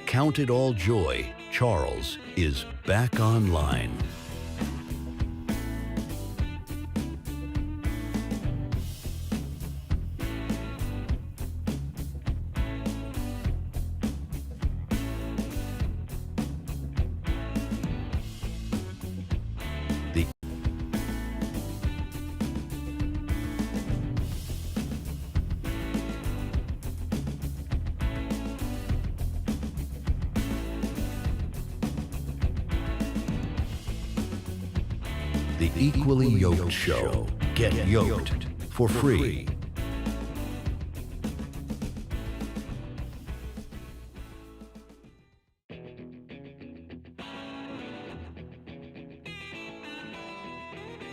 Count it all joy, Charles is back online. The Equally Yoked Show. Get yoked for free.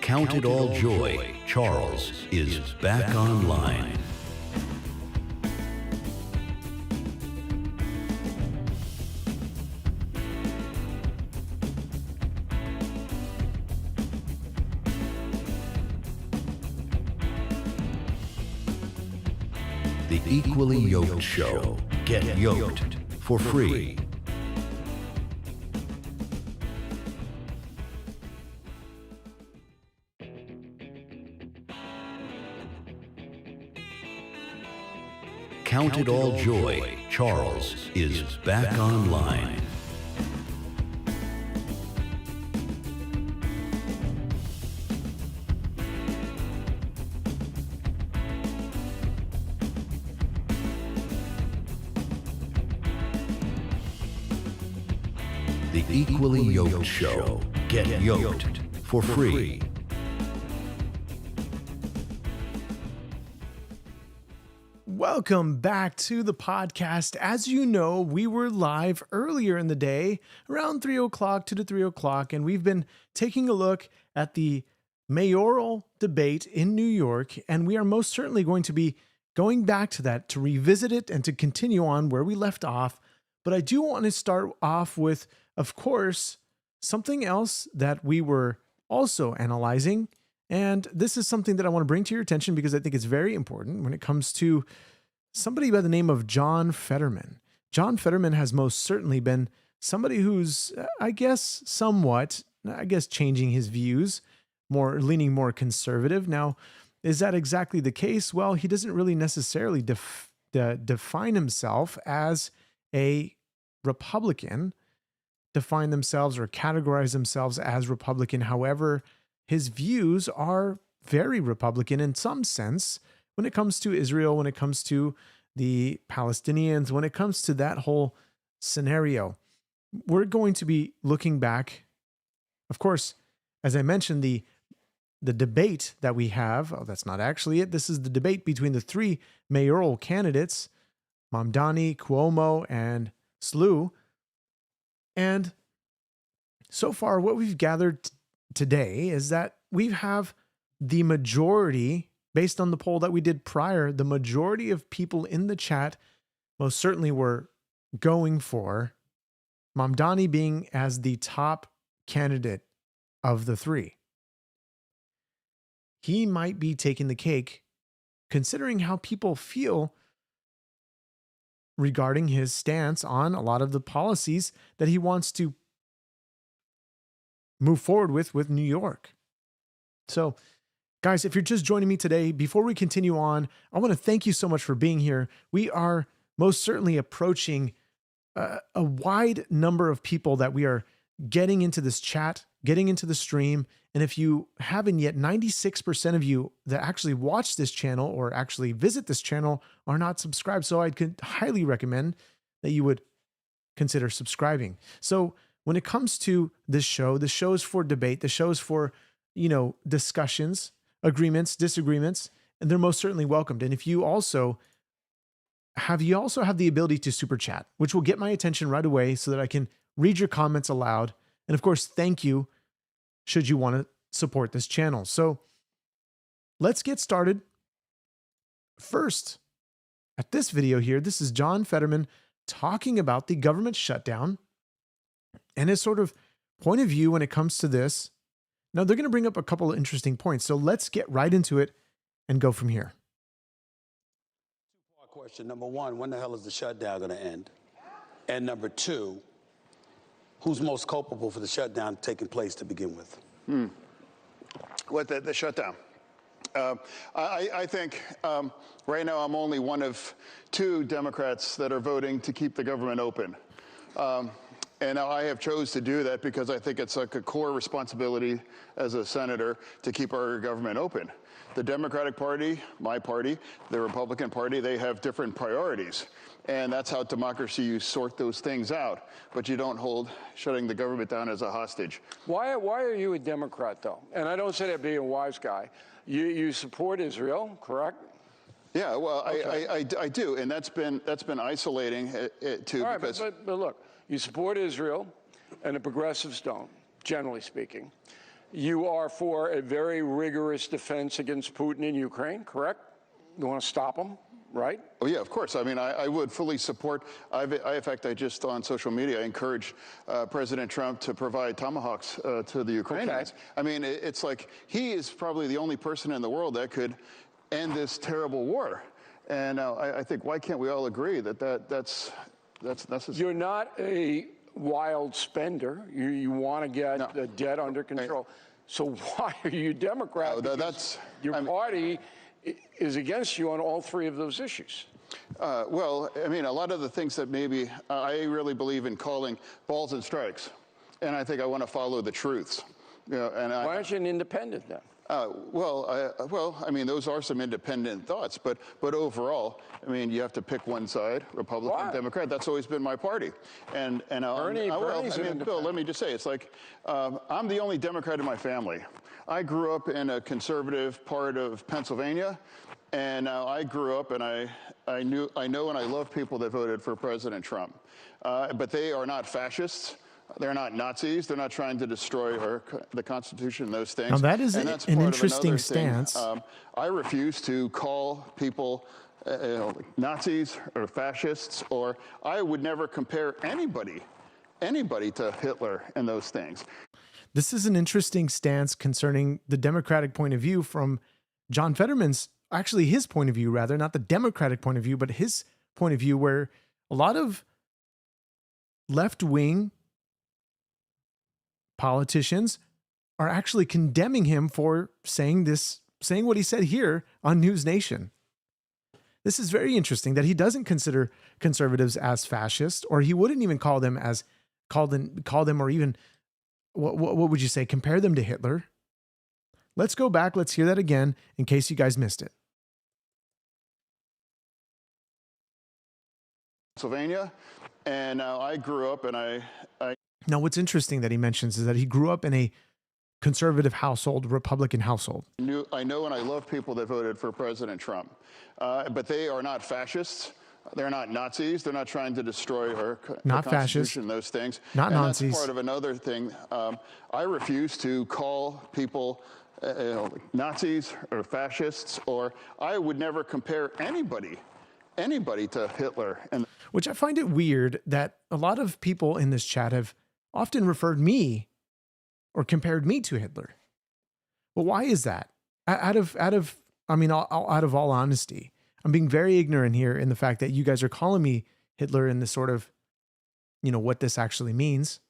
Count it all joy, Charles is back online. The Equally Yoked Show. Get yoked for free. Count it all joy, Charles is back online. The Equally Yoked Show. Get yoked for free. Welcome back to the podcast. As you know, we were live earlier in the day, around 3 o'clock, 2 to 3 o'clock, and we've been taking a look at the mayoral debate in New York, and we are most certainly going to be going back to that to revisit it and to continue on where we left off. But I do want to start off with, of course, something else that we were also analyzing. And this is something that I want to bring to your attention because I think it's very important when it comes to somebody by the name of John Fetterman. John Fetterman has most certainly been somebody who's, changing his views, leaning more conservative. Now, is that exactly the case? Well, he doesn't really necessarily define himself as a Republican, define themselves or categorize themselves as Republican. However, his views are very Republican in some sense when it comes to Israel, when it comes to the Palestinians, when it comes to that whole scenario. We're going to be looking back, of course, as I mentioned, the debate that we have. Oh, that's not actually it. This is the debate between the three mayoral candidates, Mamdani, Cuomo, and Slew. And so far, what we've gathered today is that we have the majority, based on the poll that we did prior, the majority of people in the chat most certainly were going for Mamdani being as the top candidate of the three. He might be taking the cake, considering how people feel regarding his stance on a lot of the policies that he wants to move forward with New York. So, guys, if you're just joining me today, before we continue on, I want to thank you so much for being here. We are most certainly approaching a wide number of people that we are getting into this chat, getting into the stream. And if you haven't yet, 96% of you that actually watch this channel or actually visit this channel are not subscribed. So I'd highly recommend that you would consider subscribing. So when it comes to this show is for debate. The show is for, discussions, agreements, disagreements, and they're most certainly welcomed. And if you also have the ability to super chat, which will get my attention right away so that I can read your comments aloud. And of course, thank you should you want to support this channel. So let's get started. First, at this video here, this is John Fetterman talking about the government shutdown and his sort of point of view when it comes to this. Now, they're going to bring up a couple of interesting points. So let's get right into it and go from here. Question number one, when the hell is the shutdown going to end? And number two, who's most culpable for the shutdown taking place to begin with? What, the shutdown? I think right now I'm only one of two Democrats that are voting to keep the government open. And I have chose to do that because I think it's like a core responsibility as a senator to keep our government open. The Democratic Party, my party, the Republican Party, they have different priorities. And that's how democracy, you sort those things out. But you don't hold shutting the government down as a hostage. Why are you a Democrat, though? And I don't say that being a wise guy. You support Israel, correct? Yeah, well, Okay. I do, and that's been isolating too. All right, because but look, you support Israel, and the progressives don't, generally speaking. You are for a very rigorous defense against Putin in Ukraine, correct? You want to stop him, right? Oh, yeah, of course. I mean, I would fully support. In fact, I just on social media, I encouraged President Trump to provide tomahawks to the Ukrainians. Okay. I mean, it's like he is probably the only person in the world that could end this terrible war. And I think, why can't we all agree that that's necessary? You're not a wild spender. You want to get the debt under control. So why are you Democrat? That's your party is against you on all three of those issues. Well, I mean, a lot of the things that maybe I really believe in calling balls and strikes, and I think I want to follow the truths. You know, and Why aren't you an independent then? Well, I mean, those are some independent thoughts, but overall, I mean, you have to pick one side, Republican, Why? Democrat. That's always been my party. And Bernie's an Bill, let me just say, it's like I'm the only Democrat in my family. I grew up in a conservative part of Pennsylvania, and I grew up and I know and I love people that voted for President Trump, but they are not fascists. They're not Nazis. They're not trying to destroy the Constitution and those things. Now that is and that's an part of interesting another thing. stance. I refuse to call people Nazis or fascists, or I would never compare anybody to Hitler and those things. This is an interesting stance concerning the Democratic point of view from John Fetterman's, actually his point of view, rather, not the Democratic point of view, but his point of view, where a lot of left-wing politicians are actually condemning him for saying what he said here on News Nation. This is very interesting that he doesn't consider conservatives as fascist, or he wouldn't even call them or even what would you say? Compare them to Hitler. Let's go back. Let's hear that again in case you guys missed it. Pennsylvania, and I grew up and I Now, what's interesting that he mentions is that he grew up in a conservative household, Republican household. I know and I love people that voted for President Trump, but they are not fascists. They're not Nazis. They're not trying to destroy the Constitution and those things. Not and Nazis. That's part of another thing. I refuse to call people Nazis or fascists, or I would never compare anybody to Hitler. Which I find it weird that a lot of people in this chat have often referred me or compared me to Hitler. Well, why is that? Out of all honesty, I'm being very ignorant here in the fact that you guys are calling me Hitler in the sort of, what this actually means.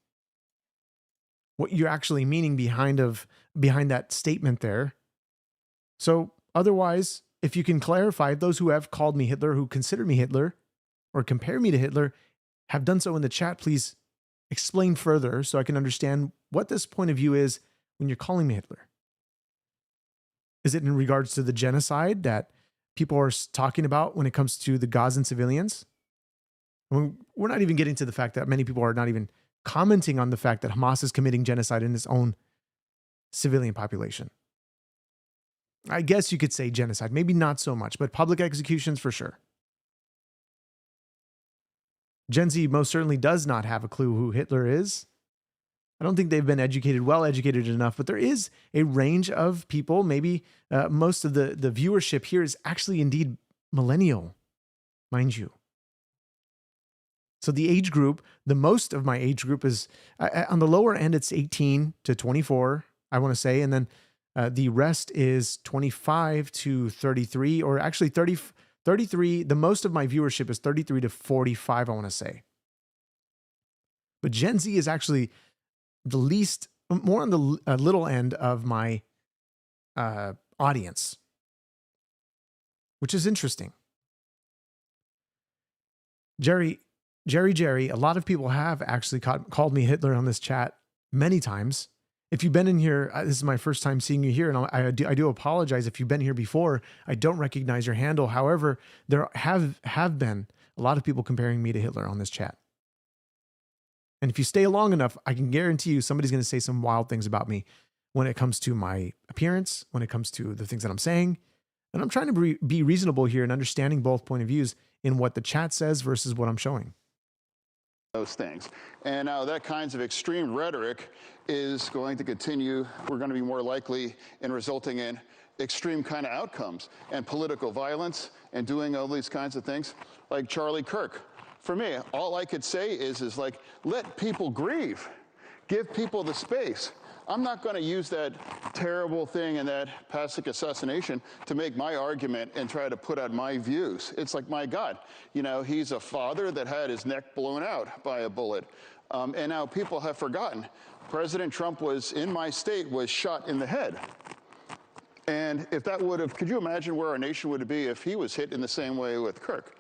What you're actually meaning behind that statement there. So otherwise, if you can clarify, those who have called me Hitler, who consider me Hitler, or compare me to Hitler, have done so in the chat, please explain further so I can understand what this point of view is when you're calling me Hitler. Is it in regards to the genocide that people are talking about when it comes to the Gazan civilians? I mean, we're not even getting to the fact that many people are not even commenting on the fact that Hamas is committing genocide in its own civilian population. I guess you could say genocide, maybe not so much, but public executions for sure. Gen Z most certainly does not have a clue who Hitler is. I don't think they've been well educated enough, but there is a range of people. Maybe most of the viewership here is actually indeed millennial, mind you. So the age group, the most of my age group is on the lower end, it's 18 to 24, I want to say. And then the rest is 25 to 33, or actually 33. The most of my viewership is 33 to 45, I want to say. But Gen Z is actually the least, more on the little end of my audience, which is interesting. Jerry, a lot of people have actually called me Hitler on this chat many times. If you've been in here, this is my first time seeing you here, and I do apologize if you've been here before. I don't recognize your handle. However, there have been a lot of people comparing me to Hitler on this chat. And if you stay long enough, I can guarantee you somebody's going to say some wild things about me when it comes to my appearance, when it comes to the things that I'm saying. And I'm trying to be reasonable here and understanding both point of views in what the chat says versus what I'm showing. Those things. And now that kinds of extreme rhetoric is going to continue. We're going to be more likely in resulting in extreme kind of outcomes and political violence and doing all these kinds of things like Charlie Kirk. For me, all I could say is like, let people grieve. Give people the space. I'm not going to use that terrible thing and that Pasek assassination to make my argument and try to put out my views. It's like, my God, you know, he's a father that had his neck blown out by a bullet. And now people have forgotten. President Trump was, in my state, was shot in the head. And if that would have, could you imagine where our nation would be if he was hit in the same way with Kirk?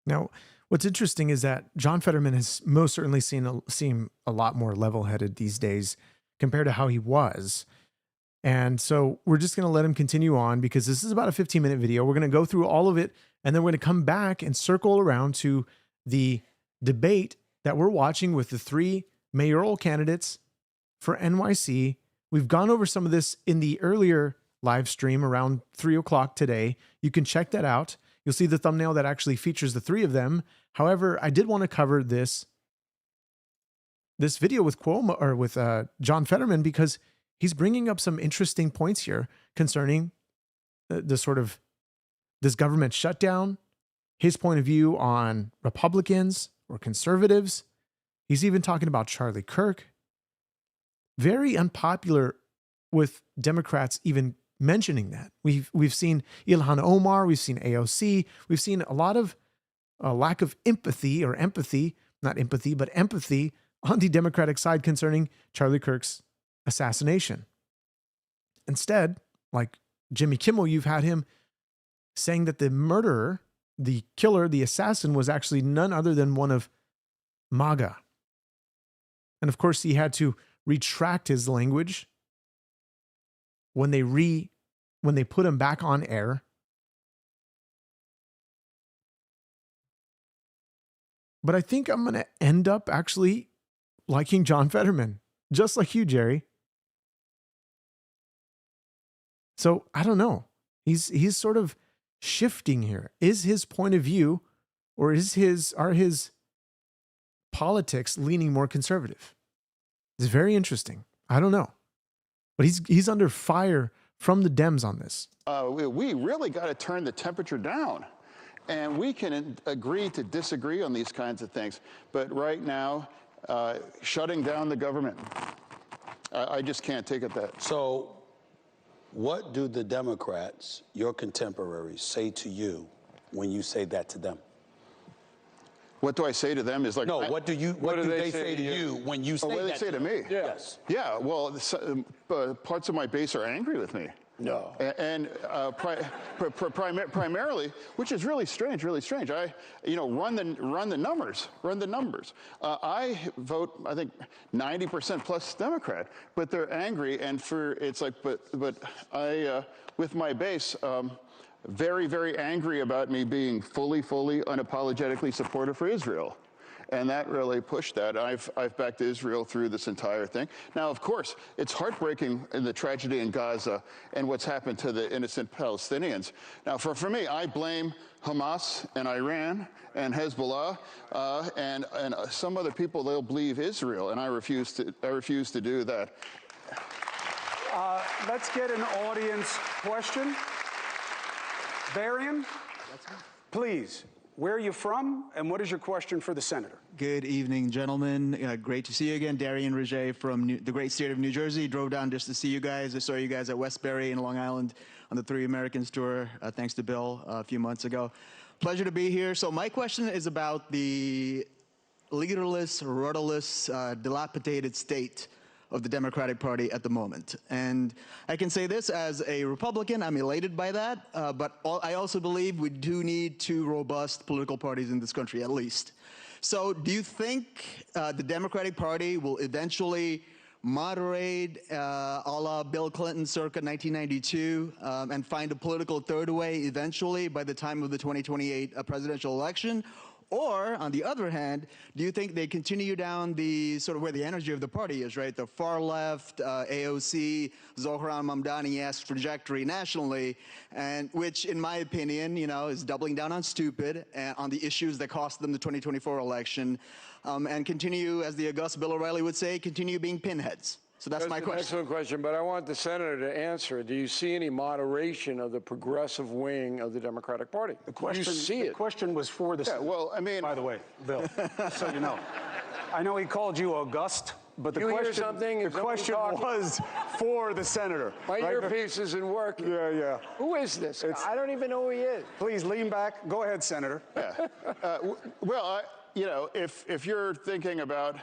Now, what's interesting is that John Fetterman has most certainly seem a lot more level-headed these days compared to how he was. And so we're just going to let him continue on because this is about a 15-minute video. We're going to go through all of it, and then we're going to come back and circle around to the debate that we're watching with the 3 mayoral candidates for NYC. We've gone over some of this in the earlier live stream around 3 o'clock today. You can check that out. You'll see the thumbnail that actually features the 3 of them. However, I did want to cover this video with Cuomo, or with John Fetterman, because he's bringing up some interesting points here concerning the sort of this government shutdown, his point of view on Republicans or conservatives. He's even talking about Charlie Kirk. Very unpopular with Democrats even mentioning that. We've seen Ilhan Omar, we've seen AOC, we've seen a lot of lack of empathy on the Democratic side concerning Charlie Kirk's assassination. Instead, like Jimmy Kimmel, you've had him saying that the murderer, the killer, the assassin was actually none other than one of MAGA. And of course, he had to retract his language when they put him back on air. But I think I'm going to end up actually liking John Fetterman, just like you, Jerry. So I don't know. He's sort of shifting here. Is his point of view, or are his politics leaning more conservative? It's very interesting. I don't know, but he's under fire from the Dems on this. We really got to turn the temperature down. And we can agree to disagree on these kinds of things. But right now, shutting down the government, I just can't take it that. So what do the Democrats, your contemporaries, say to you when you say that to them? What do I say to them is like... No, what do they say to you when you say that? What do they say to me? Yes. Yeah, well, parts of my base are angry with me. No. And primarily, which is really strange. Run the numbers. I vote, I think, 90% plus Democrat, but they're angry, and but I, with my base, very, very angry about me being fully, unapologetically supportive for Israel. And that really pushed that. I've backed Israel through this entire thing. Now, of course, it's heartbreaking in the tragedy in Gaza and what's happened to the innocent Palestinians. Now, for me, I blame Hamas and Iran and Hezbollah and some other people. They'll believe Israel, and I refuse to do that. Let's get an audience question. Barian, please. Where are you from, and what is your question for the senator? Good evening, gentlemen. Great to see you again. Darian Rajet from the great state of New Jersey. Drove down just to see you guys. I saw you guys at Westbury in Long Island on the 3 Americans tour, thanks to Bill, a few months ago. Pleasure to be here. So my question is about the leaderless, rudderless, dilapidated state of the Democratic Party at the moment. And I can say this as a Republican, I'm elated by that, but I also believe we do need two robust political parties in this country, at least. So do you think the Democratic Party will eventually moderate a la Bill Clinton circa 1992 and find a political third way eventually by the time of the 2028 presidential election? Or, on the other hand, do you think they continue down the sort of where the energy of the party is, right? The far left, AOC, Zohran Mamdani-esque trajectory nationally, and which, in my opinion, you know, is doubling down on stupid on the issues that cost them the 2024 election, and continue, as the august Bill O'Reilly would say, continue being pinheads. So that's my question. Excellent question, but I want the senator to answer. Do you see any moderation of the progressive wing of the Democratic Party? The question, you see the it. question was for the Yeah, well, I mean, by the way, Bill, so you know. I know he called you august, but the You hear question, something? the Is somebody question talking? was for the senator. My right? earpiece isn't working. Yeah, yeah. Who is this? I don't even know who he is. Please lean back. Go ahead, Senator. well, you know, if you're thinking about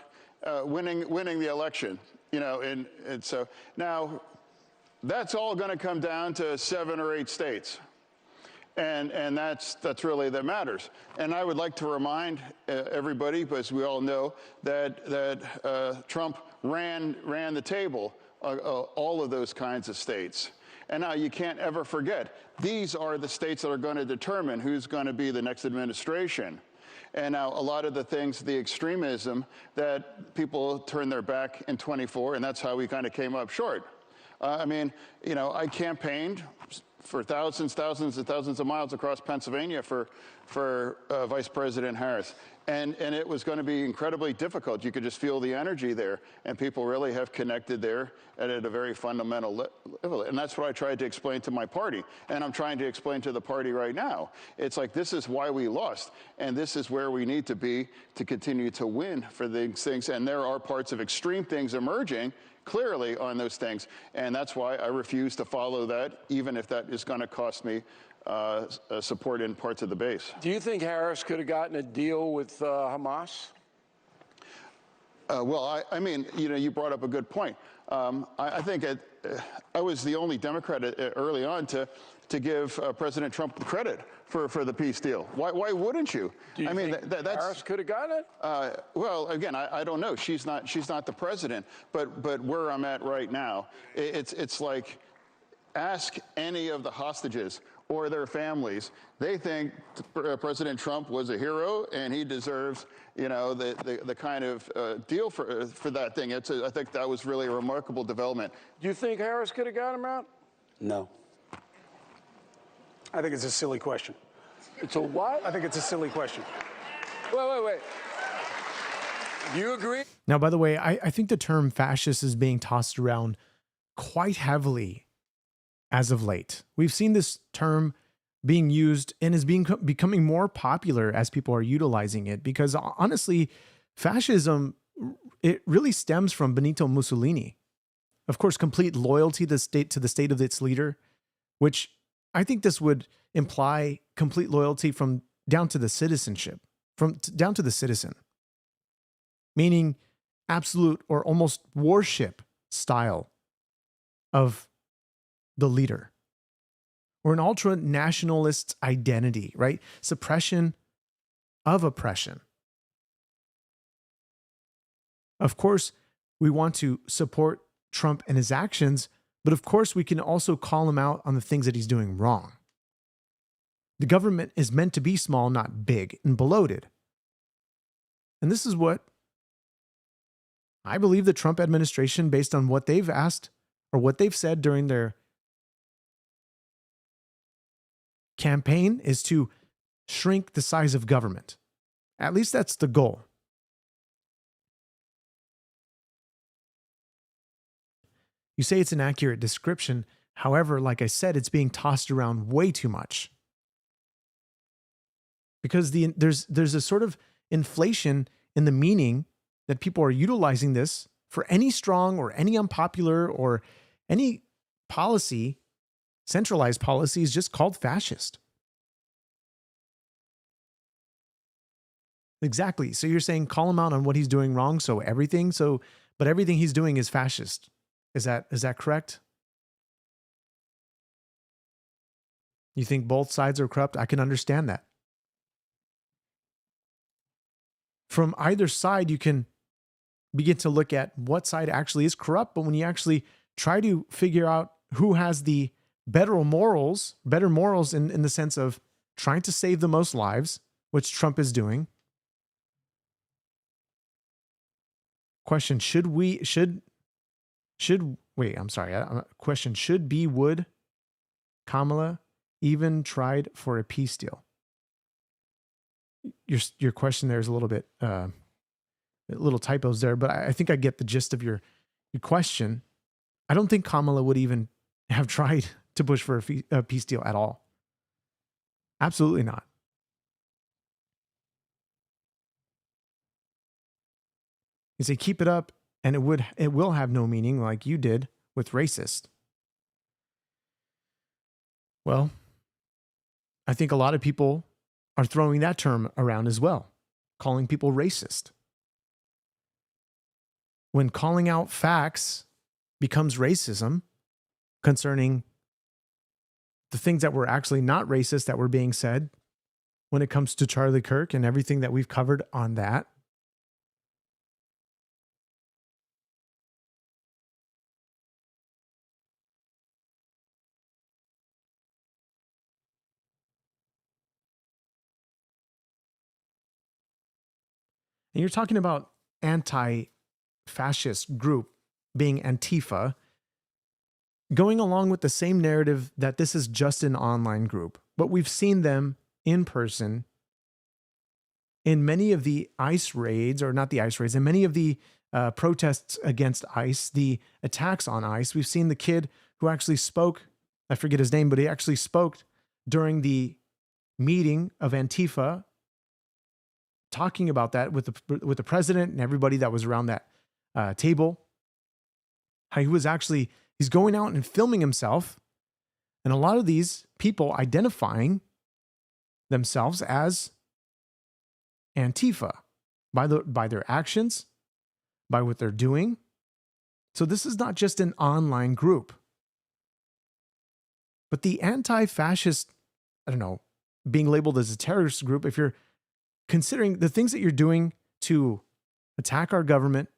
winning the election, you know, and so now that's all going to come down to 7 or 8 states. And that's really that matters. And I would like to remind everybody, because we all know that Trump ran the table, all of those kinds of states. And now you can't ever forget, these are the states that are going to determine who's going to be the next administration. And now a lot of the things, the extremism that people turned their back in 24, and that's how we kind of came up short. I mean, you know, I campaigned for thousands of miles across Pennsylvania for Vice President Harris. And it was going to be incredibly difficult. You could just feel the energy there. And people really have connected there at a very fundamental level. And that's what I tried to explain to my party. And I'm trying to explain to the party right now. It's like, this is why we lost. And this is where we need to be to continue to win for these things. And there are parts of extreme things emerging clearly on those things. And that's why I refuse to follow that, even if that is going to cost me support in parts of the base. Do you think Harris could have gotten a deal with Hamas? Well, I mean, you know, you brought up a good point. I think I was the only Democrat early on to give President Trump credit for the peace deal. Why wouldn't you? Do you I mean, think that's Harris could have gotten it? Well, again, I don't know. She's not the president. But where I'm at right now, it's like, ask any of the hostages or their families. They think President Trump was a hero and he deserves, you know, the kind of deal for that thing. I think that was really a remarkable development. Do you think Harris could have got him out? No. I think it's a silly question. It's a what? I think it's a silly question. Wait. Do you agree? Now, by the way, I think the term fascist is being tossed around quite heavily as of late. We've seen this term being used and is becoming more popular as people are utilizing it, because honestly, fascism, it really stems from Benito Mussolini. Of course, complete loyalty to the state of its leader, which I think this would imply complete loyalty from down to the citizenship, down to the citizen, meaning absolute or almost worship style of the leader, or an ultra-nationalist identity, right? Suppression of oppression. Of course, we want to support Trump and his actions, but of course, we can also call him out on the things that he's doing wrong. The government is meant to be small, not big and bloated. And this is what I believe the Trump administration, based on what they've asked or what they've said during their campaign, is to shrink the size of government. At least that's the goal. You say it's an accurate description. However, like I said, it's being tossed around way too much. Because there's a sort of inflation in the meaning that people are utilizing this for any strong or any unpopular or any policy, centralized policy, is just called fascist. Exactly. So you're saying call him out on what he's doing wrong. But everything he's doing is fascist. Is that correct? You think both sides are corrupt? I can understand that. From either side, you can begin to look at what side actually is corrupt. But when you actually try to figure out who has the better morals in the sense of trying to save the most lives, which Trump is doing. Question, question, would Kamala even tried for a peace deal? Your question there is a little bit, little typos there, but I think I get the gist of your question. I don't think Kamala would even have tried to push for a peace deal at all. Absolutely not. You say keep it up, and it will have no meaning, like you did with racist. Well, I think a lot of people are throwing that term around as well, calling people racist. When calling out facts becomes racism concerning the things that were actually not racist that were being said when it comes to Charlie Kirk and everything that we've covered on that. And you're talking about anti-fascist group being Antifa, going along with the same narrative that this is just an online group. But we've seen them in person in many of the ICE raids, or not the ICE raids, in many of the protests against ICE, the attacks on ICE. We've seen the kid who actually spoke, I forget his name, but he actually spoke during the meeting of Antifa, talking about that with the president and everybody that was around that table. How he's going out and filming himself, and a lot of these people identifying themselves as Antifa by their actions, by what they're doing. So this is not just an online group. But the anti-fascist, being labeled as a terrorist group, if you're considering the things that you're doing to attack our government,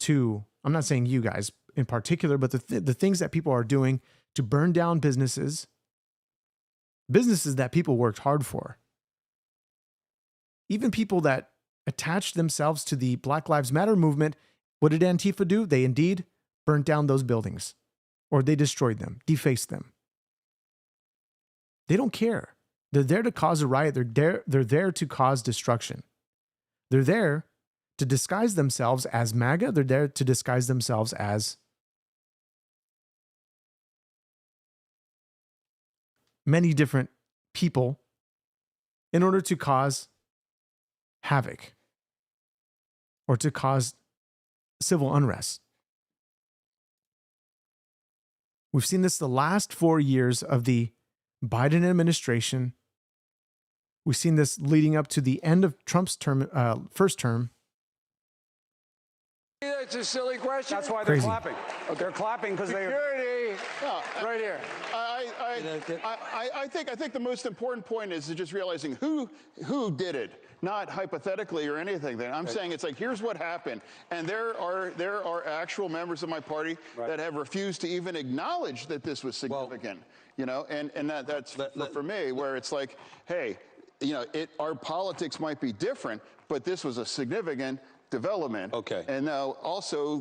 I'm not saying you guys in particular, but the things that people are doing to burn down businesses that people worked hard for. Even people that attached themselves to the Black Lives Matter movement, what did Antifa do? They indeed burnt down those buildings, or they destroyed them, defaced them. They don't care. They're there to cause a riot. They're there to cause destruction. They're there to disguise themselves as MAGA. They're there to disguise themselves as many different people in order to cause havoc or to cause civil unrest. We've seen this the last 4 years of the Biden administration. We've seen this leading up to the end of Trump's first term. That's a silly question. That's why they're Crazy. clapping. They're clapping because they... Security, right here. I think the most important point is just realizing who did it, not hypothetically or anything. I'm saying it's like, here's what happened, and there are actual members of my party that have refused to even acknowledge that this was significant. And that's for me, where it's like, hey, our politics might be different, but this was a significant development. Okay. And now also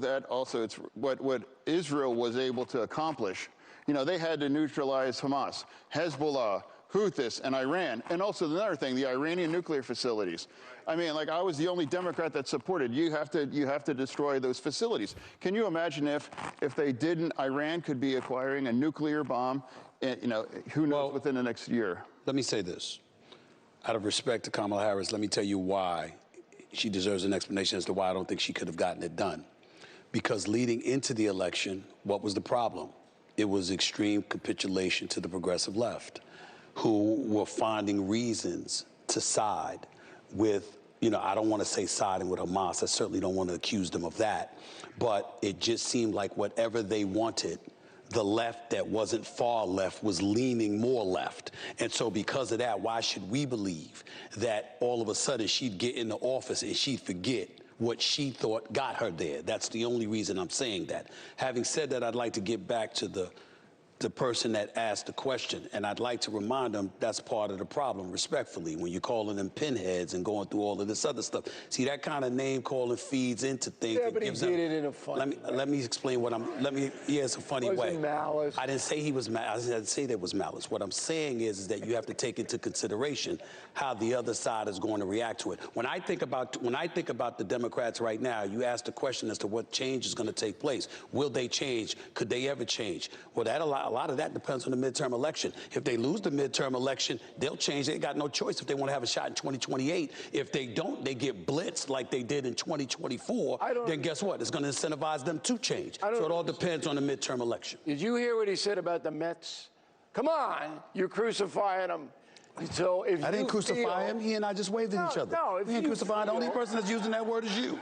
it's what Israel was able to accomplish. They had to neutralize Hamas, Hezbollah, Houthis, and Iran. And also another thing, the Iranian nuclear facilities. I mean, I was the only Democrat that supported, you have to destroy those facilities. Can you imagine if they didn't, Iran could be acquiring a nuclear bomb, who knows, within the next year? Let me say this. Out of respect to Kamala Harris, let me tell you why she deserves an explanation as to why I don't think she could have gotten it done. Because leading into the election, what was the problem? It was extreme capitulation to the progressive left, who were finding reasons to side with I don't want to say siding with Hamas. I certainly don't want to accuse them of that. But it just seemed like whatever they wanted, the left that wasn't far left was leaning more left. And so because of that, why should we believe that all of a sudden she'd get into office and she'd forget what she thought got her there? That's the only reason I'm saying that. Having said that, I'd like to get back to the person that asked the question, and I'd like to remind them that's part of the problem, respectfully, when you're calling them pinheads and going through all of this other stuff. See, that kind of name calling feeds into things. Yeah, but he did it in a funny way. Let me explain what yeah, it's a funny way. Wasn't malice. I didn't say he was malice. I didn't say there was malice. What I'm saying is that you have to take into consideration how the other side is going to react to it. When I think about the Democrats right now, you asked the question as to what change is going to take place. Will they change? Could they ever change? Well, a lot of that depends on the midterm election. If they lose the midterm election, they'll change. They got no choice if they want to have a shot in 2028. If they don't, they get blitzed like they did in 2024. Then guess what? It's going to incentivize them to change. So it all depends on the midterm election. Did you hear what he said about the Mets? Come on, you're crucifying them. So if I didn't crucify him. He and I just waved at each other. No, if he ain't crucified. The only person that's using that word is you.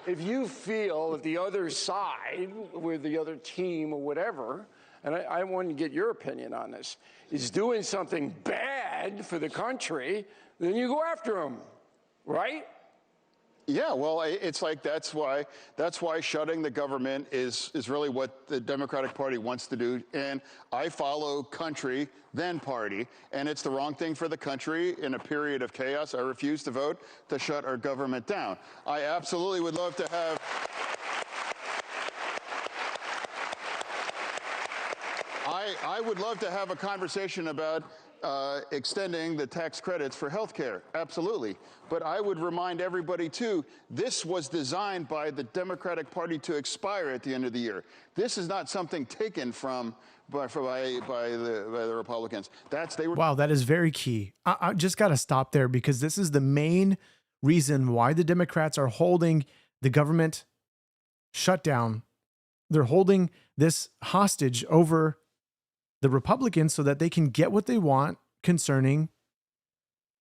If you feel that the other side, with the other team or whatever, and I want to get your opinion on this, is doing something bad for the country, then you go after them, right? Yeah, well, it's like that's why shutting the government is really what the Democratic Party wants to do. And I follow country, then party, and it's the wrong thing for the country in a period of chaos. I refuse to vote to shut our government down. I absolutely would love to have. I would love to have a conversation about extending the tax credits for health care, absolutely. But I would remind everybody, too, this was designed by the Democratic Party to expire at the end of the year. This is not something taken by the Republicans. Wow, that is very key. I just got to stop there because this is the main reason why the Democrats are holding the government shutdown. They're holding this hostage over the Republicans so that they can get what they want concerning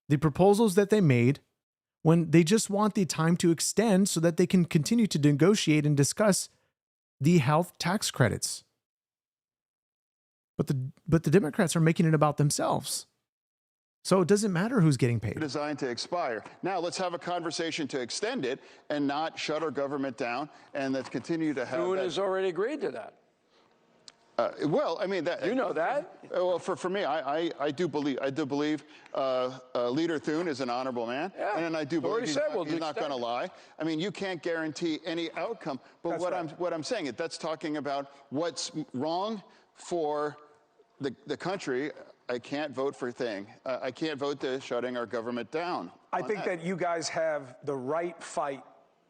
the proposals that they made, when they just want the time to extend so that they can continue to negotiate and discuss the health tax credits. But the Democrats are making it about themselves. So it doesn't matter who's getting paid. Designed to expire. Now let's have a conversation to extend it and not shut our government down, and let's continue to have. Thune has already agreed to that. Well, I mean that. You know that. Well, for me, I do believe Leader Thune is an honorable man, Yeah. and I do believe he's not going to extend. lie. I mean, you can't guarantee any outcome, but what I'm saying is that's talking about what's wrong for the country. I can't vote for thing. I can't vote to shutting our government down. I think that you guys have the right fight,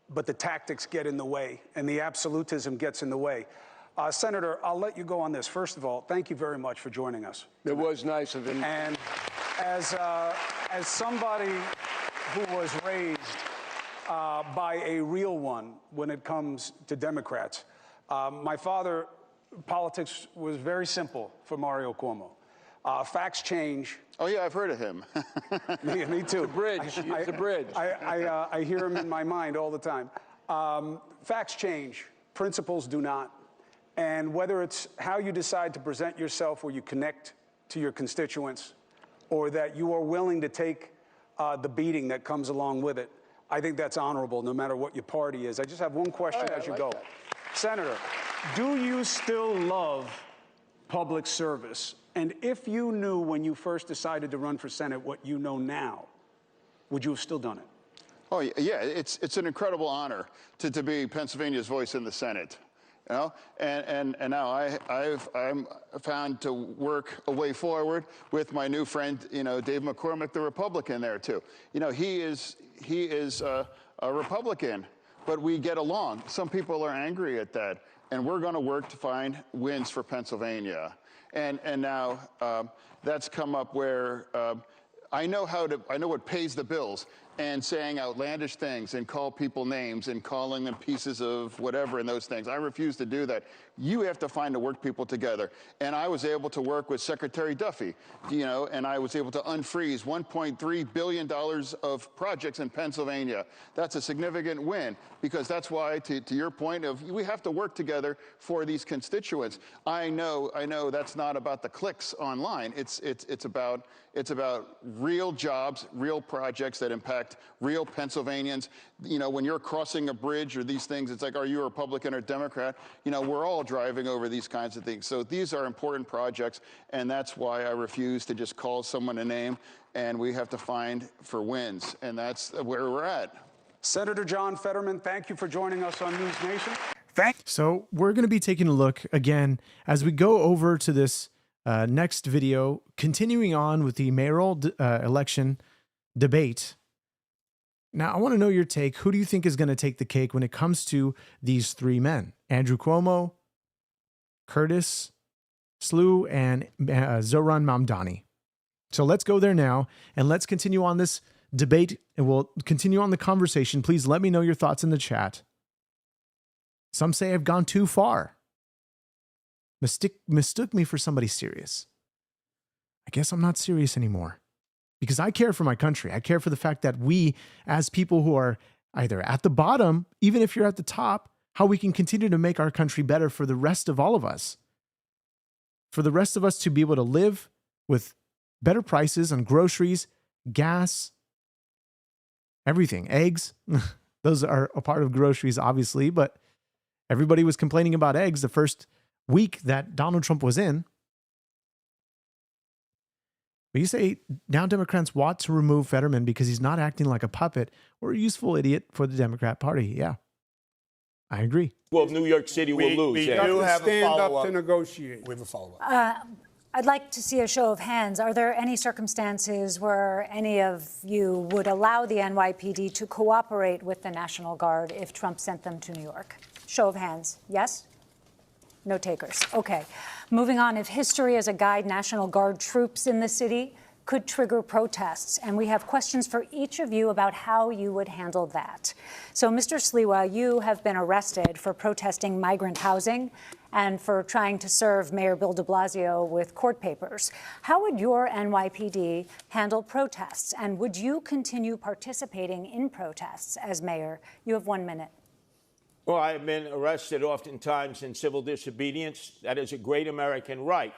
but the tactics get in the way, and the absolutism gets in the way. Senator, I'll let you go on this. First of all, thank you very much for joining us. It was nice of him. And as somebody who was raised by a real one when it comes to Democrats, my father, politics was very simple for Mario Cuomo. Facts change. Oh yeah, I've heard of him. Me too. The bridge. It's the bridge. I hear him in my mind all the time. Facts change. Principles do not. And whether it's how you decide to present yourself, where you connect to your constituents, or that you are willing to take the beating that comes along with it, I think that's honorable, no matter what your party is. I just have one question as you go. that. Senator, do you still love public service? And if you knew when you first decided to run for Senate what you know now, would you have still done it? Oh yeah, it's an incredible honor to be Pennsylvania's voice in the Senate. You know, and now I'm found to work a way forward with my new friend, Dave McCormick, the Republican there too. He is a Republican, but we get along. Some people are angry at that, and we're going to work to find wins for Pennsylvania. And now that's come up where I know what pays the bills, and saying outlandish things and call people names and calling them pieces of whatever and those things. I refuse to do that. You have to find to work people together. And I was able to work with Secretary Duffy, and I was able to unfreeze $1.3 billion of projects in Pennsylvania. That's a significant win, because that's why, to your point of, we have to work together for these constituents. I know that's not about the clicks online. It's about real jobs, real projects that impact real Pennsylvanians. When you're crossing a bridge or these things, it's like, are you a Republican or Democrat? We're all driving over these kinds of things. So these are important projects, and that's why I refuse to just call someone a name, and we have to find for wins, and that's where we're at. Senator John Fetterman, thank you for joining us on News Nation. So we're going to be taking a look again as we go over to this next video, continuing on with the mayoral election debate. Now, I want to know your take. Who do you think is going to take the cake when it comes to these three men? Andrew Cuomo, Curtis Slew, and Zohran Mamdani. So let's go there now, and let's continue on this debate, and we'll continue on the conversation. Please let me know your thoughts in the chat. Some say I've gone too far. Mistook me for somebody serious. I guess I'm not serious anymore, because I care for my country. I care for the fact that we, as people who are either at the bottom, even if you're at the top, how we can continue to make our country better for the rest of all of us. For the rest of us to be able to live with better prices on groceries, gas, everything, eggs. Those are a part of groceries, obviously, but everybody was complaining about eggs the first week that Donald Trump was in. But you say now Democrats want to remove Fetterman because he's not acting like a puppet or a useful idiot for the Democrat Party. Yeah, I agree. Well, New York City will lose. We do have a Stand up follow-up. to negotiate. We have a follow-up. I'd like to see a show of hands. Are there any circumstances where any of you would allow the NYPD to cooperate with the National Guard if Trump sent them to New York? Show of hands. Yes? No takers. Okay. Moving on. If history is a guide, National Guard troops in the city could trigger protests. And we have questions for each of you about how you would handle that. So, Mr. Sliwa, you have been arrested for protesting migrant housing and for trying to serve Mayor Bill de Blasio with court papers. How would your NYPD handle protests? And would you continue participating in protests as mayor? You have 1 minute. Well, I have been arrested oftentimes in civil disobedience. That is a great American right.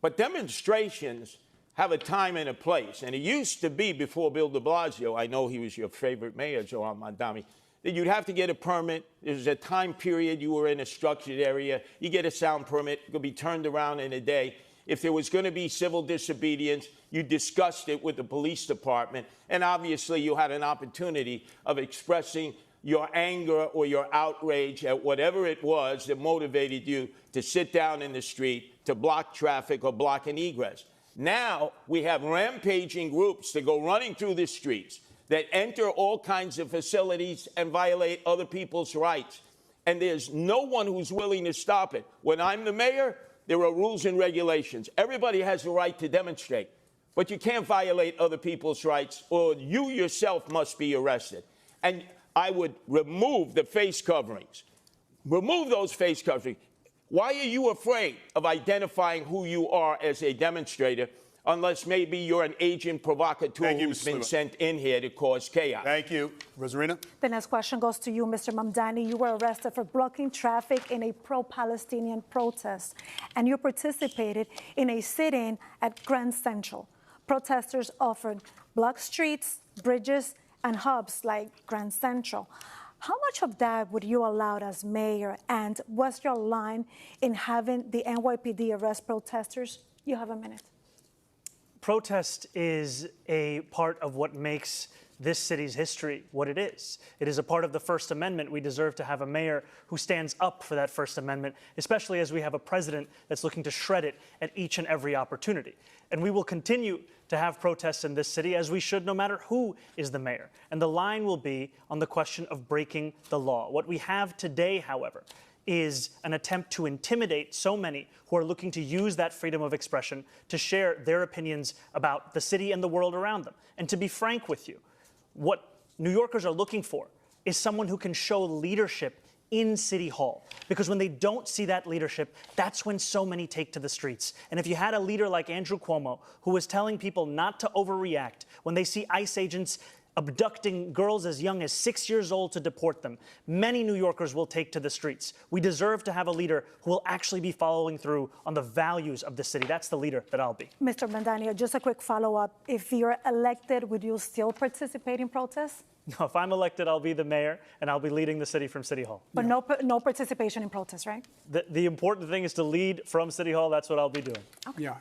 But demonstrations have a time and a place. And it used to be before Bill de Blasio, I know he was your favorite mayor, Zohran Mamdani, that you'd have to get a permit. There's a time period you were in a structured area. You get a sound permit. It could be turned around in a day. If there was going to be civil disobedience, you discussed it with the police department. And obviously, you had an opportunity of expressing your anger or your outrage at whatever it was that motivated you to sit down in the street, to block traffic or block an egress. Now we have rampaging groups that go running through the streets, that enter all kinds of facilities and violate other people's rights. And there's no one who's willing to stop it. When I'm the mayor, there are rules and regulations. Everybody has the right to demonstrate, but you can't violate other people's rights, or you yourself must be arrested. And I would remove the face coverings. Remove those face coverings. Why are you afraid of identifying who you are as a demonstrator unless maybe you're an agent provocateur who's been sent in here to cause chaos? Thank you. Rosarina? The next question goes to you, Mr. Mamdani. You were arrested for blocking traffic in a pro-Palestinian protest, and you participated in a sit-in at Grand Central. Protesters offered blocked streets, bridges, and hubs like Grand Central. How much of that would you allow as mayor, and what's your line in having the NYPD arrest protesters? You have a minute. Protest is a part of what makes this city's history what it is. It is a part of the First Amendment. We deserve to have a mayor who stands up for that First Amendment, especially as we have a president that's looking to shred it at each and every opportunity. And we will continue to have protests in this city, as we should, no matter who is the mayor. And the line will be on the question of breaking the law. What we have today, however, is an attempt to intimidate so many who are looking to use that freedom of expression to share their opinions about the city and the world around them. And to be frank with you, what New Yorkers are looking for is someone who can show leadership in City Hall. Because when they don't see that leadership, that's when so many take to the streets. And if you had a leader like Andrew Cuomo, who was telling people not to overreact when they see ICE agents abducting girls as young as 6 years old to deport them, many New Yorkers will take to the streets. We deserve to have a leader who will actually be following through on the values of the city. That's the leader that I'll be. Mr. Mandani, just a quick follow-up. If you're elected, would you still participate in protests? No, if I'm elected, I'll be the mayor, and I'll be leading the city from City Hall. But no participation in protests, right? The important thing is to lead from City Hall. That's what I'll be doing. Okay. Yeah.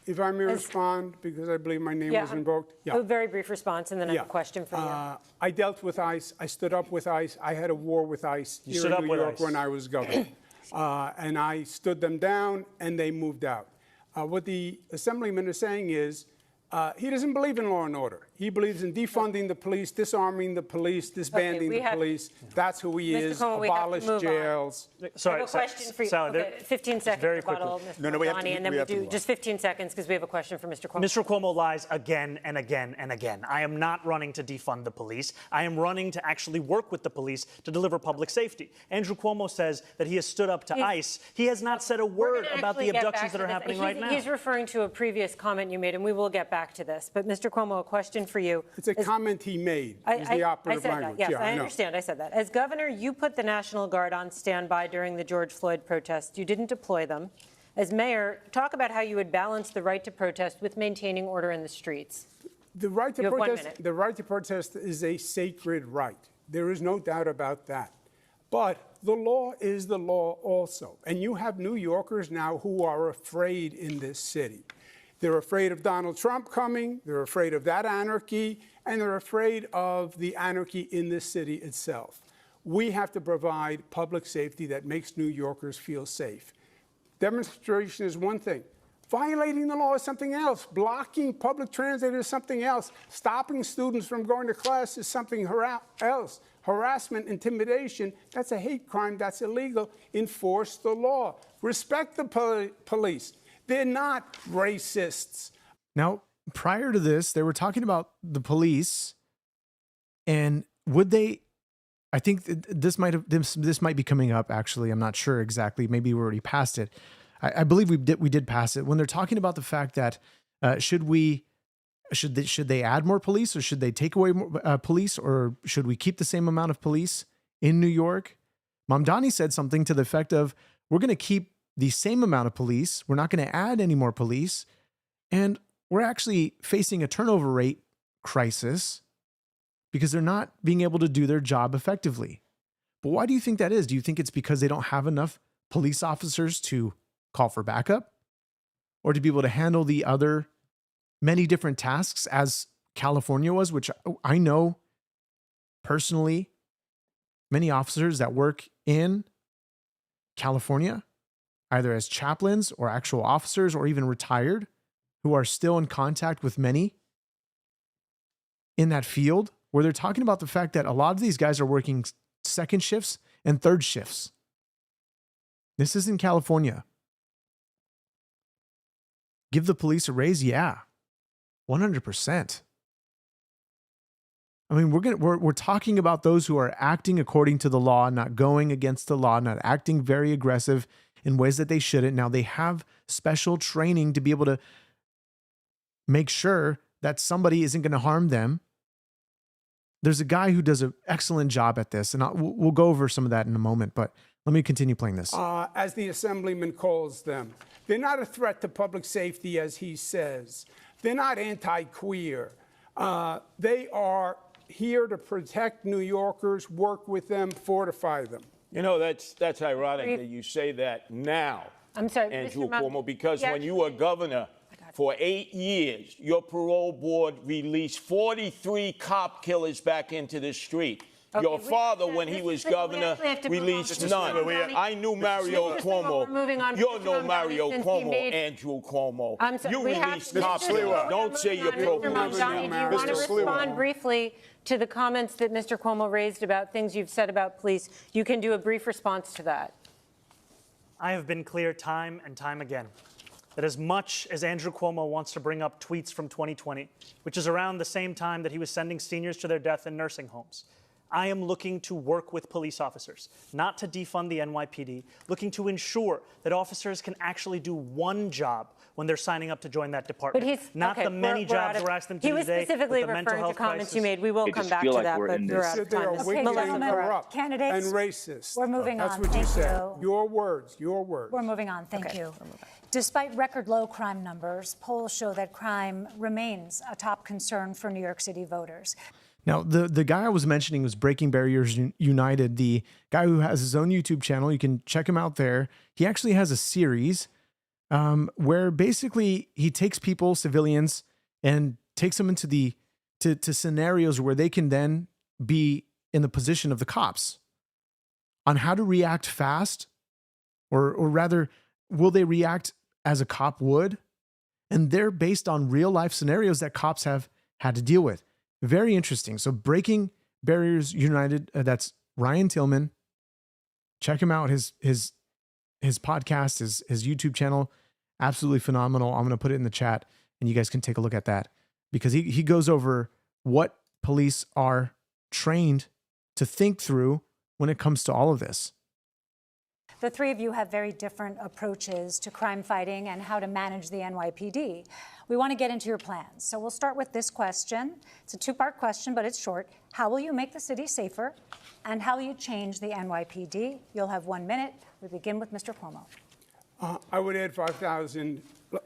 If I may respond, because I believe my name was invoked. A very brief response, and then I have a question for you. I dealt with ICE. I stood up with ICE. I had a war with ICE here in New York when I was governor. And I stood them down, and they moved out. What the Assemblyman is saying is, he doesn't believe in law and order. He believes in defunding the police, disarming the police, disbanding the police. That's who he is. Abolish jails. Sorry, I have a question for you. Okay, 15 seconds. Very rebuttal, quickly. Mr. Mandani, and then we do just 15 seconds because we have a question for Mr. Cuomo. Mr. Cuomo lies again and again and again. I am not running to defund the police. I am running to actually work with the police to deliver public safety. Andrew Cuomo says that he has stood up to ICE. He has not said a word about the abductions that are happening right now. He's referring to a previous comment you made, and we will get back to this. But Mr. Cuomo, a question for you. It's a comment he made. Is the operative language. Yes, I understand. I said that. As governor, you put the National Guard on standby during the George Floyd protests. You didn't deploy them. As mayor, talk about how you would balance the right to protest with maintaining order in the streets. The right to protest is a sacred right. There is no doubt about that. But the law is the law also. And you have New Yorkers now who are afraid in this city. They're afraid of Donald Trump coming, they're afraid of that anarchy, and they're afraid of the anarchy in this city itself. We have to provide public safety that makes New Yorkers feel safe. Demonstration is one thing. Violating the law is something else. Blocking public transit is something else. Stopping students from going to class is something else. Harassment, intimidation, that's a hate crime, that's illegal. Enforce the law. Respect the police. They're not racists. Now, prior to this, they were talking about the police, and would they? I think this might be coming up. Actually, I'm not sure exactly. Maybe we already passed it. I believe we did pass it when they're talking about the fact that should they add more police, or should they take away more police, or should we keep the same amount of police in New York? Mamdani said something to the effect of, "We're going to keep the same amount of police. We're not going to add any more police. And we're actually facing a turnover rate crisis because they're not being able to do their job effectively." But why do you think that is? Do you think it's because they don't have enough police officers to call for backup, or to be able to handle the other many different tasks as California was, which I know personally, many officers that work in California, either as chaplains or actual officers or even retired, who are still in contact with many in that field, where they're talking about the fact that a lot of these guys are working second shifts and third shifts. This is in California. Give the police a raise? Yeah, 100%. I mean, we're talking about those who are acting according to the law, not going against the law, not acting very aggressive in ways that they shouldn't. Now, they have special training to be able to make sure that somebody isn't going to harm them. There's a guy who does an excellent job at this, and we'll go over some of that in a moment, but let me continue playing this. As the Assemblyman calls them, they're not a threat to public safety, as he says. They're not anti-queer. They are here to protect New Yorkers, work with them, fortify them. You know, that's ironic that you say that now, I'm sorry, Andrew Cuomo, because when you were governor for 8 years, your parole board released 43 cop killers back into the street. Okay, your father, when he was governor, released none. I knew Mario Cuomo. You know Mario Cuomo, Andrew Cuomo. You released cop killers. Don't say you're pro-police. Do you want to respond briefly to the comments that Mr. Cuomo raised about things you've said about police? You can do a brief response to that. I have been clear time and time again that as much as Andrew Cuomo wants to bring up tweets from 2020, which is around the same time that he was sending seniors to their death in nursing homes, I am looking to work with police officers, not to defund the NYPD, looking to ensure that officers can actually do one job when they're signing up to join that department. But he's not the many jobs we're asking them to do today. He was specifically with the mental referring to health comments crisis. you made. We will come back to that, but we're out of They are time. wicked and gentlemen, corrupt candidates, and racist. we're moving That's on. what you Thank said. you. Your words, your words. We're moving on. Thank you. Despite record low crime numbers, polls show that crime remains a top concern for New York City voters. Now, the guy I was mentioning was Breaking Barriers United, the guy who has his own YouTube channel. You can check him out there. He actually has a series where basically he takes people, civilians, and takes them into to scenarios where they can then be in the position of the cops on how to react fast, or rather, will they react as a cop would? And they're based on real life scenarios that cops have had to deal with. Very interesting. So Breaking Barriers United, that's Ryan Tillman. Check him out. His podcast, his YouTube channel, absolutely phenomenal. I'm going to put it in the chat and you guys can take a look at that because he goes over what police are trained to think through when it comes to all of this. The three of you have very different approaches to crime fighting and how to manage the NYPD. We want to get into your plans. So we'll start with this question. It's a two-part question, but it's short. How will you make the city safer? And how will you change the NYPD? You'll have 1 minute. We begin with Mr. Cuomo. I would add 5,000.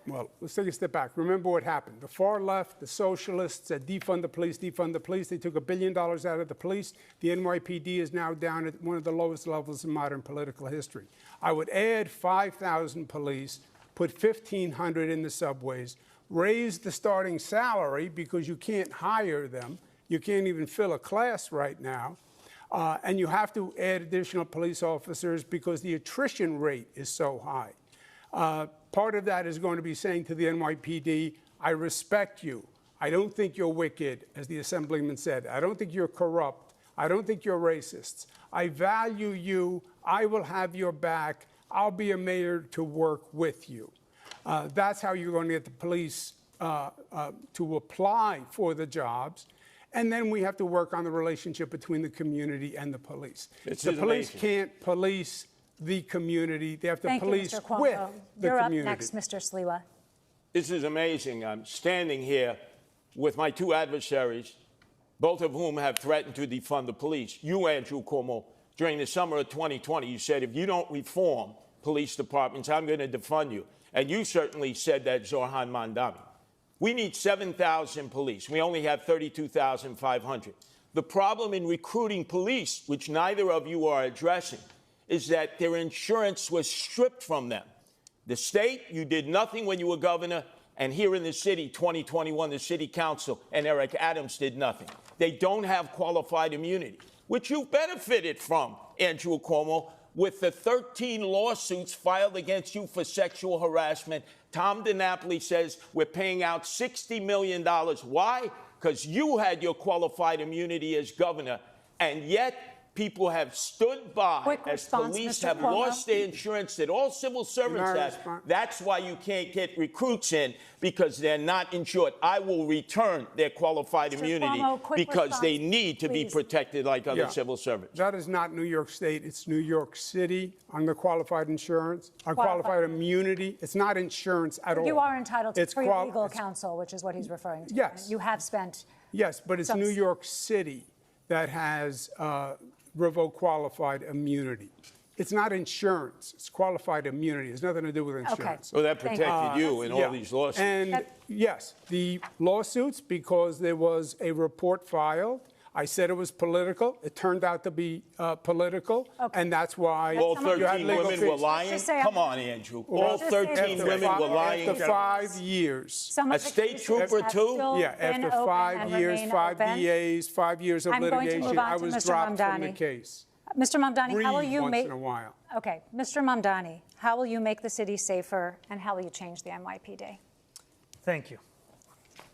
Well, let's take a step back. Remember what happened. The far left, the socialists said defund the police, defund the police. They took $1 billion out of the police. The NYPD is now down at one of the lowest levels in modern political history. I would add 5,000 police, put 1,500 in the subways, raise the starting salary because you can't hire them. You can't even fill a class right now. And you have to add additional police officers because the attrition rate is so high. Part of that is going to be saying to the NYPD, I respect you. I don't think you're wicked, as the Assemblyman said. I don't think you're corrupt. I don't think you're racists. I value you. I will have your back. I'll be a mayor to work with you. That's how you're going to get the police to apply for the jobs. And then we have to work on the relationship between the community and the police. The police can't police the community. They have to police with the community. You're up next, Mr. Sliwa. This is amazing. I'm standing here with my two adversaries, both of whom have threatened to defund the police. You, Andrew Cuomo, during the summer of 2020, you said, if you don't reform police departments, I'm going to defund you. And you certainly said that, Zoran Mandami. We need 7,000 police. We only have 32,500. The problem in recruiting police, which neither of you are addressing, is that their insurance was stripped from them. The state, you did nothing when you were governor, and here in the city, 2021, the city council and Eric Adams did nothing. They don't have qualified immunity, which you benefited from, Andrew Cuomo, with the 13 lawsuits filed against you for sexual harassment. Tom DiNapoli says we're paying out $60 million. Why? Because you had your qualified immunity as governor, and yet people have stood by as police have lost their insurance that all civil servants have. That's why you can't get recruits in, because they're not insured. I will return their qualified immunity because they need to be protected like other civil servants. That is not New York State. It's New York City on the qualified insurance, qualified immunity. It's not insurance at all. You are entitled to free legal counsel, which is what he's referring to. Yes. You have spent. Yes, but it's New York City that has revoke qualified immunity. It's not insurance. It's qualified immunity. It has nothing to do with insurance. Okay. So that protected you in all these lawsuits. And yes, the lawsuits, because there was a report filed. I said it was political. It turned out to be political, and that's why all 13 women were lying. Come on, Andrew. All 13 women were lying. After 5 years. A state trooper too? Yeah, after 5 years, 5 DAs, 5 years of litigation, I was dropped from the case. Mr. Mamdani, how will you once make? in a while. Okay, Mr. Mamdani, how will you make the city safer, and how will you change the NYPD? Thank you.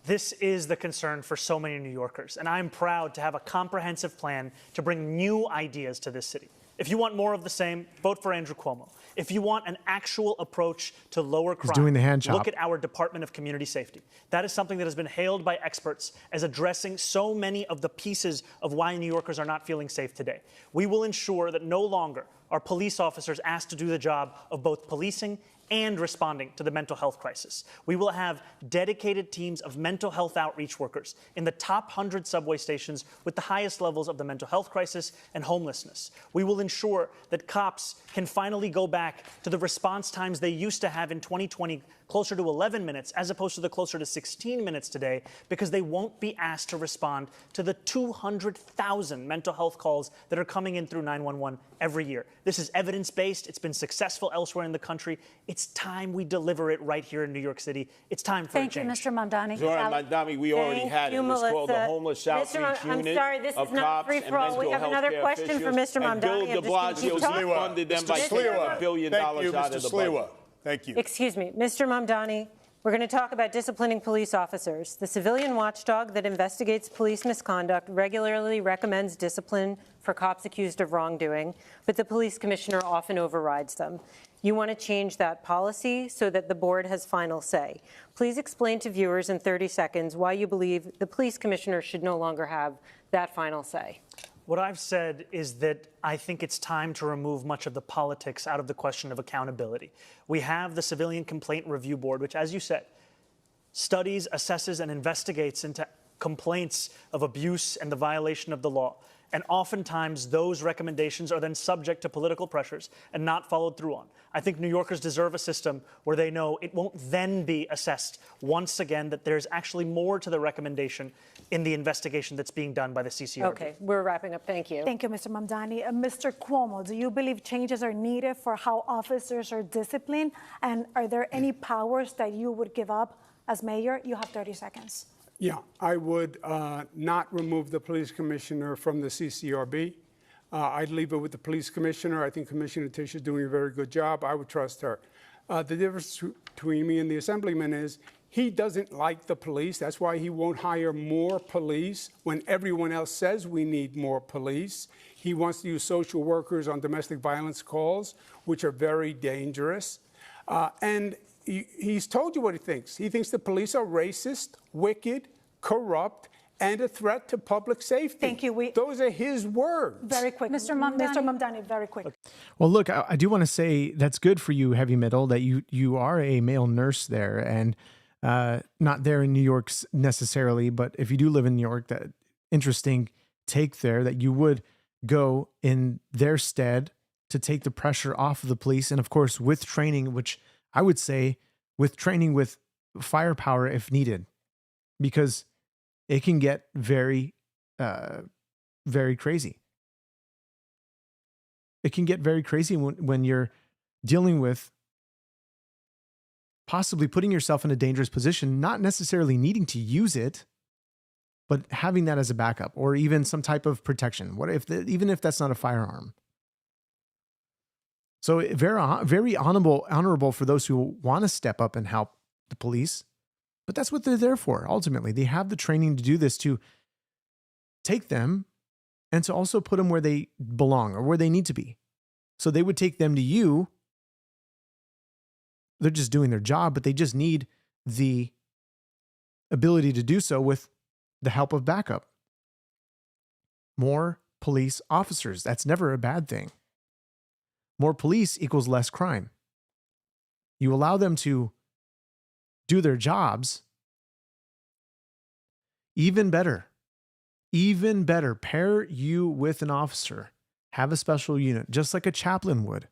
This is the concern for so many New Yorkers, and I'm proud to have a comprehensive plan to bring new ideas to this city. If you want more of the same, vote for Andrew Cuomo. If you want an actual approach to lower crime, doing the hand chop. look at our Department of Community Safety. That is something that has been hailed by experts as addressing so many of the pieces of why New Yorkers are not feeling safe today. We will ensure that no longer are police officers asked to do the job of both policing and responding to the mental health crisis. We will have dedicated teams of mental health outreach workers in the top 100 subway stations with the highest levels of the mental health crisis and homelessness. We will ensure that cops can finally go back to the response times they used to have in 2020, closer to 11 minutes, as opposed to the closer to 16 minutes today, because they won't be asked to respond to the 200,000 mental health calls that are coming in through 911 every year. This is evidence-based. It's been successful elsewhere in the country. It's time we deliver it right here in New York City. It's time for a change. Thank you, Mr. Mamdani. Zora Mamdani, we already had it. It's called the Homeless Outreach Unit. I'm sorry, this of is not cops free and for all. We mental have another health question care for Mr. officials. Mamdani. And Bill de Blasio funded them by taking $1 billion out of the budget. Thank you. Excuse me, Mr. Mamdani. We're going to talk about disciplining police officers. The civilian watchdog that investigates police misconduct regularly recommends discipline for cops accused of wrongdoing, but the police commissioner often overrides them. You want to change that policy so that the board has final say. Please explain to viewers in 30 seconds why you believe the police commissioner should no longer have that final say. What I've said is that I think it's time to remove much of the politics out of the question of accountability. We have the Civilian Complaint Review Board, which, as you said, studies, assesses, and investigates into complaints of abuse and the violation of the law. And oftentimes, those recommendations are then subject to political pressures and not followed through on. I think New Yorkers deserve a system where they know it won't then be assessed once again, that there's actually more to the recommendation in the investigation that's being done by the CCRB. Okay, we're wrapping up. Thank you. Thank you, Mr. Mamdani. Mr. Cuomo, do you believe changes are needed for how officers are disciplined? And are there any powers that you would give up as mayor? You have 30 seconds. Yeah, I would not remove the police commissioner from the CCRB. I'd leave it with the police commissioner. I think Commissioner Tisch is doing a very good job. I would trust her. The difference between me and the assemblyman is he doesn't like the police. That's why he won't hire more police when everyone else says we need more police. He wants to use social workers on domestic violence calls, which are very dangerous. And he's told you what he thinks. He thinks the police are racist, wicked, corrupt, and a threat to public safety. Thank you. Those are his words. Very quick. Mr. Mamdani, very quick. Well, look, I do want to say that's good for you, Heavy Middle, that you are a male nurse there, and not there in New York necessarily, but if you do live in New York, that interesting take there that you would go in their stead to take the pressure off of the police. And of course, with training, which I would say with training with firepower if needed, because it can get very, very crazy. It can get very crazy when you're dealing with possibly putting yourself in a dangerous position, not necessarily needing to use it, but having that as a backup or even some type of protection. What if even if that's not a firearm? So very honorable for those who want to step up and help the police. But that's what they're there for. Ultimately, they have the training to do this, to take them and to also put them where they belong or where they need to be. So they would take them to you. They're just doing their job, but they just need the ability to do so with the help of backup. More police officers. That's never a bad thing. More police equals less crime. You allow them to do their jobs. Even better, pair you with an officer. Have a special unit, just like a chaplain would.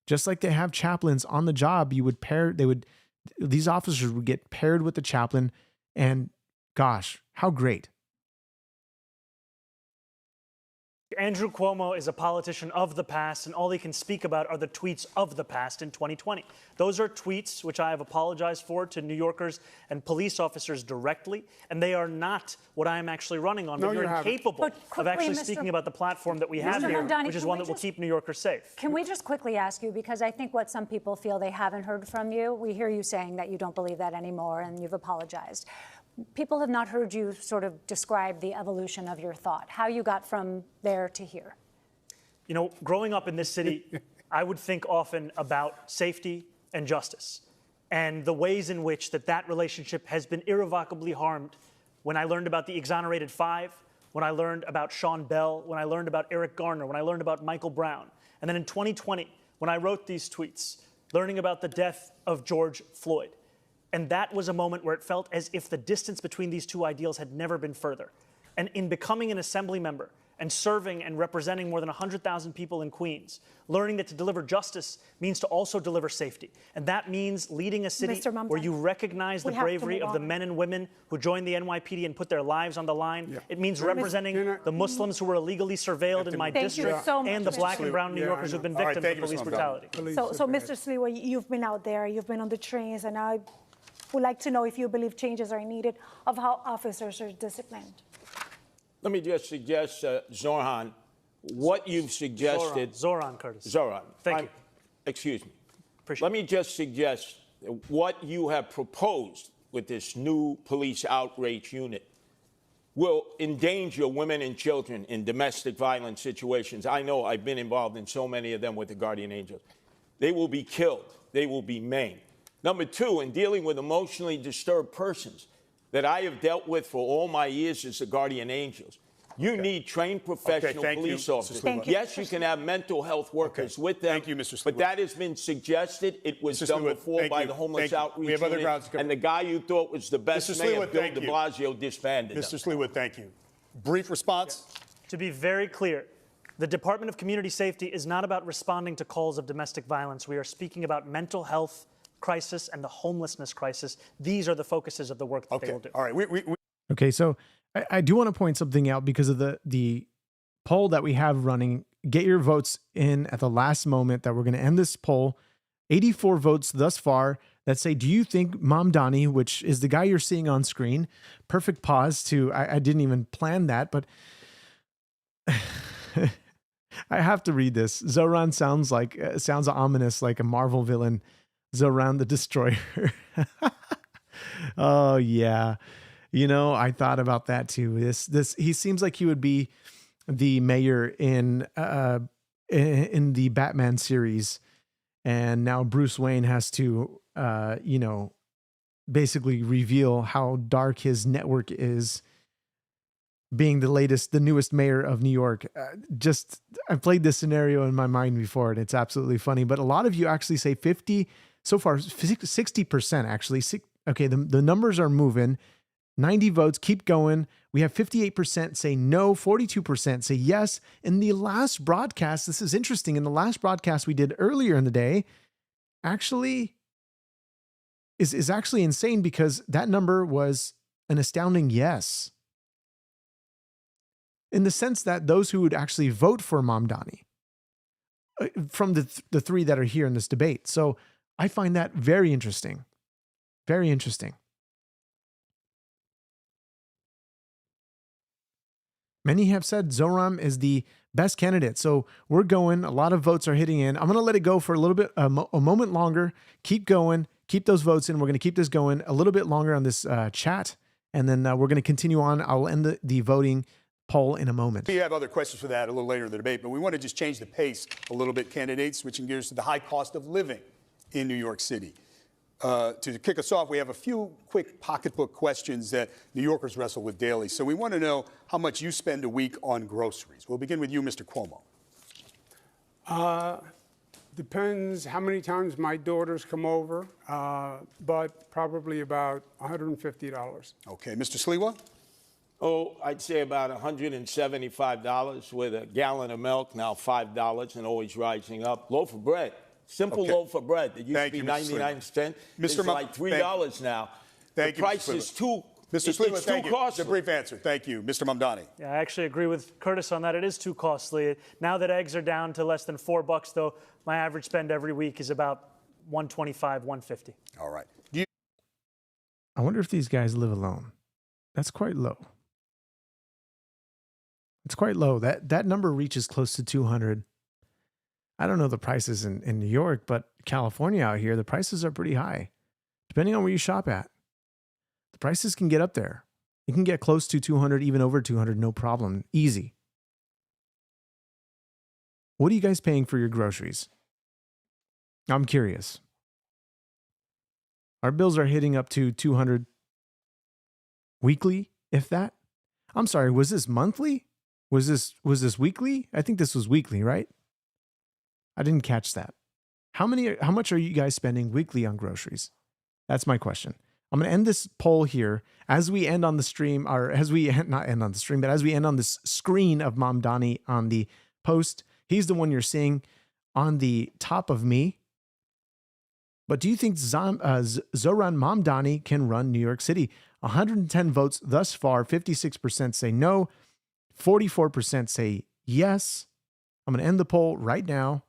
Just like they have chaplains on the job, these officers would get paired with the chaplain, and gosh, how great. Andrew Cuomo is a politician of the past, and all he can speak about are the tweets of the past in 2020. Those are tweets which I have apologized for to New Yorkers and police officers directly, and they are not what I am actually running on. No, but you're incapable of actually Mr. speaking about the platform that we have here, Mamdani, which is one that will keep New Yorkers safe. Can we just quickly ask you, because I think what some people feel they haven't heard from you, we hear you saying that you don't believe that anymore and you've apologized. People have not heard you sort of describe the evolution of your thought, how you got from there to here. You know, growing up in this city, I would think often about safety and justice and the ways in which that relationship has been irrevocably harmed. When I learned about the exonerated five, when I learned about Sean Bell, when I learned about Eric Garner, when I learned about Michael Brown, and then in 2020, when I wrote these tweets, learning about the death of George Floyd. And that was a moment where it felt as if the distance between these two ideals had never been further. And in becoming an assembly member and serving and representing more than 100,000 people in Queens, learning that to deliver justice means to also deliver safety. And that means leading a city where you recognize the bravery of the men and women who joined the NYPD and put their lives on the line. Yeah. It means representing the Muslims who were illegally surveilled in my district and the black and brown New Yorkers who've been victims of police brutality. So Mr. Sliwa, you've been out there, you've been on the trains, and I would like to know if you believe changes are needed of how officers are disciplined. Let me just suggest, Zoran, what you've suggested. Zoran Curtis. Zoran. Thank you. Excuse me. Appreciate Let me just suggest what you have proposed with this new police outreach unit will endanger women and children in domestic violence situations. I know I've been involved in so many of them with the Guardian Angels. They will be killed. They will be maimed. Number two, in dealing with emotionally disturbed persons that I have dealt with for all my years as the Guardian Angels, you need trained professional police officers. Yes, you can have mental health workers with them. Thank you, Mr. Sliwa. But that has been suggested. It was done before by the homeless outreach unit. And the guy you thought was the best mayor, Bill de Blasio, disbanded Mr. Sliwa, thank you. Brief response? To be very clear, the Department of Community Safety is not about responding to calls of domestic violence. We are speaking about mental health crisis and the homelessness crisis. These are the focuses of the work that they will do. All right. Okay, so I do want to point something out because of the poll that we have running. Get your votes in at the last moment that we're going to end this poll. 84 votes thus far that say, do you think Mamdani, which is the guy you're seeing on screen, perfect pause to, I didn't even plan that, but I have to read this. Zoran sounds ominous, like a Marvel villain. Zoran the Destroyer. Oh yeah. You know, I thought about that too. He seems like he would be the mayor in the Batman series. And now Bruce Wayne has to, basically reveal how dark his network is, being the newest mayor of New York. I've played this scenario in my mind before, and it's absolutely funny. But a lot of you actually say 50, so far 60% actually. Okay, the numbers are moving. 90 votes, keep going. We have 58% say no, 42% say yes. In the last broadcast, this is interesting, in the last broadcast we did earlier in the day, actually is actually insane because that number was an astounding yes. In the sense that those who would actually vote for Mamdani, from the three that are here in this debate. So I find that very interesting. Very interesting. Many have said Zoram is the best candidate. So we're going. A lot of votes are hitting in. I'm going to let it go for a little bit, a moment longer. Keep going. Keep those votes in. We're going to keep this going a little bit longer on this chat. And then we're going to continue on. I'll end the voting poll in a moment. We have other questions for that a little later in the debate, but we want to just change the pace a little bit, candidates, switching gears to the high cost of living in New York City. To kick us off, we have a few quick pocketbook questions that New Yorkers wrestle with daily. So we want to know how much you spend a week on groceries. We'll begin with you, Mr. Cuomo. Depends how many times my daughters come over, but probably about $150. Okay, Mr. Sliwa? Oh, I'd say about $175 with a gallon of milk, now $5 and always rising up. Loaf of bread. Simple loaf of bread that used to be 99 cents. It's like $3 now. Thank you. The price is too. Mr. Sliwa, it's thank too you. costly. It's a brief answer. Thank you. Mr. Mamdani. Yeah, I actually agree with Curtis on that. It is too costly. Now that eggs are down to less than $4, though, my average spend every week is about $125, $150. All right. I wonder if these guys live alone. That's quite low. It's quite low. That number reaches close to 200. I don't know the prices in New York, but California out here, the prices are pretty high. Depending on where you shop at, the prices can get up there. You can get close to 200, even over 200, no problem. Easy. What are you guys paying for your groceries? I'm curious. Our bills are hitting up to $200 weekly, if that. I'm sorry, was this monthly? Was this weekly? I think this was weekly, right? I didn't catch that. How much are you guys spending weekly on groceries? That's my question. I'm going to end this poll here as we end on the stream, or as we not end on the stream, but as we end on this screen of Mamdani on the post. He's the one you're seeing on the top of me. But do you think Zoran Mamdani can run New York City? 110 votes thus far. 56% say no. 44% say yes. I'm going to end the poll right now.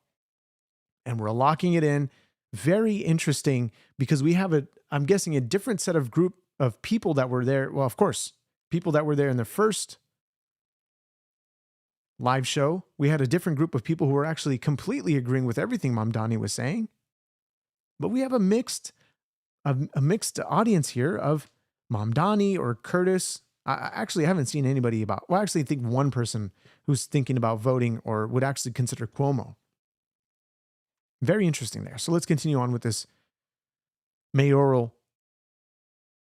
And we're locking it in. Very interesting because we have I'm guessing a different set of group of people that were there. Well, of course, people that were there in the first live show. We had a different group of people who were actually completely agreeing with everything Mamdani was saying. But we have a mixed audience here of Mamdani or Curtis. I actually haven't seen anybody I actually think one person who's thinking about voting or would actually consider Cuomo. Very interesting there. So let's continue on with this mayoral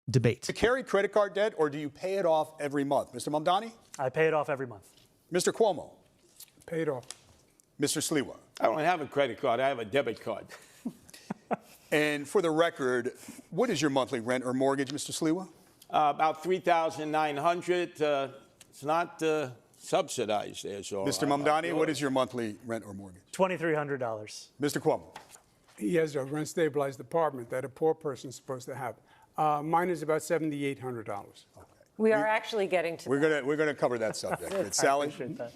debate. To carry credit card debt, or do you pay it off every month? Mr. Mamdani? I pay it off every month. Mr. Cuomo? Pay it off. Mr. Sliwa? I don't have a credit card. I have a debit card. And for the record, what is your monthly rent or mortgage, Mr. Sliwa? About $3,900. It's not subsidized there. So Mr. Mamdani, what is your monthly rent or mortgage? $2,300. Mr. Cuomo? He has a rent-stabilized apartment that a poor person's supposed to have. Mine is about $7,800. We are actually getting to that. We're going to cover that subject. But Sally?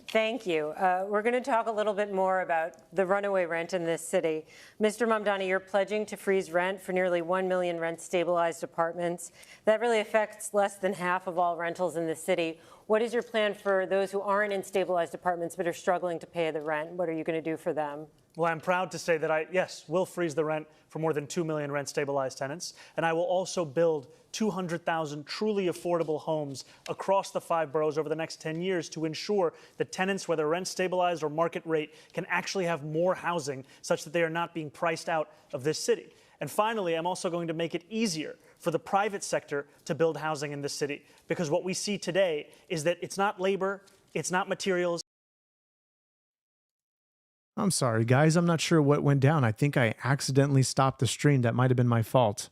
Thank you. We're going to talk a little bit more about the runaway rent in this city. Mr. Mamdani, you're pledging to freeze rent for nearly 1 million rent-stabilized apartments. That really affects less than half of all rentals in the city. What is your plan for those who aren't in stabilized apartments but are struggling to pay the rent? What are you going to do for them? Well, I'm proud to say that yes, will freeze the rent for more than 2 million rent-stabilized tenants, and I will also build 200,000 truly affordable homes across the 5 boroughs over the next 10 years to ensure that tenants, whether rent-stabilized or market rate, can actually have more housing such that they are not being priced out of this city. And finally, I'm also going to make it easier for the private sector to build housing in this city, because what we see today is that it's not labor, it's not materials. I'm sorry, guys. I'm not sure what went down. I think I accidentally stopped the stream. That might have been my fault.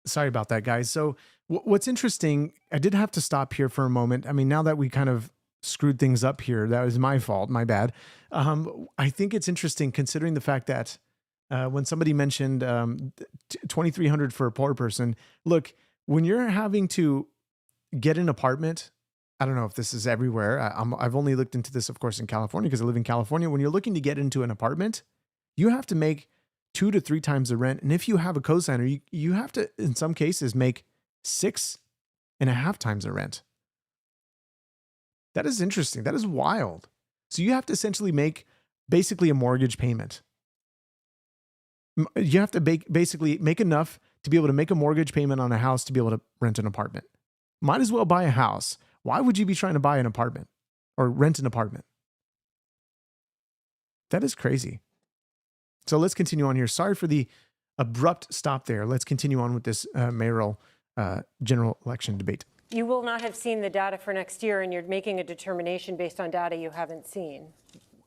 Sorry about that, guys. So what's interesting, I did have to stop here for a moment. I mean, now that we kind of screwed things up here, that was my fault, my bad. I think it's interesting considering the fact that when somebody mentioned $2,300 for a poor person, look, when you're having to get an apartment, I don't know if this is everywhere. I've only looked into this, of course, in California because I live in California. When you're looking to get into an apartment, you have to make 2 to 3 times the rent. And if you have a cosigner, you have to, in some cases, make 6.5 times the rent. That is interesting. That is wild. So you have to essentially make basically a mortgage payment. You have to basically make enough to be able to make a mortgage payment on a house to be able to rent an apartment. Might as well buy a house. Why would you be trying to buy an apartment or rent an apartment? That is crazy. So let's continue on here. Sorry for the abrupt stop there. Let's continue on with this mayoral general election debate. You will not have seen the data for next year, and you're making a determination based on data you haven't seen.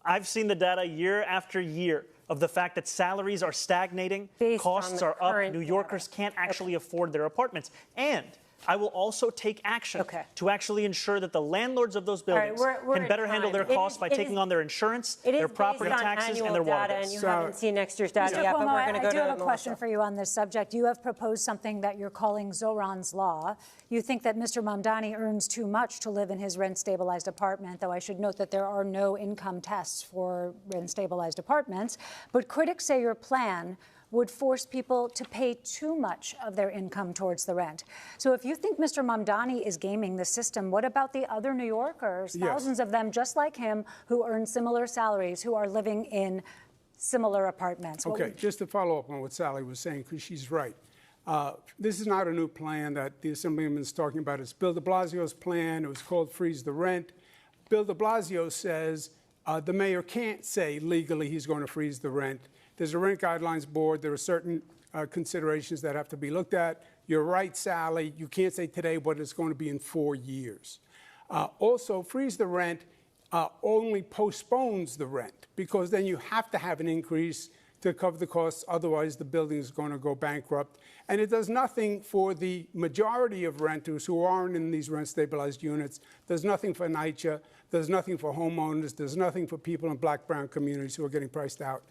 I've seen the data year after year of the fact that salaries are stagnating, costs are up, New Yorkers can't actually afford their apartments. And I will also take action to actually ensure that the landlords of those buildings can better handle their costs by taking on their insurance, their property taxes, and their water bills. And you haven't seen next year's data yet, but we're going to go to I do have a question for you on this subject. You have proposed something that you're calling Zoran's Law. You think that Mr. Mamdani earns too much to live in his rent-stabilized apartment, though I should note that there are no income tests for rent-stabilized apartments. But critics say your plan would force people to pay too much of their income towards the rent. So if you think Mr. Mamdani is gaming the system, what about the other New Yorkers, thousands of them just like him, who earn similar salaries, who are living in similar apartments? Okay, just to follow up on what Sally was saying, because she's right. This is not a new plan that the Assemblyman is talking about. It's Bill de Blasio's plan. It was called Freeze the Rent. Bill de Blasio says The mayor can't say legally he's going to freeze the rent. There's a rent guidelines board. There are certain considerations that have to be looked at. You're right, Sally. You can't say today what it's going to be in 4 years. Also, freeze the rent only postpones the rent, because then you have to have an increase to cover the costs. Otherwise, the building is going to go bankrupt. And it does nothing for the majority of renters who aren't in these rent-stabilized units. There's nothing for NYCHA. There's nothing for homeowners. There's nothing for people in black-brown communities who are getting priced out.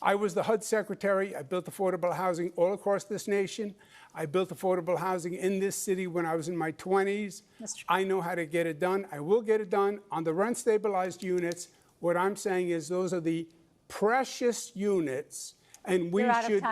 I was the HUD secretary. I built affordable housing all across this nation. I built affordable housing in this city when I was in my 20s. I know how to get it done. I will get it done. On the rent-stabilized units, what I'm saying is those are the precious units, and we should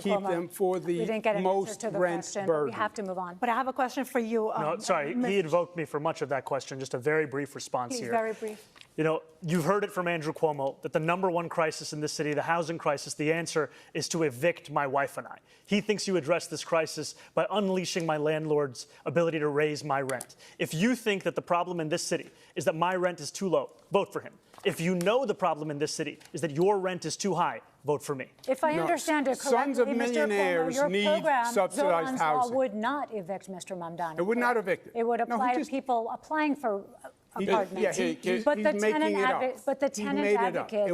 keep them for the most rent burden. We have to move on. But I have a question for you. No, sorry, he invoked me for much of that question. Just a very brief response here. Very brief. You know, you've heard it from Andrew Cuomo that the #1 crisis in this city, the housing crisis, the answer is to evict my wife and I. He thinks you address this crisis by unleashing my landlord's ability to raise my rent. If you think that the problem in this city is that my rent is too low, vote for him. If you know the problem in this city is that your rent is too high, vote for me. If I understand it correctly, Sons of millionaires need subsidized housing. Would not evict Mr. Mamdani. It would not evict it. It would apply to people applying for apartments. But the tenant advocates.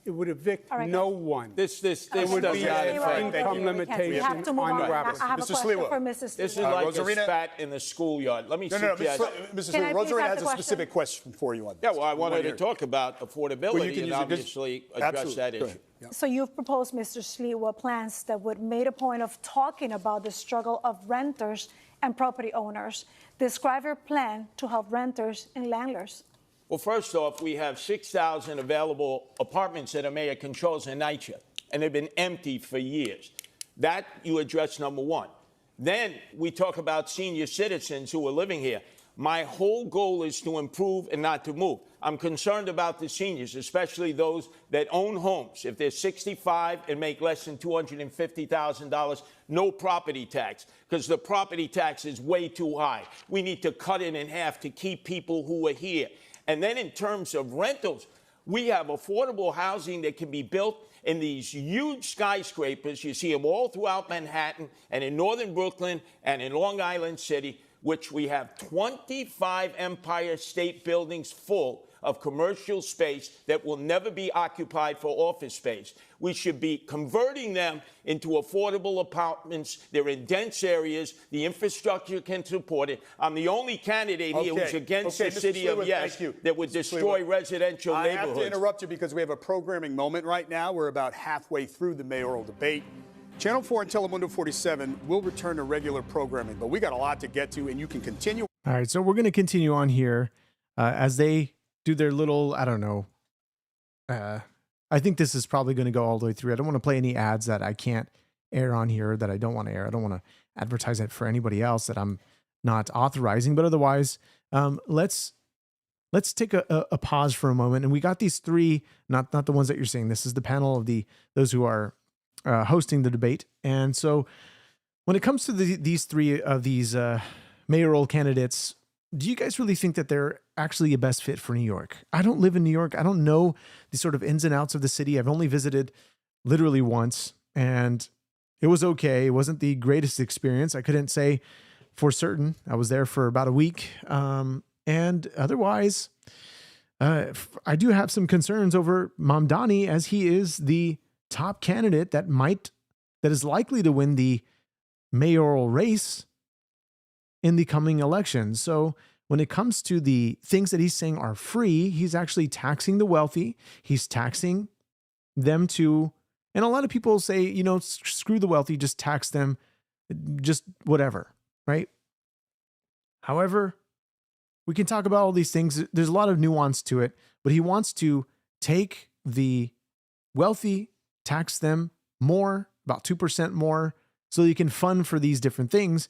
It would evict no one. This it would be an income limitation. We have to move on. I have a question for Mrs. This is like a spat in the schoolyard. Let me suggest. Mrs. Sliwa, Rosarina has a specific question for you on this. Yeah, well, I wanted to talk about affordability and obviously address that issue. So you've proposed, Mr. Sliwa, plans that would make a point of talking about the struggle of renters and property owners. Describe your plan to help renters and landlords. Well, first off, we have 6,000 available apartments that a mayor controls in NYCHA, and they've been empty for years. That you address #1. Then we talk about senior citizens who are living here. My whole goal is to improve and not to move. I'm concerned about the seniors, especially those that own homes. If they're 65 and make less than $250,000, no property tax, because the property tax is way too high. We need to cut it in half to keep people who are here. And then in terms of rentals, we have affordable housing that can be built in these huge skyscrapers. You see them all throughout Manhattan and in northern Brooklyn and in Long Island City, which we have 25 Empire State Buildings full of commercial space that will never be occupied for office space. We should be converting them into affordable apartments. They're in dense areas. The infrastructure can support it. I'm the only candidate here who's against the city of yes that would destroy residential neighborhoods. I have to interrupt you because we have a programming moment right now. We're about halfway through the mayoral debate. Channel 4 and Telemundo 47 will return to regular programming, but we got a lot to get to, and you can continue. All right, so we're going to continue on here as they do their little, I don't know. I think this is probably going to go all the way through. I don't want to play any ads that I can't air on here, that I don't want to air. I don't want to advertise it for anybody else that I'm not authorizing. But otherwise, let's take a pause for a moment. And we got these three, not the ones that you're seeing. This is the panel of those who are hosting the debate. And so when it comes to these three of these mayoral candidates, do you guys really think that they're actually a best fit for New York? I don't live in New York. I don't know the sort of ins and outs of the city. I've only visited literally once, and it was okay. It wasn't the greatest experience. I couldn't say for certain. I was there for about a week. And otherwise, I do have some concerns over Mamdani, as he is the top candidate that is likely to win the mayoral race in the coming elections. So when it comes to the things that he's saying are free, he's actually taxing the wealthy. He's taxing them to, and a lot of people say, screw the wealthy, just tax them, just whatever, right? However, we can talk about all these things. There's a lot of nuance to it, but he wants to take the wealthy, tax them more, about 2% more, so you can fund for these different things.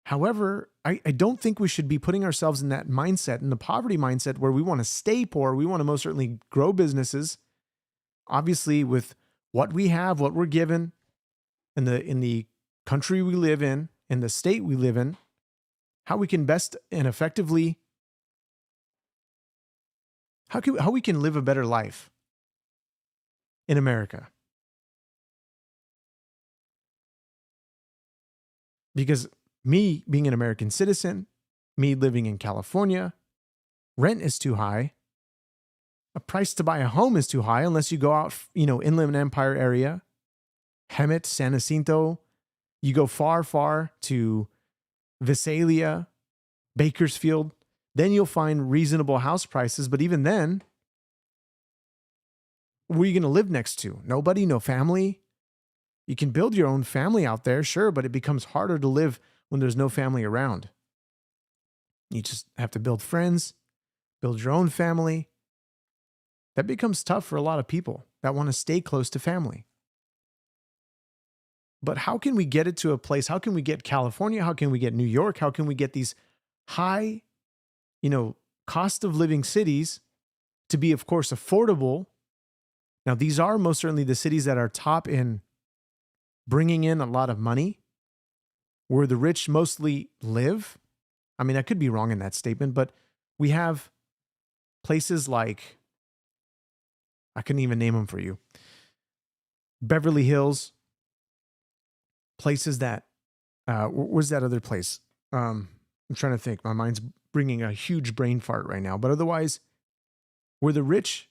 However, I don't think we should be putting ourselves in that mindset, in the poverty mindset, where we want to stay poor. We want to most certainly grow businesses. Obviously, with what we have, what we're given, in the country we live in the state we live in, how we can best and effectively how we can live a better life in America. Because me being an American citizen, me living in California, rent is too high. A price to buy a home is too high unless you go out, Inland Empire area, Hemet, San Jacinto. You go far, far to Visalia, Bakersfield. Then you'll find reasonable house prices. But even then, where are you going to live next to? Nobody, no family. You can build your own family out there, sure, but it becomes harder to live when there's no family around. You just have to build friends, build your own family. That becomes tough for a lot of people that want to stay close to family. But how can we get it to a place? How can we get California? How can we get New York? How can we get these high, cost of living cities to be, of course, affordable? Now, these are most certainly the cities that are top in bringing in a lot of money, where the rich mostly live. I mean, I could be wrong in that statement, but we have places like, I couldn't even name them for you, Beverly Hills, places that, where's that other place? I'm trying to think. My mind's bringing a huge brain fart right now. But otherwise, where the rich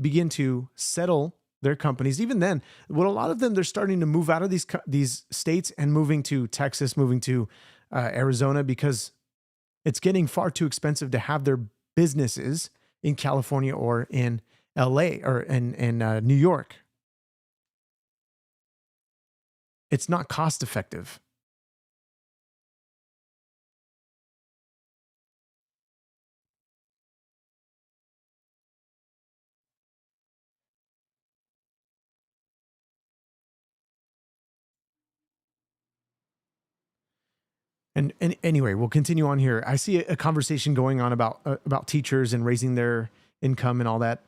begin to settle their companies, even then, well, a lot of them, they're starting to move out of these states and moving to Texas, moving to Arizona, because it's getting far too expensive to have their businesses in California or in LA or in New York. It's not cost effective. And anyway, we'll continue on here. I see a conversation going on about teachers and raising their income and all that.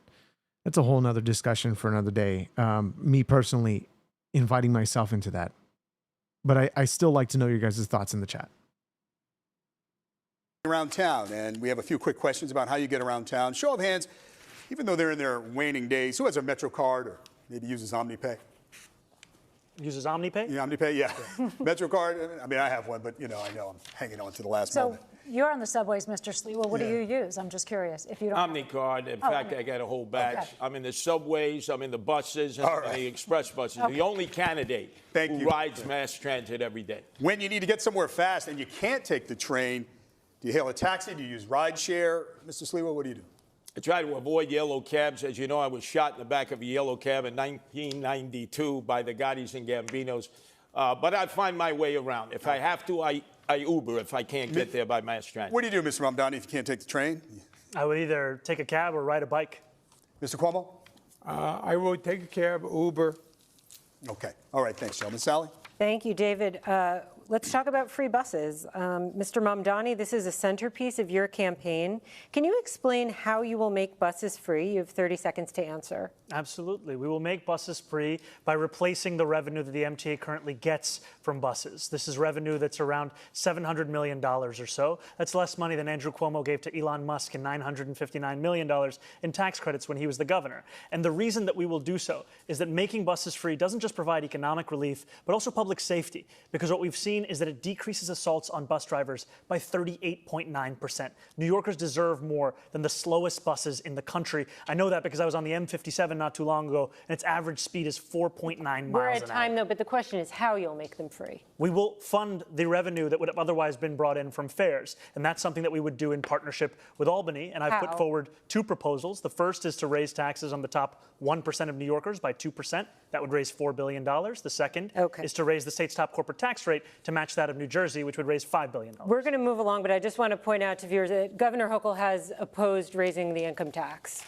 That's a whole nother discussion for another day. Me personally, inviting myself into that. But I still like to know your guys' thoughts in the chat. Around town, and we have a few quick questions about how you get around town. Show of hands, even though they're in their waning days, who has a Metro card or maybe uses OmniPay? Uses OmniPay? Yeah, OmniPay, yeah. Metro card, I mean, I have one, but I know I'm hanging on to the last moment. So you're on the subways, Mr. Sliwa. What do you use? I'm just curious. If you don't OmniCard. In fact, I got a whole batch. Okay. I'm in the subways, I'm in the buses, and the express buses. Okay. The only candidate who rides mass transit every day. When you need to get somewhere fast and you can't take the train, do you hail a taxi? Do you use rideshare? Mr. Sliwa, what do you do? I try to avoid yellow cabs. As you know, I was shot in the back of a yellow cab in 1992 by the Gottis and Gambinos. But I find my way around. If I have to, I Uber if I can't get there by mass transit. What do you do, Mr. Mamdani, if you can't take the train? I would either take a cab or ride a bike. Mr. Cuomo? I will take a cab, Uber. Okay. All right. Thanks, gentlemen. Sally? Thank you, David. Let's talk about free buses. Mr. Mamdani, this is a centerpiece of your campaign. Can you explain how you will make buses free? You have 30 seconds to answer. Absolutely. We will make buses free by replacing the revenue that the MTA currently gets from buses. This is revenue that's around $700 million or so. That's less money than Andrew Cuomo gave to Elon Musk and $959 million in tax credits when he was the governor. And the reason that we will do so is that making buses free doesn't just provide economic relief, but also public safety. Because what we've seen is that it decreases assaults on bus drivers by 38.9%. New Yorkers deserve more than the slowest buses in the country. I know that because I was on the M57 not too long ago, and its average speed is 4.9 miles an hour. We're at time, though, but the question is how you'll make them free. We will fund the revenue that would have otherwise been brought in from fares, and that's something that we would do in partnership with Albany, and I've put forward two proposals. The first is to raise taxes on the top 1% of New Yorkers by 2%. That would raise $4 billion. The second is to raise the state's top corporate tax rate to match that of New Jersey, which would raise $5 billion. We're going to move along, but I just want to point out to viewers that Governor Hochul has opposed raising the income tax.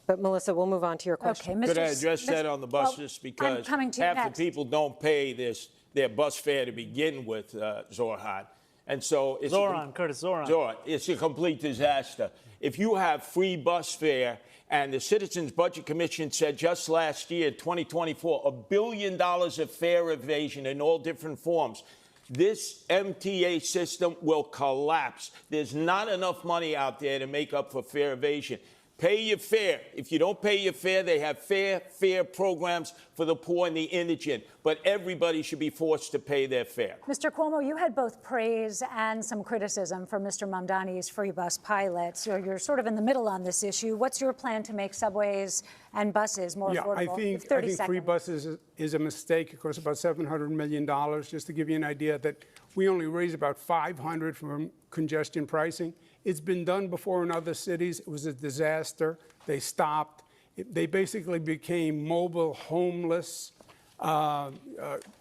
But, Melissa, we'll move on to your question. Could I address that on the buses? Because half the people don't pay their bus fare to begin with, Zorhan. And so it's Curtis Zoran. It's a complete disaster. If you have free bus fare, and the Citizens Budget Commission said just last year, 2024, $1 billion of fare evasion in all different forms, this MTA system will collapse. There's not enough money out there to make up for fare evasion. Pay your fare. If you don't pay your fare, they have fare programs for the poor and the indigent. But everybody should be forced to pay their fare. Mr. Cuomo, you had both praise and some criticism for Mr. Mamdani's free bus pilots. So you're sort of in the middle on this issue. What's your plan to make subways and buses more affordable? I think free buses is a mistake. It costs about $700 million. Just to give you an idea that we only raise about $500 from congestion pricing. It's been done before in other cities. It was a disaster. They stopped. They basically became mobile homeless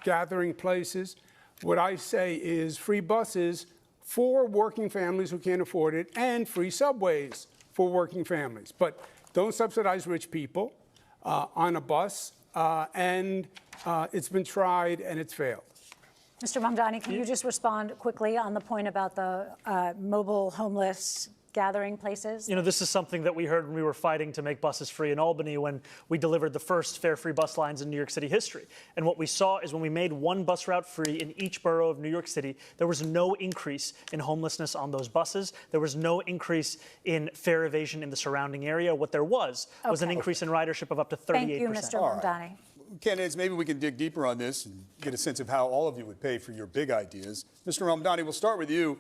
gathering places. What I say is free buses for working families who can't afford it and free subways for working families. But don't subsidize rich people on a bus. It's been tried and it's failed. Mr. Mamdani, can you just respond quickly on the point about the mobile homeless gathering places? You know, this is something that we heard when we were fighting to make buses free in Albany when we delivered the first fare-free bus lines in New York City history. And what we saw is when we made one bus route free in each borough of New York City, there was no increase in homelessness on those buses. There was no increase in fare evasion in the surrounding area. What there was an increase in ridership of up to 38%. Thank you, Mr. Mamdani. Candidates, maybe we can dig deeper on this and get a sense of how all of you would pay for your big ideas. Mr. Mamdani, we'll start with you.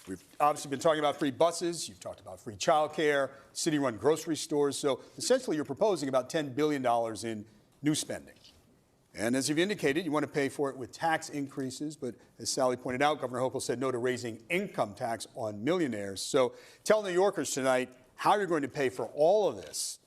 We've obviously been talking about free buses. You've talked about free childcare, city-run grocery stores. So essentially, you're proposing about $10 billion in new spending. And as you've indicated, you want to pay for it with tax increases. But as Sally pointed out, Governor Hochul said no to raising income tax on millionaires. So tell New Yorkers tonight how you're going to pay for all of this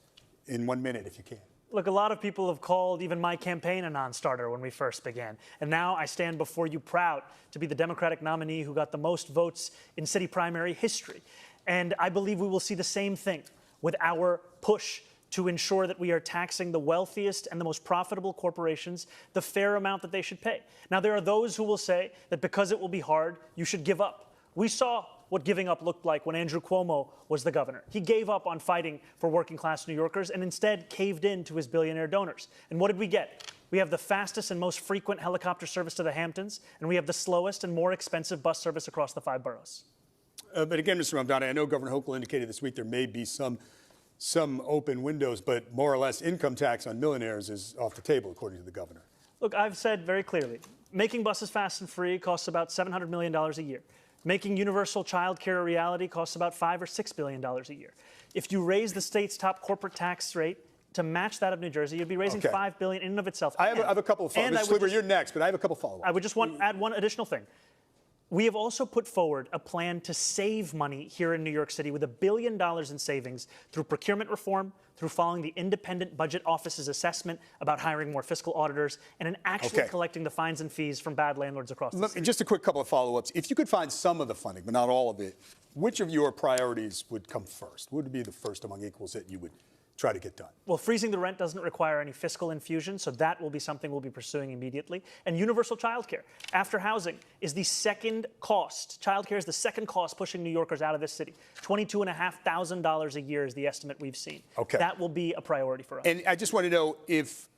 in 1 minute, if you can. Look, a lot of people have called even my campaign a non-starter when we first began. And now I stand before you proud to be the Democratic nominee who got the most votes in city primary history. And I believe we will see the same thing with our push to ensure that we are taxing the wealthiest and the most profitable corporations the fair amount that they should pay. Now, there are those who will say that because it will be hard, you should give up. We saw what giving up looked like when Andrew Cuomo was the governor. He gave up on fighting for working-class New Yorkers and instead caved in to his billionaire donors. And what did we get? We have the fastest and most frequent helicopter service to the Hamptons, and we have the slowest and more expensive bus service across the 5 boroughs. But again, Mr. Mamdani, I know Governor Hochul indicated this week there may be some open windows, but more or less income tax on millionaires is off the table, according to the governor. Look, I've said very clearly, making buses fast and free costs about $700 million a year. Making universal child care a reality costs about $5 or $6 billion a year. If you raise the state's top corporate tax rate to match that of New Jersey, you'd be raising $5 billion in and of itself. I have a couple of follow-ups. Mr. Sluber, you're next, but I have a couple of follow-ups. I would just add one additional thing. We have also put forward a plan to save money here in New York City with $1 billion in savings through procurement reform, through following the independent budget office's assessment about hiring more fiscal auditors, and in actually collecting the fines and fees from bad landlords across the city. Just a quick couple of follow-ups. If you could find some of the funding, but not all of it, which of your priorities would come first? What would be the first among equals that you would try to get done? Well, freezing the rent doesn't require any fiscal infusion, so that will be something we'll be pursuing immediately. And universal child care, after housing, is the second cost. Child care is the second cost pushing New Yorkers out of this city. $22,500 a year is the estimate we've seen. Okay. That will be a priority for us. And I just want to know if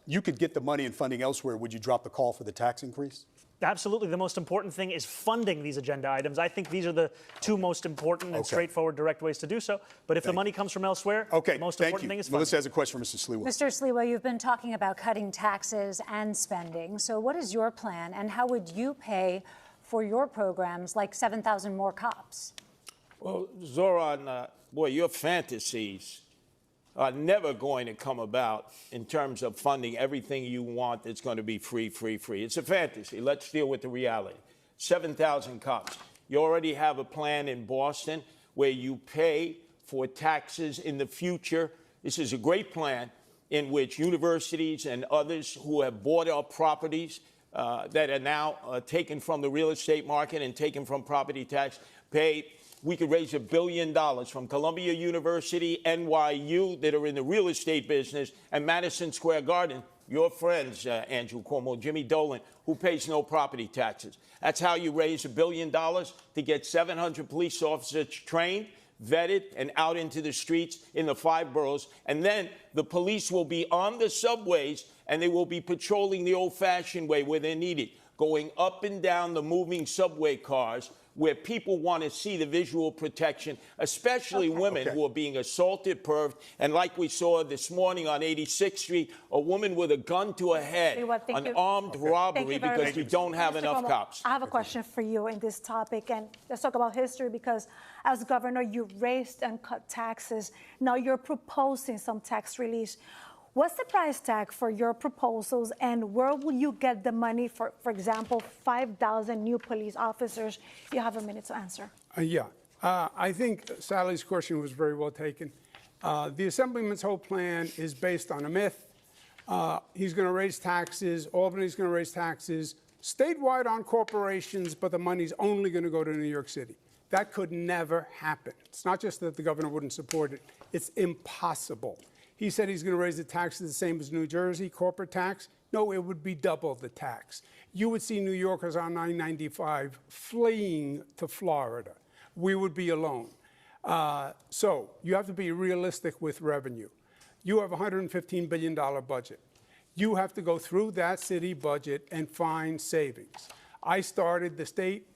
you could get the money and funding elsewhere, would you drop the call for the tax increase? Absolutely. The most important thing is funding these agenda items. I think these are the two most important and straightforward, direct ways to do so. But if the money comes from elsewhere, the most important thing is funding. Melissa has a question for Mr. Sliwa. Mr. Sliwa, you've been talking about cutting taxes and spending. So what is your plan, and how would you pay for your programs like 7,000 more cops? Well, Zoran, boy, your fantasies are never going to come about in terms of funding everything you want that's going to be free, free, free. It's a fantasy. Let's deal with the reality. 7,000 cops. You already have a plan in Boston where you pay for taxes in the future. This is a great plan in which universities and others who have bought up properties that are now taken from the real estate market and taken from property tax pay. We could raise $1 billion from Columbia University, NYU, that are in the real estate business, and Madison Square Garden, your friends, Andrew Cuomo, Jimmy Dolan, who pays no property taxes. That's how you raise $1 billion to get 700 police officers trained, vetted, and out into the streets in the 5 boroughs. And then the police will be on the subways, and they will be patrolling the old-fashioned way where they're needed, going up and down the moving subway cars where people want to see the visual protection, especially women who are being assaulted, perved, and like we saw this morning on 86th Street, a woman with a gun to her head, an armed robbery because you don't have enough cops. I have a question for you in this topic, and let's talk about history, because as governor, you raised and cut taxes. Now you're proposing some tax relief. What's the price tag for your proposals, and where will you get the money for example, 5,000 new police officers? You have a minute to answer. I think Sally's question was very well taken. The Assemblyman's whole plan is based on a myth. He's going to raise taxes. Albany's going to raise taxes statewide on corporations, but the money's only going to go to New York City. That could never happen. It's not just that the governor wouldn't support it. It's impossible. He said he's going to raise the taxes the same as New Jersey, corporate tax. No, it would be double the tax. You would see New Yorkers on 995 fleeing to Florida. We would be alone. So you have to be realistic with revenue. You have a $115 billion budget. You have to go through that city budget and find savings. I started the state,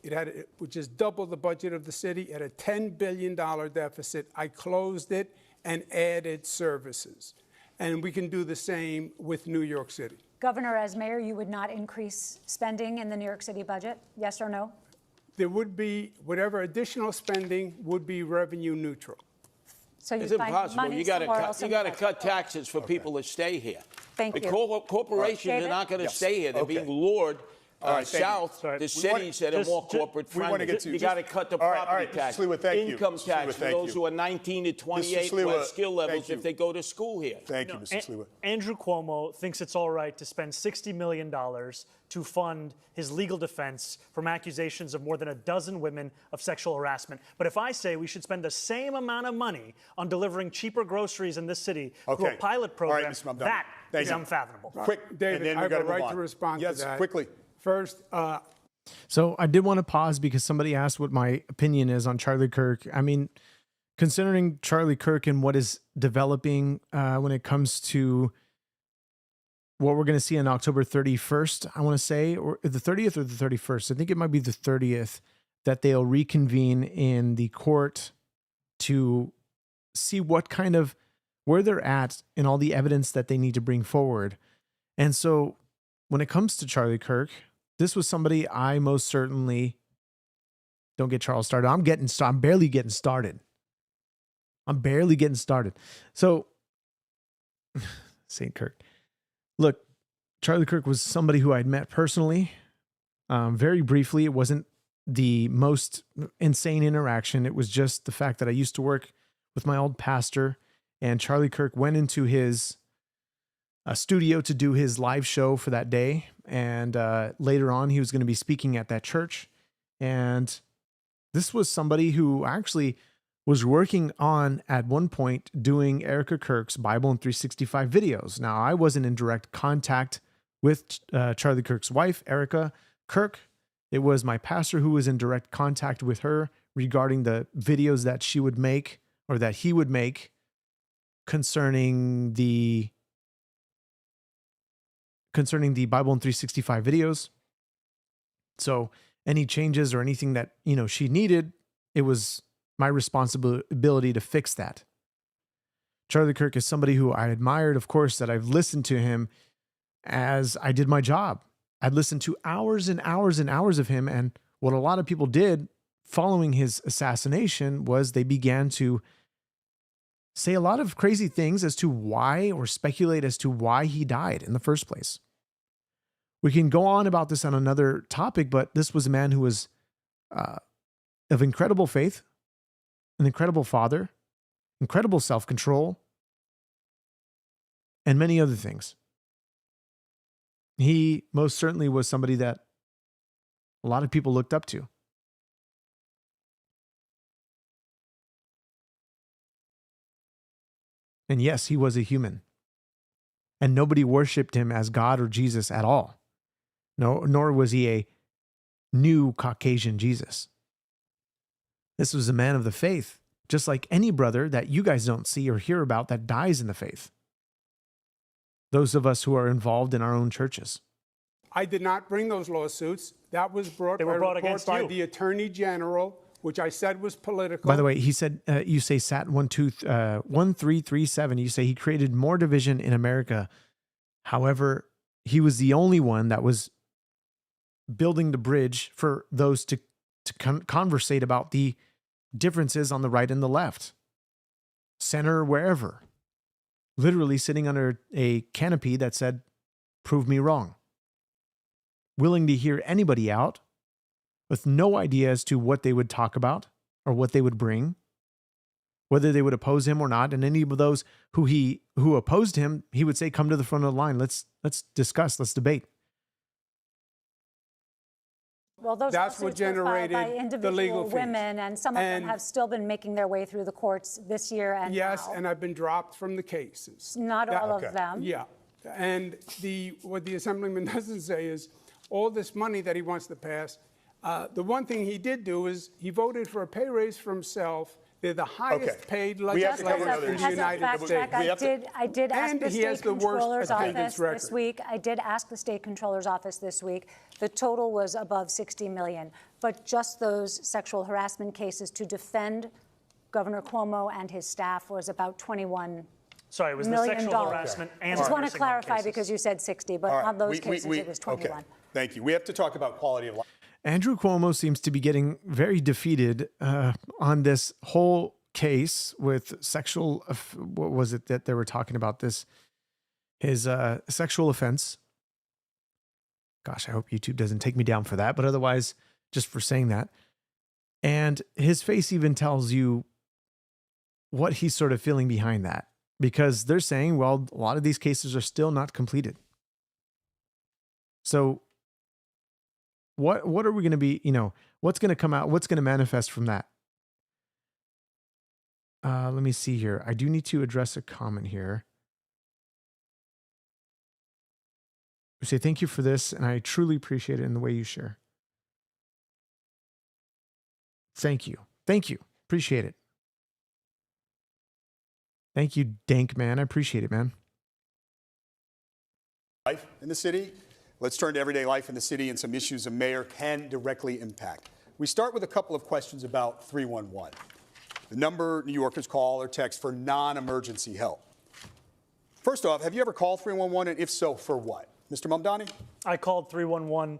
which is double the budget of the city, at a $10 billion deficit. I closed it and added services. And we can do the same with New York City. Governor, as mayor, you would not increase spending in the New York City budget? Yes or no? There would be, whatever additional spending would be revenue neutral. So it's impossible. You got to cut taxes for people to stay here. Thank you. Corporations are not going to stay here. They're being lured south, the cities that are more corporate friendly. You got to cut the property tax, income tax for those who are 19 to 28 who have skill levels if they go to school here. Thank you, Mr. Sliwa. Andrew Cuomo thinks it's all right to spend $60 million to fund his legal defense from accusations of more than a dozen women of sexual harassment. But if I say we should spend the same amount of money on delivering cheaper groceries in this city through a pilot program, that is unfathomable. Quick, David, I have a right to respond to that. Yes, quickly. First, so I did want to pause because somebody asked what my opinion is on Charlie Kirk. I mean, considering Charlie Kirk and what is developing when it comes to what we're going to see on October 31st, I want to say, or the 30th or the 31st. I think it might be the 30th that they'll reconvene in the court to see what kind of, where they're at in all the evidence that they need to bring forward. And so when it comes to Charlie Kirk, this was somebody I most certainly don't get Charles started. I'm barely getting started. So, St. Kirk. Look, Charlie Kirk was somebody who I'd met personally, very briefly. It wasn't the most insane interaction. It was just the fact that I used to work with my old pastor, and Charlie Kirk went into his studio to do his live show for that day. And later on, he was going to be speaking at that church. And this was somebody who actually was working on, at one point, doing Erica Kirk's Bible in 365 videos. Now, I wasn't in direct contact with Charlie Kirk's wife, Erica Kirk. It was my pastor who was in direct contact with her regarding the videos that she would make, or that he would make, concerning the Bible in 365 videos. So any changes or anything that, she needed, it was my responsibility to fix that. Charlie Kirk is somebody who I admired, of course, that I've listened to him as I did my job. I'd listened to hours and hours and hours of him. And what a lot of people did following his assassination was they began to say a lot of crazy things as to why, or speculate as to why he died in the first place. We can go on about this on another topic, but this was a man who was of incredible faith, an incredible father, incredible self-control, and many other things. He most certainly was somebody that a lot of people looked up to. And yes, he was a human. And nobody worshiped him as God or Jesus at all. No, nor was he a new Caucasian Jesus. This was a man of the faith, just like any brother that you guys don't see or hear about that dies in the faith. Those of us who are involved in our own churches. I did not bring those lawsuits. That was brought They by were a brought report against by you. the Attorney General, which I said was political. By the way, he said, you say SAT 1337, you say he created more division in America. However, he was the only one that was building the bridge for those to conversate about the differences on the right and the left, center, wherever. Literally sitting under a canopy that said, prove me wrong. Willing to hear anybody out with no idea as to what they would talk about or what they would bring, whether they would oppose him or not. And any of those who opposed him, he would say, come to the front of the line. Let's discuss, let's debate. Well, those That's what lawsuits were filed by generated the individual legal fees. women, and some of them have still been making their way through the courts this year and Yes, now. and I've been dropped from the cases. Not all of them. Yeah. And what the Assemblyman doesn't say is all this money that he wants to pass, the one thing he did do is he voted for a pay raise for himself. They're the highest paid legislators in the United States. I did ask And the he has state the worst controller's attendance office record. this week. I did ask the state controller's office this week. The total was above 60 million. But just those sexual harassment cases to defend Governor Cuomo and his staff was about $21 Sorry, it was the million. sexual harassment and I just want to nursing home clarify cases. because you said 60, but on those cases it was 21. Okay. Thank you. We have to talk about quality of life. Andrew Cuomo seems to be getting very defeated on this whole case with sexual, what was it that they were talking about this, his sexual offense. Gosh, I hope YouTube doesn't take me down for that, but otherwise, just for saying that. And his face even tells you what he's sort of feeling behind that, because they're saying, well, a lot of these cases are still not completed. So what are we going to be, what's going to come out? What's going to manifest from that? Let me see here. I do need to address a comment here. We say, thank you for this, and I truly appreciate it in the way you share. Thank you. Thank you. Appreciate it. Thank you, Dank man. I appreciate it, man. Life in the city. Let's turn to everyday life in the city and some issues a mayor can directly impact. We start with a couple of questions about 311. The number New Yorkers call or text for non-emergency help. First off, have you ever called 311, and if so, for what? Mr. Mamdani? I called 311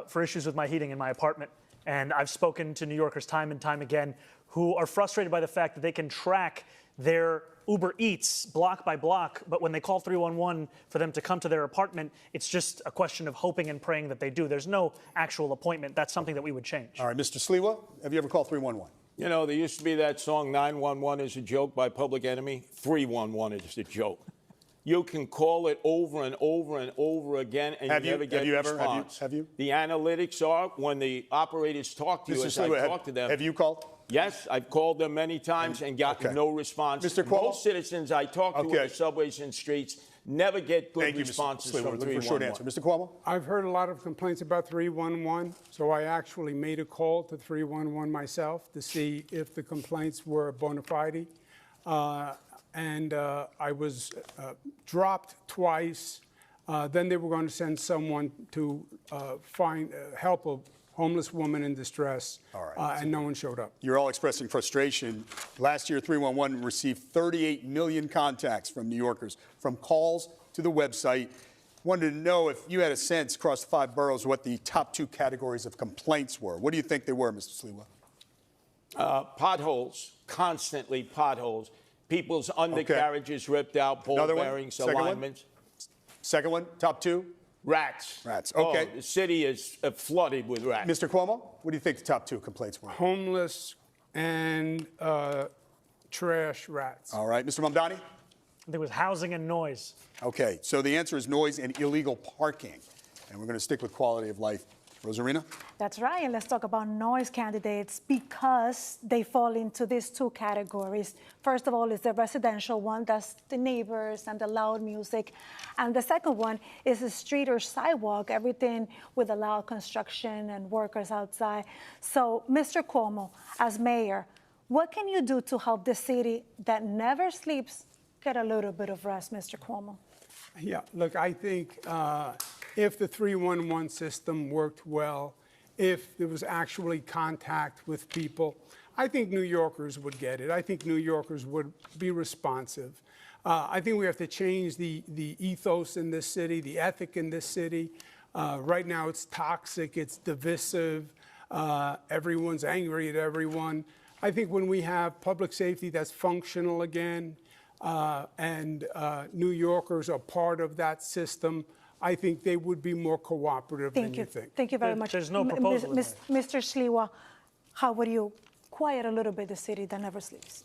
for issues with my heating in my apartment, and I've spoken to New Yorkers time and time again who are frustrated by the fact that they can track their Uber Eats block by block, but when they call 311 for them to come to their apartment, it's just a question of hoping and praying that they do. There's no actual appointment. That's something that we would change. All right, Mr. Sliwa, have you ever called 311? You know, there used to be that song, 911 is a joke by Public Enemy. 311 is a joke. You can call it over and over and over again, and you never get a response. Have you? The analytics are when the operators talk to you, as I talk to them. Have you called? Yes, I've called them many times and gotten no response. Mr. Cuomo? Most citizens I talk to in the subways and streets never get good responses from 311. Short answer. Mr. Cuomo? I've heard a lot of complaints about 311, so I actually made a call to 311 myself to see if the complaints were bona fide. And I was dropped twice. Then they were going to send someone to help a homeless woman in distress, and no one showed up. You're all expressing frustration. Last year, 311 received 38 million contacts from New Yorkers, from calls to the website. Wanted to know if you had a sense across the 5 boroughs what the top 2 categories of complaints were. What do you think they were, Mr. Sliwa? Potholes, constantly potholes. People's undercarriages ripped out, ball bearings, alignments. Second one, top 2? Rats. Rats, okay. Oh, the city is flooded with rats. Mr. Cuomo, what do you think the top 2 complaints were? Homeless and trash rats. All right, Mr. Mamdani? I think it was housing and noise. Okay, so the answer is noise and illegal parking. And we're going to stick with quality of life. Rosarina? That's right, and let's talk about noise candidates because they fall into these 2 categories. First of all is the residential one, that's the neighbors and the loud music. And the second one is the street or sidewalk, everything with the loud construction and workers outside. So, Mr. Cuomo, as mayor, what can you do to help the city that never sleeps get a little bit of rest, Mr. Cuomo? Yeah, look, I think if the 311 system worked well, if there was actually contact with people, I think New Yorkers would get it. I think New Yorkers would be responsive. I think we have to change the ethos in this city, the ethic in this city. Right now it's toxic, it's divisive, everyone's angry at everyone. I think when we have public safety that's functional again, and New Yorkers are part of that system, I think they would be more cooperative than you think. Thank you very much. There's no proposal. Mr. Sliwa, how would you quiet a little bit the city that never sleeps?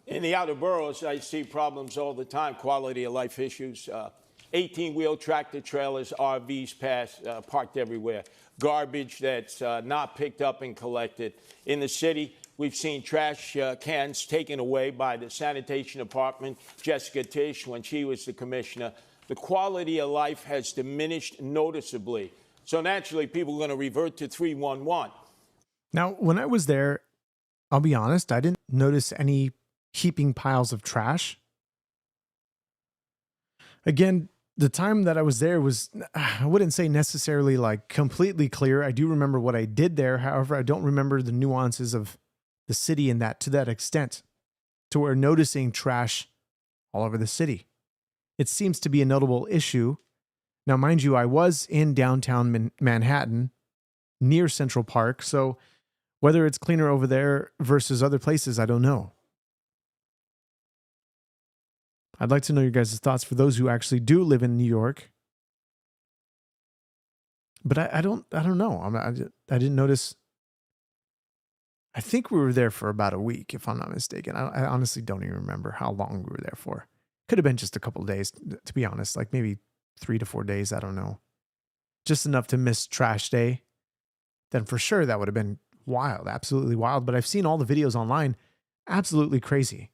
In the outer boroughs, I see problems all the time, quality of life issues. 18-wheel tractor trailers, RVs parked everywhere. Garbage that's not picked up and collected. In the city, we've seen trash cans taken away by the sanitation department, Jessica Tisch, when she was the commissioner. The quality of life has diminished noticeably. So naturally, people are going to revert to 311. Now, when I was there, I'll be honest, I didn't notice any heaping piles of trash. Again, the time that I was there was, I wouldn't say necessarily like completely clear. I do remember what I did there. However, I don't remember the nuances of the city in that to that extent, to where noticing trash all over the city. It seems to be a notable issue. Now, mind you, I was in downtown Manhattan near Central Park, so whether it's cleaner over there versus other places, I don't know. I'd like to know your guys' thoughts for those who actually do live in New York. But I don't know. I didn't notice. I think we were there for about a week, if I'm not mistaken. I honestly don't even remember how long we were there for. Could have been just a couple of days, to be honest, like maybe 3 to 4 days. I don't know. Just enough to miss trash day. Then for sure that would have been wild, absolutely wild. But I've seen all the videos online. Absolutely crazy.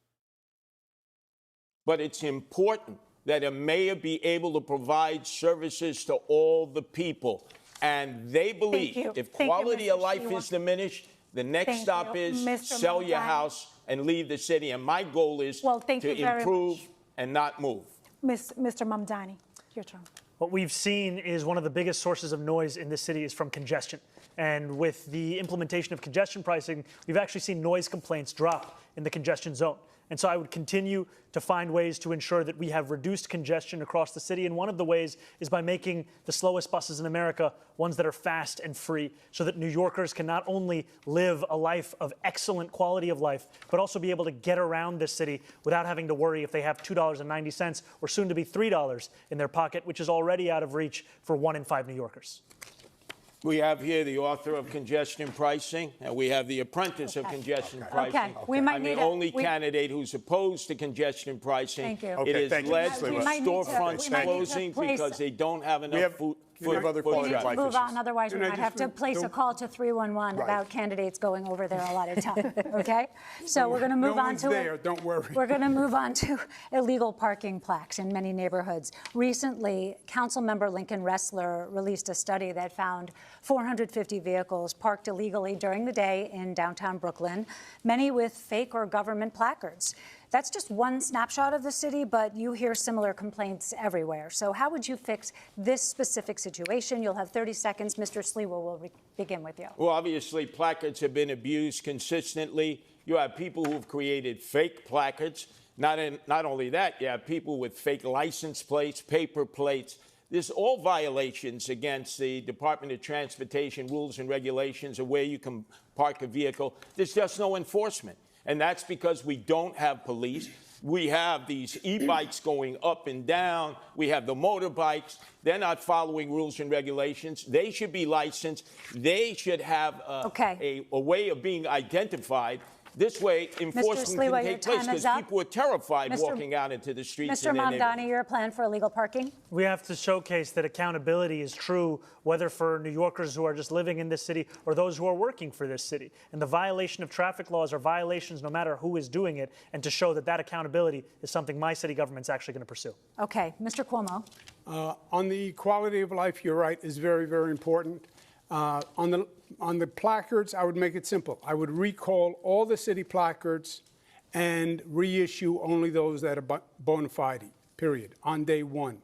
But it's important that a mayor be able to provide services to all the people. And they believe if quality of life is diminished, the next stop is sell your house and leave the city. And my goal is to improve and not move. Mr. Mamdani, your turn. What we've seen is one of the biggest sources of noise in this city is from congestion. And with the implementation of congestion pricing, we've actually seen noise complaints drop in the congestion zone. And so I would continue to find ways to ensure that we have reduced congestion across the city. And one of the ways is by making the slowest buses in America ones that are fast and free, so that New Yorkers can not only live a life of excellent quality of life, but also be able to get around this city without having to worry if they have $2.90 or soon to be $3 in their pocket, which is already out of reach for 1 in 5 New Yorkers. We have here the author of congestion pricing, and we have the apprentice of congestion pricing. Okay, we might I'm need the only candidate who's opposed to congestion pricing. Thank you. It has led to We might need to- storefronts we might need to closing place- because they don't have enough food. We need to move on, otherwise we Can I might have to just- place a call to 311 about candidates going over there a lot of time, okay? So we're going to move No on one's to there, don't worry. We're going to move on to illegal parking plaques in many neighborhoods. Recently, Councilmember Lincoln Ressler released a study that found 450 vehicles parked illegally during the day in downtown Brooklyn, many with fake or government placards. That's just one snapshot of the city, but you hear similar complaints everywhere. So how would you fix this specific situation? You'll have 30 seconds. Mr. Sliwa will begin with you. Well, obviously, placards have been abused consistently. You have people who've created fake placards. Not only that, you have people with fake license plates, paper plates. There's all violations against the Department of Transportation rules and regulations of where you can park a vehicle. There's just no enforcement. And that's because we don't have police. We have these e-bikes going up and down. We have the motorbikes. They're not following rules and regulations. They should be licensed. They should have a way of being identified. This way, enforcement Sliwa, can take place because people are terrified walking out into the streets. Mr. Mamdani, your plan for illegal parking? We have to showcase that accountability is true, whether for New Yorkers who are just living in this city or those who are working for this city. And the violation of traffic laws are violations no matter who is doing it, and to show that that accountability is something my city government's actually going to pursue. Okay. Mr. Cuomo. On the quality of life, you're right, is very, very important. On the placards, I would make it simple. I would recall all the city placards and reissue only those that are bona fide, period, on day one.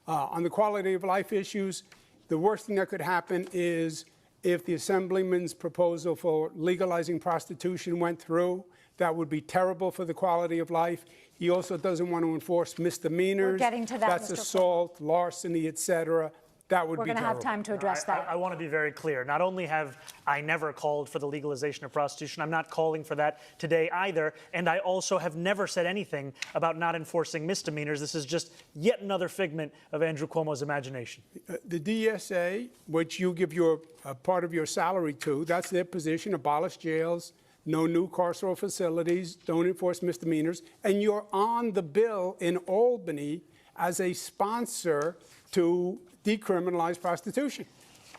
On the quality of life issues, The worst thing that could happen is if the Assemblyman's proposal for legalizing prostitution went through. That would be terrible for the quality of life. He also doesn't want to enforce misdemeanors. We're getting to that, That's Mr. assault, larceny, et cetera. That would be terrible. We're going to have time to address that. I want to be very clear. Not only have I never called for the legalization of prostitution, I'm not calling for that today either. And I also have never said anything about not enforcing misdemeanors. This is just yet another figment of Andrew Cuomo's imagination. The DSA, which you give your part of your salary to, that's their position: abolish jails, no new carceral facilities, don't enforce misdemeanors. And you're on the bill in Albany as a sponsor to decriminalize prostitution.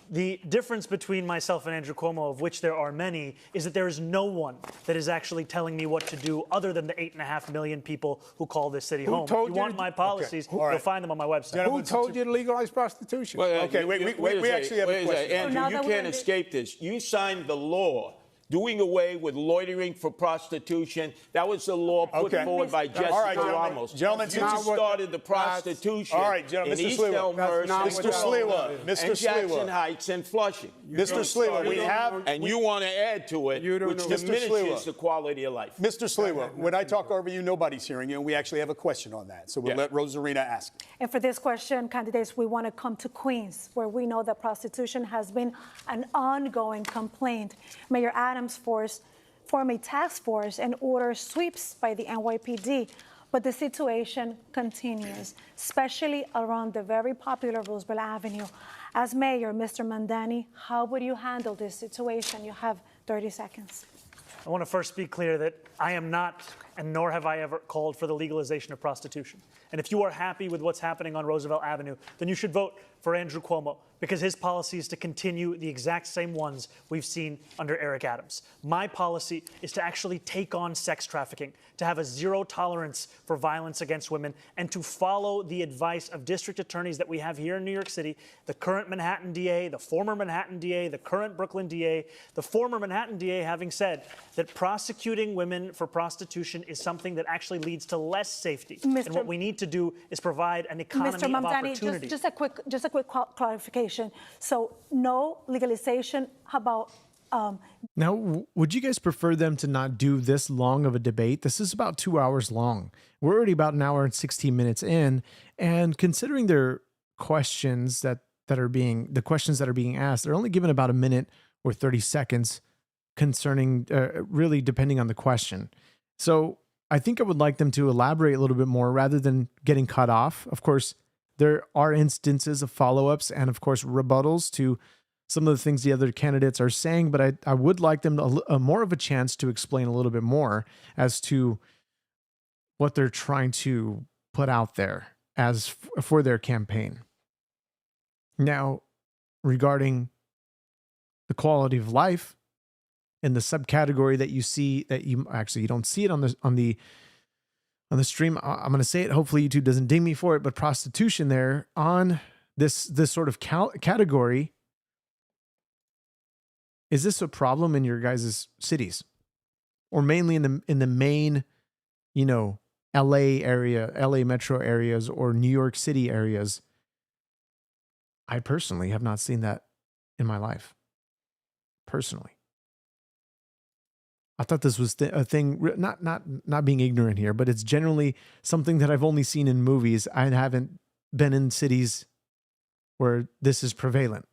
The difference between myself and Andrew Cuomo, of which there are many, is that there is no one that is actually telling me what to do other than the 8.5 million people who call this city home. If you want my policies, you'll find them on my website. Who told you to legalize prostitution? Well, Okay, we actually have a question. Andrew, you can't escape this. You signed the law doing away with loitering for prostitution. That was the law put forward by Jessica Ramos. Gentlemen, you started the prostitution in East Elmhurst, Mr. Sliwa, and Jackson Heights and Flushing. Mr. Sliwa, we have... And you want to add to it, which diminishes the quality of life. Mr. Sliwa, when I talk over you, nobody's hearing you, and we actually have a question on that. So we'll let Rosarina ask. And for this question, candidates, we want to come to Queens, where we know that prostitution has been an ongoing complaint. Mayor Adams form a task force and order sweeps by the NYPD, but the situation continues, especially around the very popular Roosevelt Avenue. As mayor, Mr. Mamdani, how would you handle this situation? You have 30 seconds. I want to first be clear that I am not, and nor have I ever called for the legalization of prostitution. And if you are happy with what's happening on Roosevelt Avenue, then you should vote for Andrew Cuomo, because his policy is to continue the exact same ones we've seen under Eric Adams. My policy is to actually take on sex trafficking, to have a zero tolerance for violence against women, and to follow the advice of district attorneys that we have here in New York City, the current Manhattan DA, the former Manhattan DA, the current Brooklyn DA, the former Manhattan DA having said that prosecuting women for prostitution is something that actually leads to less safety. And what we need to do is provide an economy Mr. of Mamdani, opportunity. just a quick clarification. So no legalization. How about Now, would you guys prefer them to not do this long of a debate? This is about 2 hours long. We're already about an hour and 16 minutes in, and considering their questions the questions that are being asked, they're only given about a minute or 30 seconds concerning, really depending on the question. So I think I would like them to elaborate a little bit more rather than getting cut off. Of course, there are instances of follow-ups and, of course, rebuttals to some of the things the other candidates are saying, but I would like them more of a chance to explain a little bit more as to what they're trying to put out there as for their campaign. Now, regarding the quality of life in the subcategory that you see, that you don't see it on the stream. I'm going to say it. Hopefully YouTube doesn't ding me for it, but prostitution there on this sort of category. Is this a problem in your guys' cities, or mainly in the main, LA area, LA metro areas, or New York City areas? I personally have not seen that in my life. Personally, I thought this was a thing. Not being ignorant here, but it's generally something that I've only seen in movies. I haven't been in cities where this is prevalent.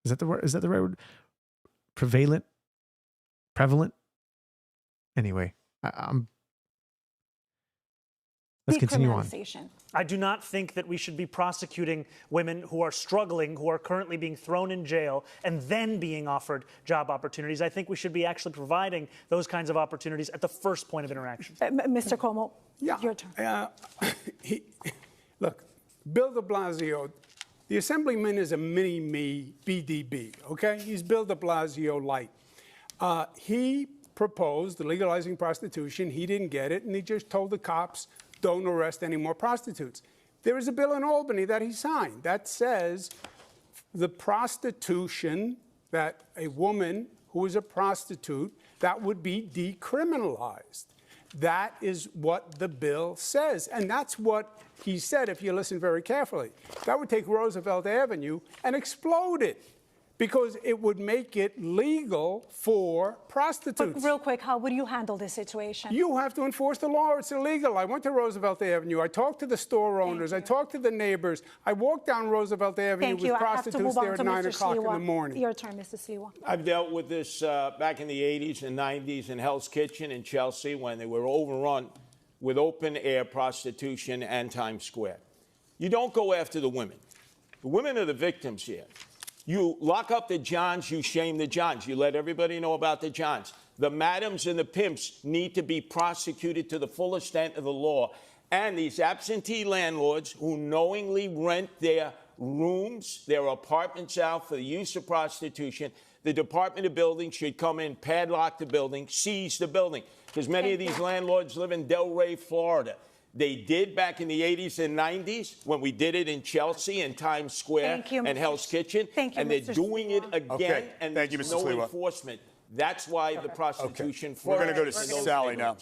Is that the word? Is that the right word? Prevalent? Anyway, let's continue on. I do not think that we should be prosecuting women who are struggling, who are currently being thrown in jail, and then being offered job opportunities. I think we should be actually providing those kinds of opportunities at the first point of interaction. Mr. Cuomo, your turn. Look, Bill de Blasio, the Assemblyman is a mini-me BDB, okay? He's Bill de Blasio light. He proposed legalizing prostitution. He didn't get it, and he just told the cops, don't arrest any more prostitutes. There is a bill in Albany that he signed that says the prostitution, that a woman who is a prostitute, that would be decriminalized. That is what the bill says. And that's what he said, if you listen very carefully. That would take Roosevelt Avenue and explode it, because it would make it legal for prostitutes. But real quick, how would you handle this situation? You have to enforce the law. It's illegal. I went to Roosevelt Avenue. I talked to the store owners. I talked to the neighbors. I walked down Roosevelt Avenue with prostitutes there at 9 o'clock in the morning. Your turn, Mr. Sliwa. I've dealt with this back in the 80s and 90s in Hell's Kitchen in Chelsea when they were overrun with open-air prostitution and Times Square. You don't go after the women. The women are the victims here. You lock up the Johns, you shame the Johns. You let everybody know about the Johns. The madams and the pimps need to be prosecuted to the full extent of the law. And these absentee landlords who knowingly rent their rooms, their apartments out for the use of prostitution, the Department of Buildings should come in, padlock the building, seize the building. Because many of these landlords live in Delray, Florida. They did back in the 80s and 90s when we did it in Chelsea and Times Square and Hell's Kitchen. And they're doing it again, and Thank you, there's Mr. no Sliwa. enforcement. That's why the prostitution. We're going to go to Sally now.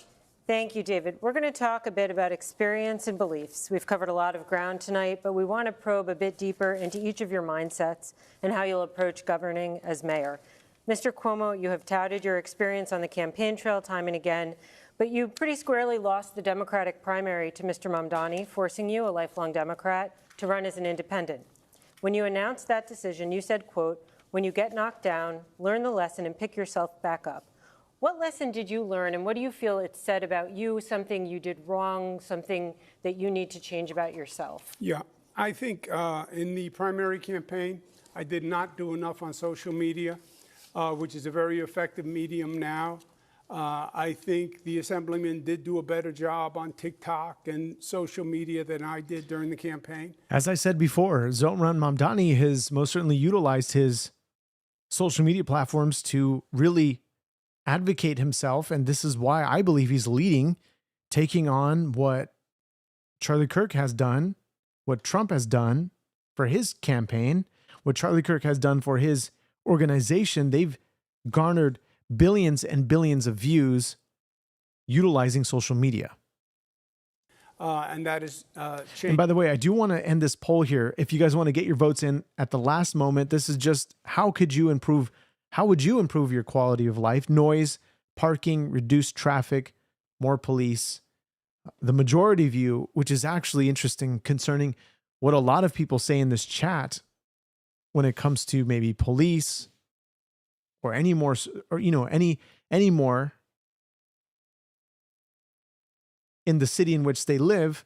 Thank you, David. We're going to talk a bit about experience and beliefs. We've covered a lot of ground tonight, but we want to probe a bit deeper into each of your mindsets and how you'll approach governing as mayor. Mr. Cuomo, you have touted your experience on the campaign trail time and again, but you pretty squarely lost the Democratic primary to Mr. Mamdani, forcing you, a lifelong Democrat, to run as an independent. When you announced that decision, you said, quote, "When you get knocked down, learn the lesson and pick yourself back up." What lesson did you learn, and what do you feel it said about you, something you did wrong, something that you need to change about yourself? Yeah, I think in the primary campaign, I did not do enough on social media, which is a very effective medium now. I think the Assemblyman did do a better job on TikTok and social media than I did during the campaign. As I said before, Zohran Mamdani has most certainly utilized his social media platforms to really advocate himself. And this is why I believe he's leading, taking on what Charlie Kirk has done, what Trump has done for his campaign, what Charlie Kirk has done for his organization. They've garnered billions and billions of views utilizing social media. And that is changed. And by the way, I do want to end this poll here. If you guys want to get your votes in at the last moment, this is just how would you improve your quality of life? Noise, parking, reduced traffic, more police. The majority view, which is actually interesting concerning what a lot of people say in this chat when it comes to maybe police, or any more, or any more in the city in which they live.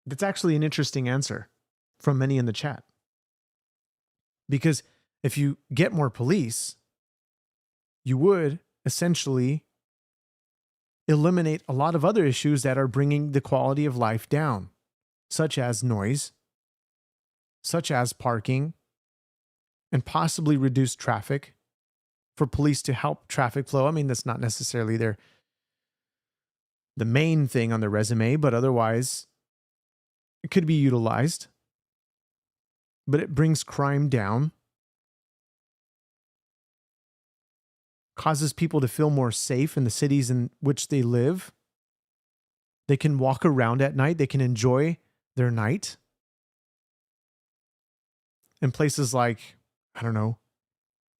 That's actually an interesting answer from many in the chat. Because if you get more police, you would essentially eliminate a lot of other issues that are bringing the quality of life down, such as noise, such as parking, and possibly reduce traffic for police to help traffic flow. I mean, that's not necessarily the main thing on their resume, but otherwise it could be utilized. But it brings crime down, causes people to feel more safe in the cities in which they live. They can walk around at night. They can enjoy their night. In places like, I don't know,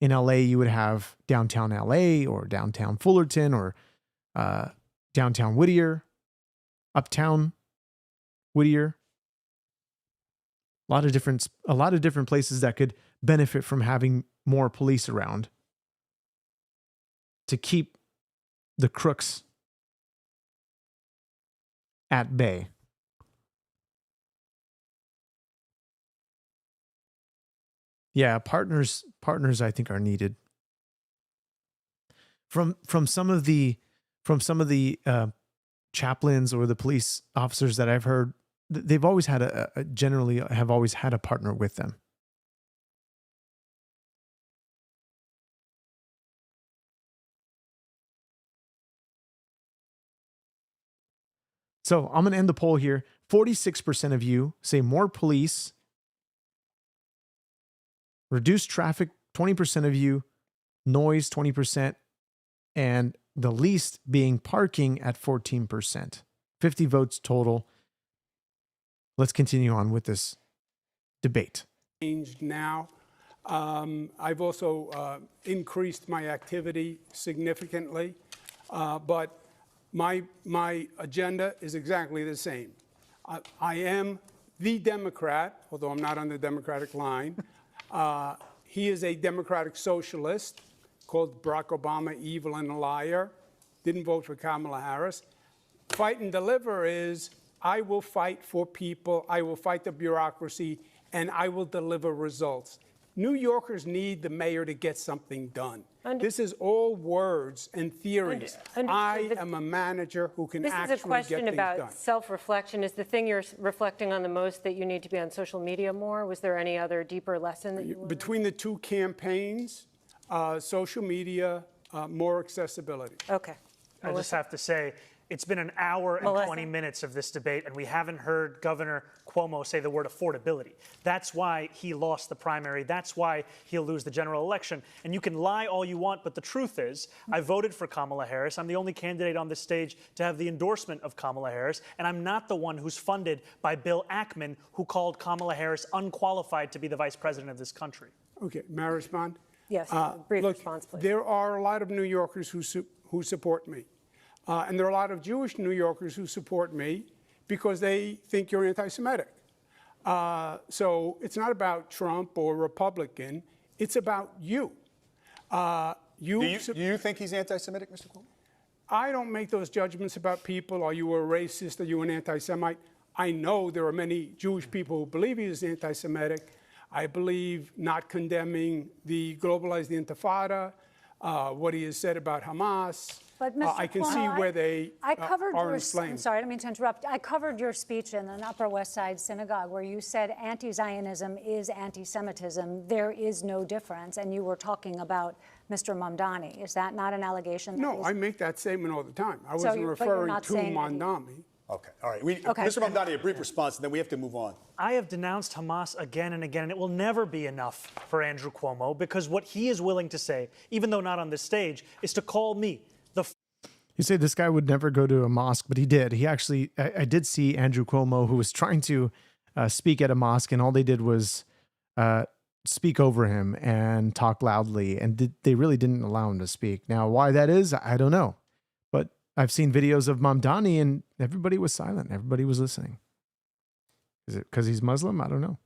in LA, you would have downtown LA or downtown Fullerton or downtown Whittier, uptown Whittier. A lot of different places that could benefit from having more police around to keep the crooks at bay. Yeah, partners I think are needed. From some of the chaplains or the police officers that I've heard, they've always had generally have always had a partner with them. So I'm going to end the poll here. 46% of you say more police, reduce traffic, 20% of you, noise, 20%, and the least being parking at 14%. 50 votes total. Let's continue on with this debate. Changed now. I've also increased my activity significantly, but my agenda is exactly the same. I am the Democrat, although I'm not on the Democratic line. He is a Democratic socialist, called Barack Obama evil and a liar, didn't vote for Kamala Harris. Fight and deliver is, I will fight for people, I will fight the bureaucracy, and I will deliver results. New Yorkers need the mayor to get something done. This is all words and theories. I am a manager who can actually get things done. This is a question about self-reflection. Is the thing you're reflecting on the most that you need to be on social media more? Was there any other deeper lesson that you learned? Between the two campaigns, social media, more accessibility. Okay. I just have to say, it's been an hour and 20 minutes of this debate, and we haven't heard Governor Cuomo say the word affordability. That's why he lost the primary. That's why he'll lose the general election. And you can lie all you want, but the truth is, I voted for Kamala Harris. I'm the only candidate on this stage to have the endorsement of Kamala Harris, and I'm not the one who's funded by Bill Ackman, who called Kamala Harris unqualified to be the vice president of this country. Okay, may I respond? Yes, brief response, please. There are a lot of New Yorkers who support me. And there are a lot of Jewish New Yorkers who support me because they think you're anti-Semitic. So it's not about Trump or Republican. It's about you. Do you think he's anti-Semitic, Mr. Cuomo? I don't make those judgments about people. Are you a racist? Are you an anti-Semite? I know there are many Jewish people who believe he is anti-Semitic. I believe not condemning the globalized Intifada, what he has said about Hamas. But Mr. I can Cuomo, see where they are inflamed. I'm sorry, I didn't mean to interrupt. I covered your speech in an Upper West Side synagogue where you said anti-Zionism is anti-Semitism. There is no difference. And you were talking about Mr. Mamdani. Is that not an allegation? No, I make that statement all the time. I wasn't referring to Mamdani. Okay, all right. Mr. Mamdani, a brief response, and then we have to move on. I have denounced Hamas again and again, and it will never be enough for Andrew Cuomo, because what he is willing to say, even though not on this stage, is to call me You say this guy would never go to a mosque, but he did. He actually, I did see Andrew Cuomo, who was trying to speak at a mosque, and all they did was speak over him and talk loudly, and they really didn't allow him to speak. Now, why that is, I don't know. But I've seen videos of Mamdani, and everybody was silent. Everybody was listening. Is it because he's Muslim? I don't know.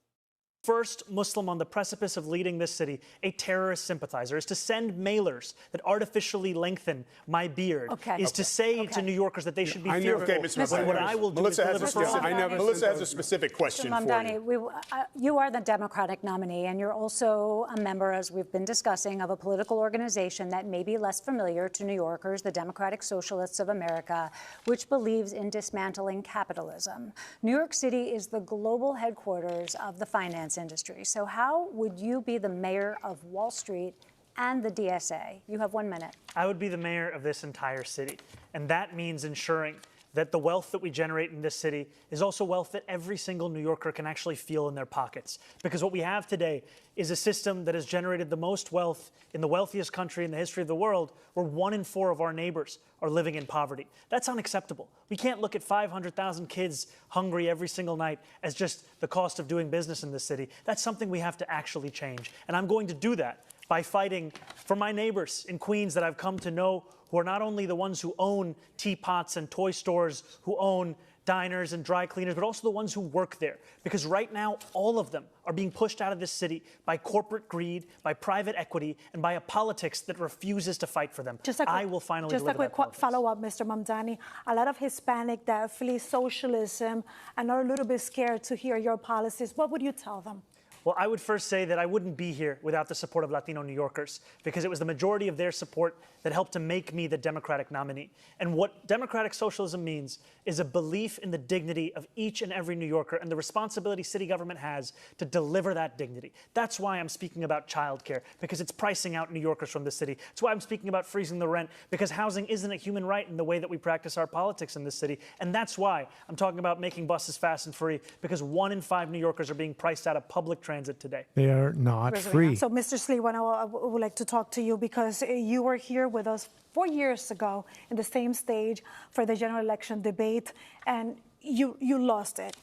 First Muslim on the precipice of leading this city, a terrorist sympathizer, is to send mailers that artificially lengthen my beard, to say to New Yorkers that they should be fearful. Okay, Mr. What I will do Melissa is Melissa has a specific question for you. You are the Democratic nominee, and you're also a member, as we've been discussing, of a political organization that may be less familiar to New Yorkers, the Democratic Socialists of America, which believes in dismantling capitalism. New York City is the global headquarters of the finance industry. So how would you be the mayor of Wall Street and the DSA? You have 1 minute. I would be the mayor of this entire city. And that means ensuring that the wealth that we generate in this city is also wealth that every single New Yorker can actually feel in their pockets. Because what we have today is a system that has generated the most wealth in the wealthiest country in the history of the world, where 1 in 4 of our neighbors are living in poverty. That's unacceptable. We can't look at 500,000 kids hungry every single night as just the cost of doing business in this city. That's something we have to actually change. And I'm going to do that by fighting for my neighbors in Queens that I've come to know, who are not only the ones who own teapots and toy stores, who own diners and dry cleaners, but also the ones who work there. Because right now, all of them are being pushed out of this city by corporate greed, by private equity, and by a politics that refuses to fight for them. I will finally deliver that politics. Just a quick follow-up, Mr. Mamdani. A lot of Hispanic that flee socialism and are a little bit scared to hear your policies. What would you tell them? Well, I would first say that I wouldn't be here without the support of Latino New Yorkers, because it was the majority of their support that helped to make me the Democratic nominee. And what democratic socialism means is a belief in the dignity of each and every New Yorker and the responsibility city government has to deliver that dignity. That's why I'm speaking about childcare, because it's pricing out New Yorkers from the city. That's why I'm speaking about freezing the rent, because housing isn't a human right in the way that we practice our politics in this city. And that's why I'm talking about making buses fast and free, because 1 in 5 New Yorkers are being priced out of public transit today. They are not free. So, Mr. Sliwa, I would like to talk to you because you were here with us 4 years ago in the same stage for the general election debate, and you lost it.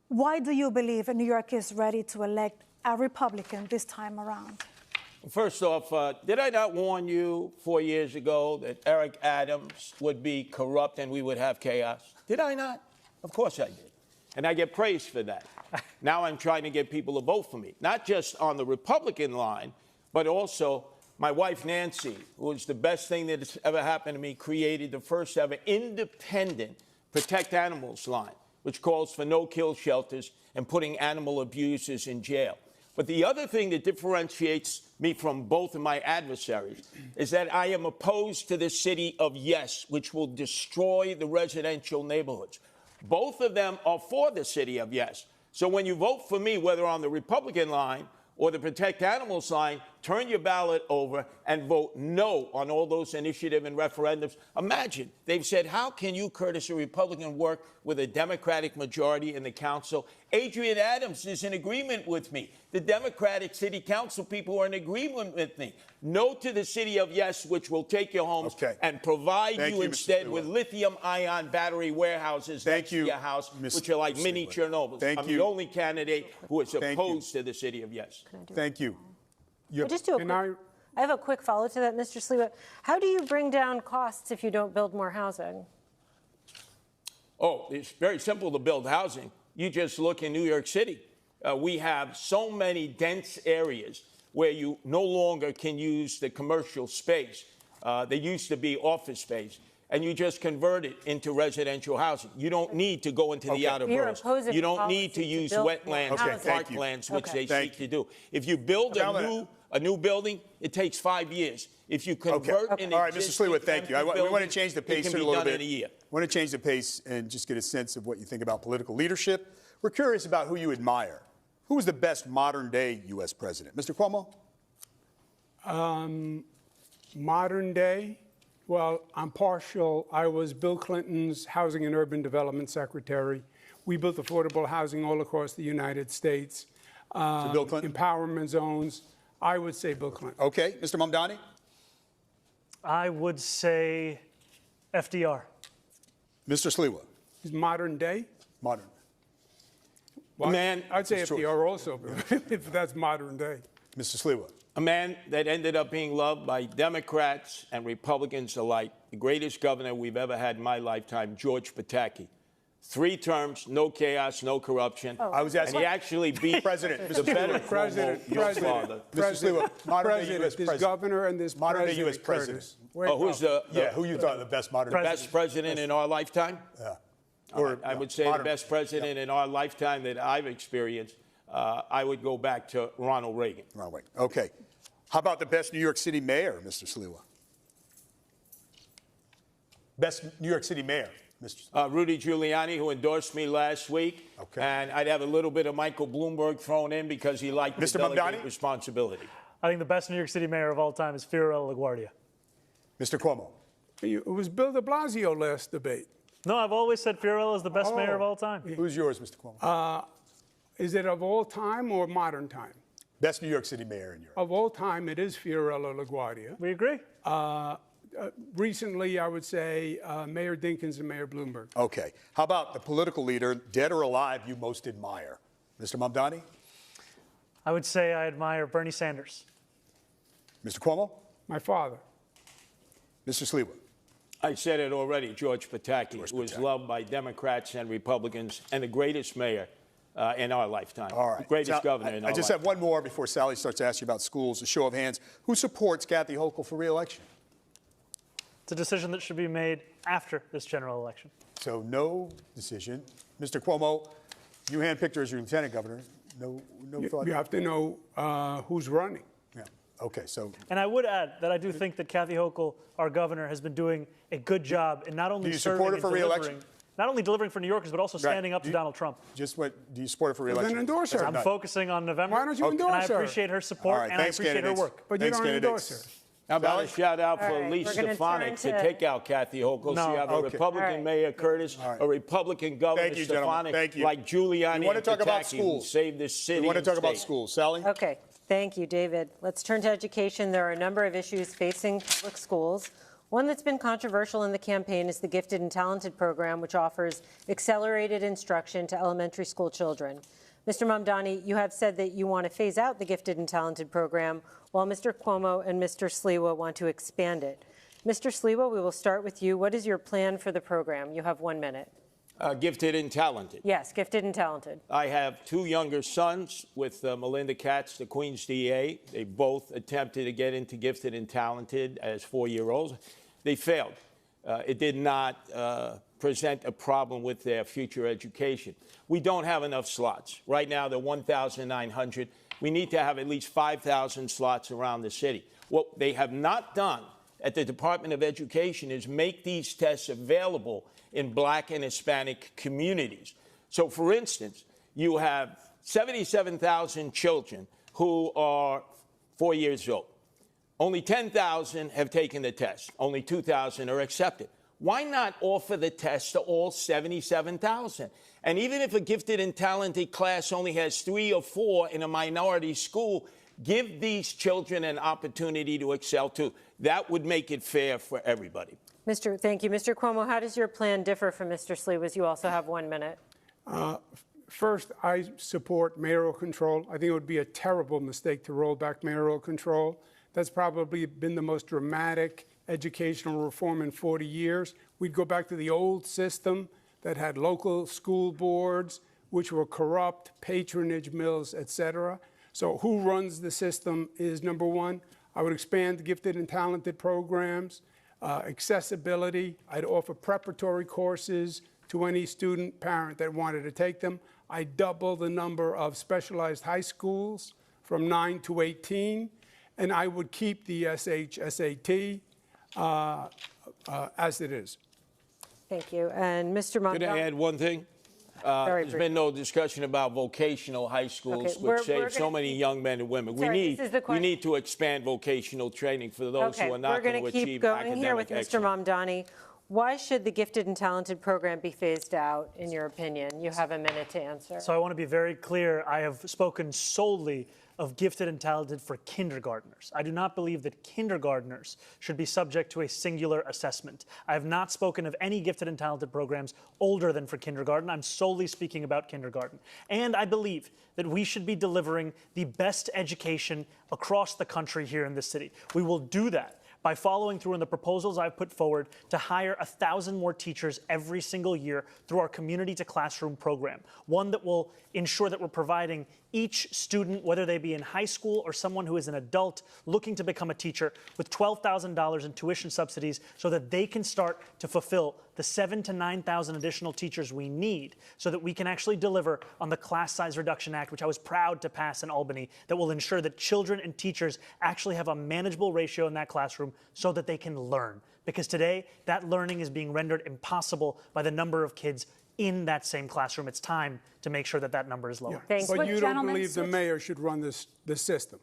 Why do you believe New York is ready to elect a Republican this time around? First off, did I not warn you 4 years ago that Eric Adams would be corrupt and we would have chaos? Did I not? Of course I did. And I get praised for that. Now I'm trying to get people to vote for me, not just on the Republican line, but also my wife, Nancy, who was the best thing that has ever happened to me, created the first ever independent Protect Animals line, which calls for no-kill shelters and putting animal abusers in jail. But the other thing that differentiates me from both of my adversaries is that I am opposed to the city of yes, which will destroy the residential neighborhoods. Both of them are for the city of yes. So when you vote for me, whether on the Republican line or the Protect Animals line, turn your ballot over and vote no on all those initiatives and referendums. Imagine, they've said, how can you, Curtis, a Republican, work with a Democratic majority in the council? Adrian Adams is in agreement with me. The Democratic city council people are in agreement with me. No to the city of yes, which will take your homes and provide you instead with lithium-ion battery warehouses next to your house, which are like mini Chernobyls. I'm the only candidate who is opposed to the city of yes. Thank you. I have a quick follow to that, Mr. Sliwa. How do you bring down costs if you don't build more housing? Oh, it's very simple to build housing. You just look in New York City. We have so many dense areas where you no longer can use the commercial space. They used to be office space. And you just convert it into residential housing. You don't need to go into the outer boroughs. You don't need to use wetlands or parklands, which they seek to do. If you build a new building, it takes 5 years. If you convert an All right, Mr. Sliwa, thank you. We want to building, change the pace it can a be little done bit. in a year. I want to change the pace and just get a sense of what you think about political leadership. We're curious about who you admire. Who is the best modern-day U.S. president? Mr. Cuomo? Modern day? Well, I'm partial. I was Bill Clinton's Housing and Urban Development Secretary. We built affordable housing all across the United States. So Bill Clinton? Empowerment zones. I would say Bill Clinton. Okay. Mr. Mamdani? I would say FDR. Mr. Sliwa? He's modern day? Modern. Well, Man, I'd say FDR also, if that's modern day. Mr. Sliwa? A man that ended up being loved by Democrats and Republicans alike, the greatest governor we've ever had in my lifetime, George Pataki. 3 terms, no chaos, no corruption. I was asking. And he actually beat President. the better President. your father. Mr. Sliwa, modern-day U.S. This president. governor and this Modern-day president, U.S. president. Curtis. Who's the who you thought the best modern best president in our lifetime? Yeah. I would say the best president in our lifetime that I've experienced, I would go back to Ronald Reagan. Ronald Reagan. Okay. How about the best New York City mayor, Mr. Sliwa? Best New York City mayor, Mr. Sliwa. Rudy Giuliani, who endorsed me last week. Okay. And I'd have a little bit of Michael Bloomberg thrown in because he liked Mr. to delegate Mamdani? responsibility. I think the best New York City mayor of all time is Fiorello LaGuardia. Mr. Cuomo? It was Bill de Blasio last debate. No, I've always said Fiorello is the best mayor of all time. Who's yours, Mr. Cuomo? Is it of all time or modern time? Best New York City mayor in Europe. Of all time, it is Fiorello LaGuardia. We agree. Recently, I would say Mayor Dinkins and Mayor Bloomberg. Okay. How about the political leader, dead or alive, you most admire? Mr. Mamdani? I would say I admire Bernie Sanders. Mr. Cuomo? My father. Mr. Sliwa? I said it already, George Pataki, who was loved by Democrats and Republicans and the greatest mayor in our lifetime. All right. The greatest governor in our I just lifetime. have one more before Sally starts to ask you about schools. A show of hands. Who supports Kathy Hochul for re-election? It's a decision that should be made after this general election. So no decision. Mr. Cuomo, you handpicked her as your lieutenant governor. No thought? You have to know who's running. Yeah. Okay, so. And I would add that I do think that Kathy Hochul, our governor, has been doing a good job in not only Do you serving support her and for re-election? not only delivering for New Yorkers, but also standing up to Donald Trump. Just what, do you support her for re-election? Then endorse her. I'm focusing on November. Why don't you endorse and I her? appreciate her support, All right, and I thanks, appreciate her candidates. work. But you Thanks, don't endorse candidates. her. How about a shout out for All right, Elise we're gonna Stefanik to turn to- take out Kathy Hochul? So you have a okay. Republican All right. Mayor Curtis, a Republican Governor Thank you, gentlemen. Stefanik, Thank you. like Giuliani We want to and talk about Pataki, who schools. saved this city. We want to and talk about state. schools. Sally? Okay, thank you, David. Let's turn to education. There are a number of issues facing public schools. One that's been controversial in the campaign is the Gifted and Talented program, which offers accelerated instruction to elementary school children. Mr. Mamdani, you have said that you want to phase out the Gifted and Talented program, while Mr. Cuomo and Mr. Sliwa want to expand it. Mr. Sliwa, we will start with you. What is your plan for the program? You have 1 minute. Gifted and talented. Yes, gifted and talented. I have 2 younger sons with Melinda Katz, the Queens DA. They both attempted to get into gifted and talented as 4-year-olds. They failed. It did not present a problem with their future education. We don't have enough slots. Right now, they're 1,900. We need to have at least 5,000 slots around the city. What they have not done at the Department of Education is make these tests available in Black and Hispanic communities. So, for instance, you have 77,000 children who are 4 years old. Only 10,000 have taken the test. Only 2,000 are accepted. Why not offer the test to all 77,000? And even if a gifted and talented class only has 3 or 4 in a minority school, give these children an opportunity to excel too. That would make it fair for everybody. Thank you. Mr. Cuomo, how does your plan differ from Mr. Sliwa's? You also have 1 minute. First, I support mayoral control. I think it would be a terrible mistake to roll back mayoral control. That's probably been the most dramatic educational reform in 40 years. We'd go back to the old system that had local school boards, which were corrupt, patronage mills, et cetera. So who runs the system is number one. I would expand gifted and talented programs, accessibility. I'd offer preparatory courses to any student, parent that wanted to take them. I'd double the number of specialized high schools from 9 to 18. And I would keep the SAT as it is. Thank you. And Mr. Mamdani. Can I add one thing? There's been no discussion about vocational high schools, which save so many young men and women. We need to expand vocational training for those who are not going to achieve academic excellence. We're going to keep going here with Mr. Mamdani. Why should the Gifted and Talented program be phased out, in your opinion? You have a minute to answer. So I want to be very clear. I have spoken solely of gifted and talented for kindergartners. I do not believe that kindergartners should be subject to a singular assessment. I have not spoken of any gifted and talented programs older than for kindergarten. I'm solely speaking about kindergarten. And I believe that we should be delivering the best education across the country here in this city. We will do that by following through on the proposals I've put forward to hire 1,000 more teachers every single year through our Community to Classroom program, one that will ensure that we're providing each student, whether they be in high school or someone who is an adult looking to become a teacher, with $12,000 in tuition subsidies so that they can start to fulfill the 7,000 to 9,000 additional teachers we need so that we can actually deliver on the Class Size Reduction Act, which I was proud to pass in Albany, that will ensure that children and teachers actually have a manageable ratio in that classroom so that they can learn. Because today, that learning is being rendered impossible by the number of kids in that same classroom. It's time to make sure that that number is lower. Yeah. But you don't believe the mayor should run the system?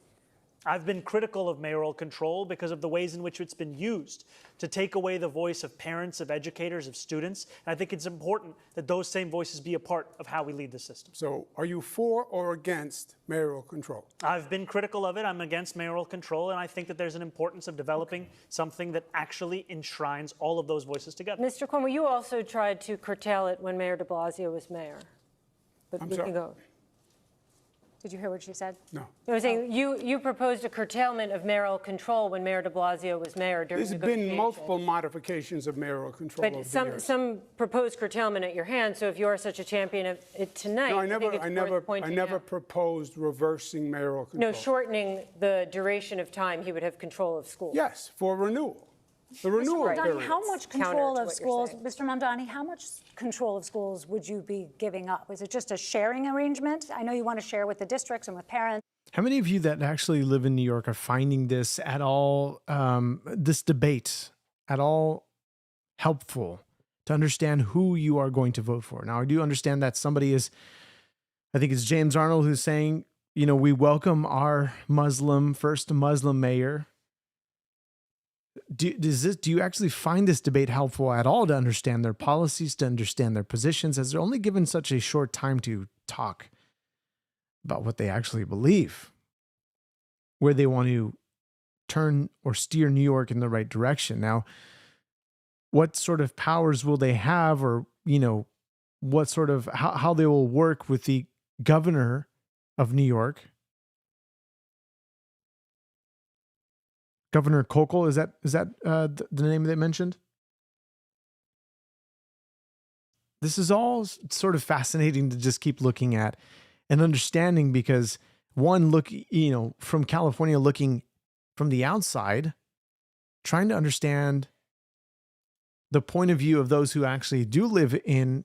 I've been critical of mayoral control because of the ways in which it's been used to take away the voice of parents, of educators, of students. And I think it's important that those same voices be a part of how we lead the system. So are you for or against mayoral control? I've been critical of it. I'm against mayoral control. And I think that there's an importance of developing something that actually enshrines all of those voices together. Mr. Cuomo, you also tried to curtail it when Mayor de Blasio was mayor. But I'm we sorry? can go. Did you hear what she said? No. I was saying you proposed a curtailment of mayoral control when Mayor de Blasio was mayor during There's negotiations. been multiple modifications of mayoral control over But the years. some proposed curtailment at your hand. So if you are such a champion of it tonight, No, I think it's worth pointing I never out. proposed reversing mayoral control. No, shortening the duration of time he would have control of schools. Yes, for renewal. The renewal Mr. Mamdani, period. how much Counter control to of what you're schools, saying. Mr. Mamdani, how much control of schools would you be giving up? Is it just a sharing arrangement? I know you want to share with the districts and with parents. How many of you that actually live in New York are finding this at all, this debate at all helpful to understand who you are going to vote for? Now, I do understand that somebody is, I think it's James Arnold who's saying, you know, we welcome our first Muslim mayor. Do you actually find this debate helpful at all to understand their policies, to understand their positions, as they're only given such a short time to talk about what they actually believe, where they want to turn or steer New York in the right direction? Now, what sort of powers will they have, or, what sort of, how they will work with the governor of New York? Governor Hochul, is that the name they mentioned? This is all sort of fascinating to just keep looking at and understanding, because one, look, from California, looking from the outside, trying to understand the point of view of those who actually do live in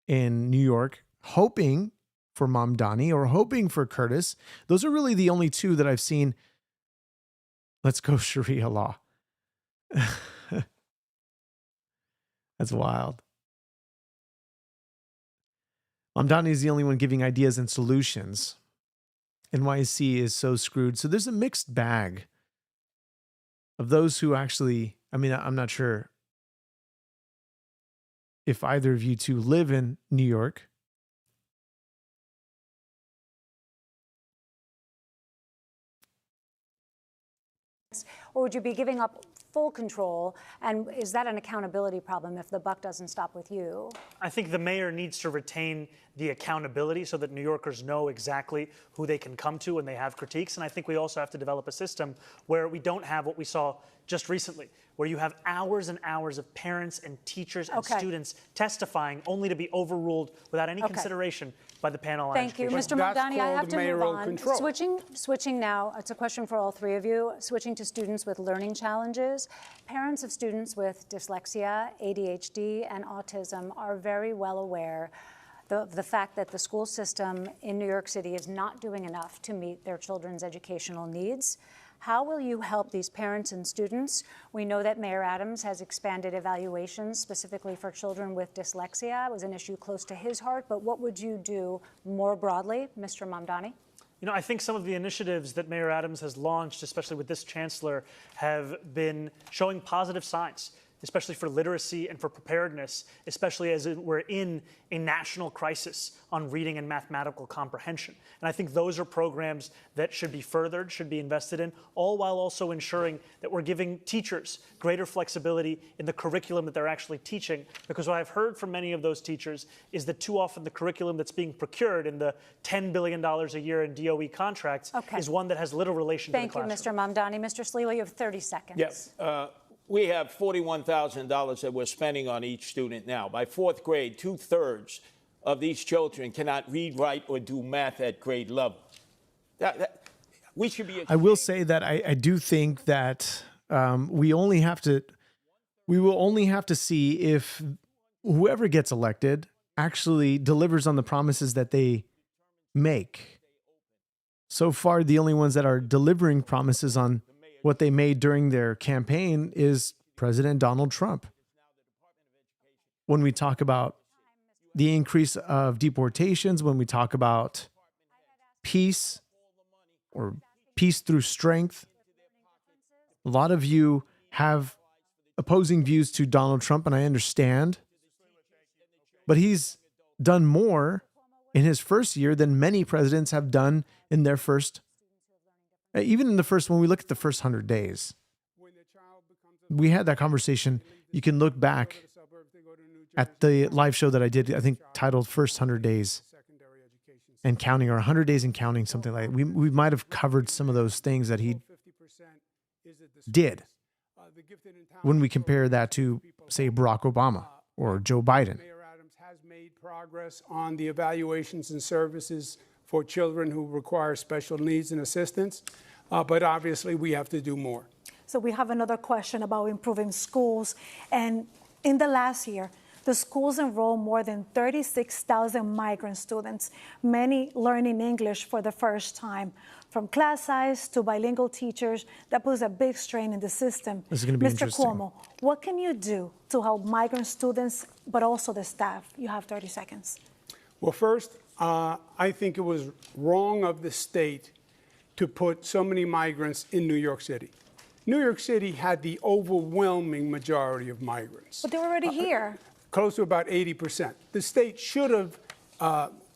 New York, hoping for Mamdani or hoping for Curtis. Those are really the only two that I've seen. Let's go Sharia law. That's wild. Mamdani is the only one giving ideas and solutions. NYC is so screwed. So there's a mixed bag of those who actually, I'm not sure if either of you two live in New York. Or would you be giving up full control? And is that an accountability problem if the buck doesn't stop with you? I think the mayor needs to retain the accountability so that New Yorkers know exactly who they can come to when they have critiques. And I think we also have to develop a system where we don't have what we saw just recently, where you have hours and hours of parents and teachers and students testifying only to be overruled without any consideration by the panel on Thank you. Mr. Mamdani, I have to move on. Switching now, it's a question for all three of you. Switching to students with learning challenges. Parents of students with dyslexia, ADHD, and autism are very well aware of the fact that the school system in New York City is not doing enough to meet their children's educational needs. How will you help these parents and students? We know that Mayor Adams has expanded evaluations specifically for children with dyslexia. It was an issue close to his heart, but what would you do more broadly, Mr. Mamdani? I think some of the initiatives that Mayor Adams has launched, especially with this chancellor, have been showing positive signs, especially for literacy and for preparedness, especially as we're in a national crisis on reading and mathematical comprehension. And I think those are programs that should be furthered, should be invested in, all while also ensuring that we're giving teachers greater flexibility in the curriculum that they're actually teaching. Because what I've heard from many of those teachers is that too often the curriculum that's being procured in the $10 billion a year in DOE contracts is one that has little relation to the classroom. Thank you, Mr. Mamdani. Mr. Sliwa, you have 30 seconds. Yes. We have $41,000 that we're spending on each student now. By fourth grade, 2/3 of these children cannot read, write, or do math at grade level. We should be. I will say that I do think that we will only have to see if whoever gets elected actually delivers on the promises that they make. So far, the only ones that are delivering promises on what they made during their campaign is President Donald Trump. When we talk about the increase of deportations, when we talk about peace or peace through strength, a lot of you have opposing views to Donald Trump, and I understand. But he's done more in his first year than many presidents have done in their first. Even in the first, when we look at the first 100 days, we had that conversation. You can look back at the live show that I did, I think titled First 100 Days and Counting, or 100 Days and Counting, something like that. We might have covered some of those things that he did when we compare that to, say, Barack Obama or Joe Biden. Mayor Adams has made progress on the evaluations and services for children who require special needs and assistance, but obviously we have to do more. So we have another question about improving schools. And in the last year, the schools enrolled more than 36,000 migrant students, many learning English for the first time. From class size to bilingual teachers, that puts a big strain in the system. This is going to be Mr. interesting. Cuomo, what can you do to help migrant students, but also the staff? You have 30 seconds. Well, first, I think it was wrong of the state to put so many migrants in New York City. New York City had the overwhelming majority of migrants. But they're already here. Close to about 80%. The state should have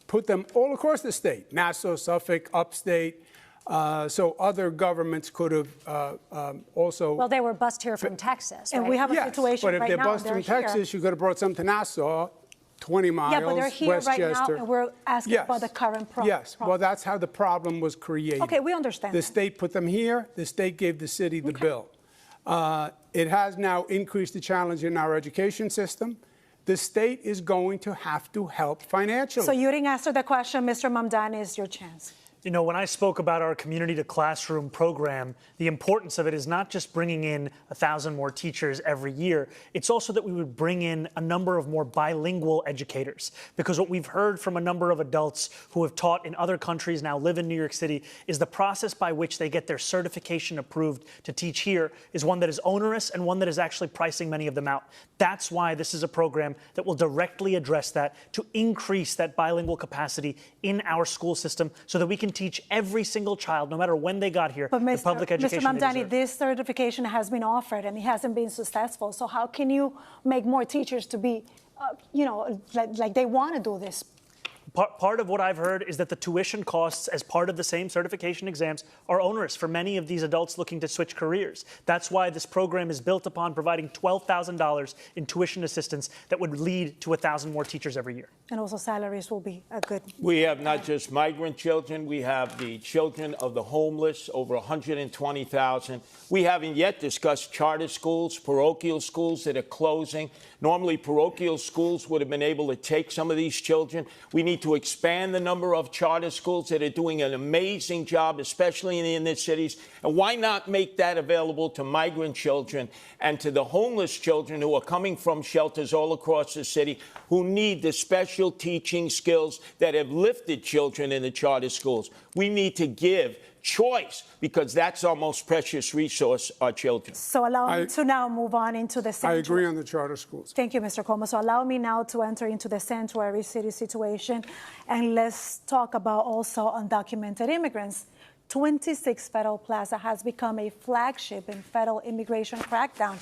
put them all across the state, Nassau, Suffolk, upstate, so other governments could have also. Well, they were bused here from Texas, And right? we have a Yes, situation but if right they're now. bused from Texas, you could have brought some to Nassau, 20 miles, Yeah, but they're here right now, Westchester. and we're asking about the current problem. Yes, well, that's how the problem was created. Okay, we understand The that. state put them here. The state gave the city the bill. It has now increased the challenge in our education system. The state is going to have to help financially. So you didn't answer the question, Mr. Mamdani, is your chance. You know, when I spoke about our community to classroom program, the importance of it is not just bringing in 1,000 more teachers every year. It's also that we would bring in a number of more bilingual educators. Because what we've heard from a number of adults who have taught in other countries, now live in New York City, is the process by which they get their certification approved to teach here is one that is onerous and one that is actually pricing many of them out. That's why this is a program that will directly address that, to increase that bilingual capacity in our school system so that we can teach every single child, no matter when they got here, the public education Mr. they Mamdani, deserve. this certification has been offered and it hasn't been successful. So how can you make more teachers to be, like they want to do this? Part of what I've heard is that the tuition costs as part of the same certification exams are onerous for many of these adults looking to switch careers. That's why this program is built upon providing $12,000 in tuition assistance that would lead to 1,000 more teachers every year. And also salaries will be a good. We have not just migrant children, we have the children of the homeless, over 120,000. We haven't yet discussed charter schools, parochial schools that are closing. Normally, parochial schools would have been able to take some of these children. We need to expand the number of charter schools that are doing an amazing job, especially in the inner cities. And why not make that available to migrant children and to the homeless children who are coming from shelters all across the city who need the special teaching skills that have lifted children in the charter schools? We need to give choice, because that's our most precious resource, our children. So allow me to now move on into the sanctuary. I agree on the charter schools. Thank you, Mr. Cuomo. So allow me now to enter into the sanctuary city situation, and let's talk about also undocumented immigrants. 26 Federal Plaza has become a flagship in federal immigration crackdown.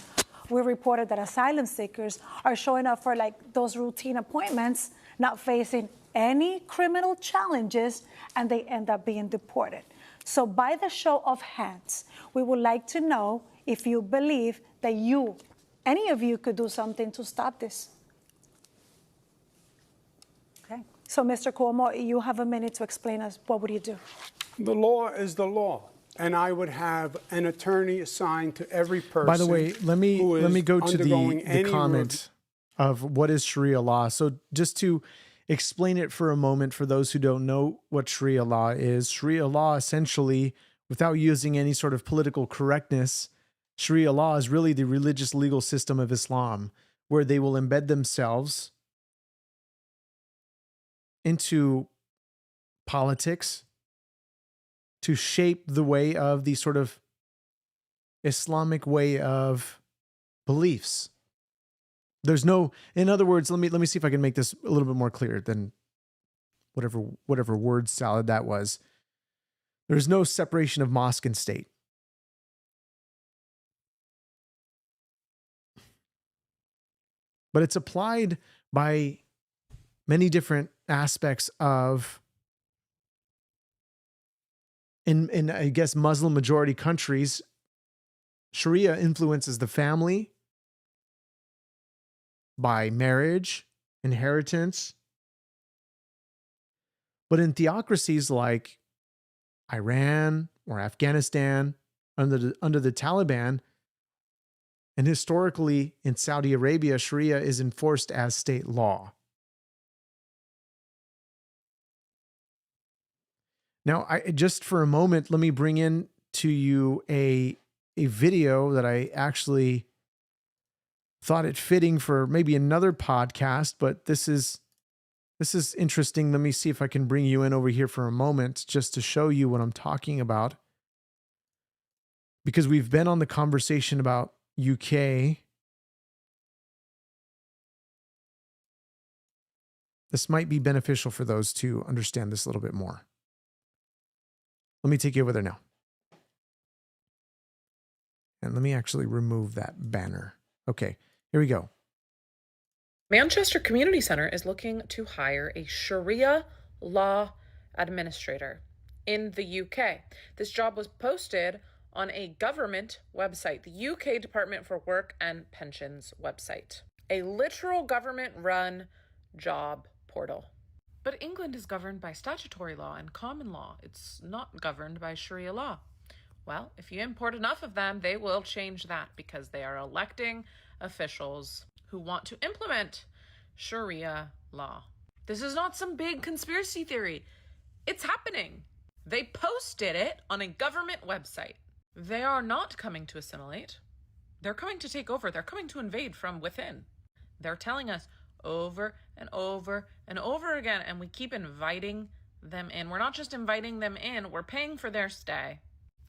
We reported that asylum seekers are showing up for like those routine appointments, not facing any criminal challenges, and they end up being deported. So by the show of hands, we would like to know if you believe that any of you could do something to stop this. Okay. So Mr. Cuomo, you have a minute to explain us, what would you do? The law is the law. And I would have an attorney assigned to every person. By the way, let me go to the comment of what is Sharia law. So just to explain it for a moment for those who don't know what Sharia law is. Sharia law, essentially, without using any sort of political correctness, Sharia law is really the religious legal system of Islam, where they will embed themselves into politics to shape the way of the sort of Islamic way of beliefs. There's no, in other words, let me see if I can make this a little bit more clear than whatever word salad that was. There's no separation of mosque and state. But it's applied by many different aspects of, in I guess, Muslim majority countries. Sharia influences the family by marriage, inheritance. But in theocracies like Iran or Afghanistan, under the Taliban, and historically in Saudi Arabia, Sharia is enforced as state law. Now, just for a moment, let me bring in to you a video that I actually thought it fitting for maybe another podcast, but this is interesting. Let me see if I can bring you in over here for a moment just to show you what I'm talking about. Because we've been on the conversation about UK. This might be beneficial for those to understand this a little bit more. Let me take you over there now. And let me actually remove that banner. Okay, here we go. Manchester Community Center is looking to hire a Sharia law administrator in the UK. This job was posted on a government website, the UK Department for Work and Pensions website, a literal government-run job portal. But England is governed by statutory law and common law. It's not governed by Sharia law. Well, if you import enough of them, they will change that because they are electing officials who want to implement Sharia law. This is not some big conspiracy theory. It's happening. They posted it on a government website. They are not coming to assimilate. They're coming to take over. They're coming to invade from within. They're telling us over and over and over again, and we keep inviting them in. We're not just inviting them in, we're paying for their stay.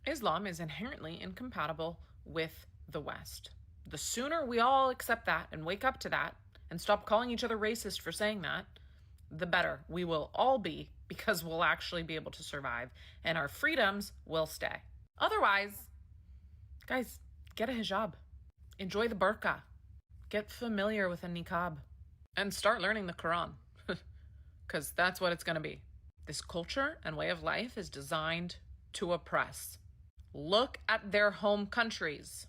Islam is inherently incompatible with the West. The sooner we all accept that and wake up to that and stop calling each other racist for saying that, the better we will all be, because we'll actually be able to survive and our freedoms will stay. Otherwise, guys, get a hijab. Enjoy the burqa. Get familiar with a niqab. And start learning the Quran. Because that's what it's going to be. This culture and way of life is designed to oppress. Look at their home countries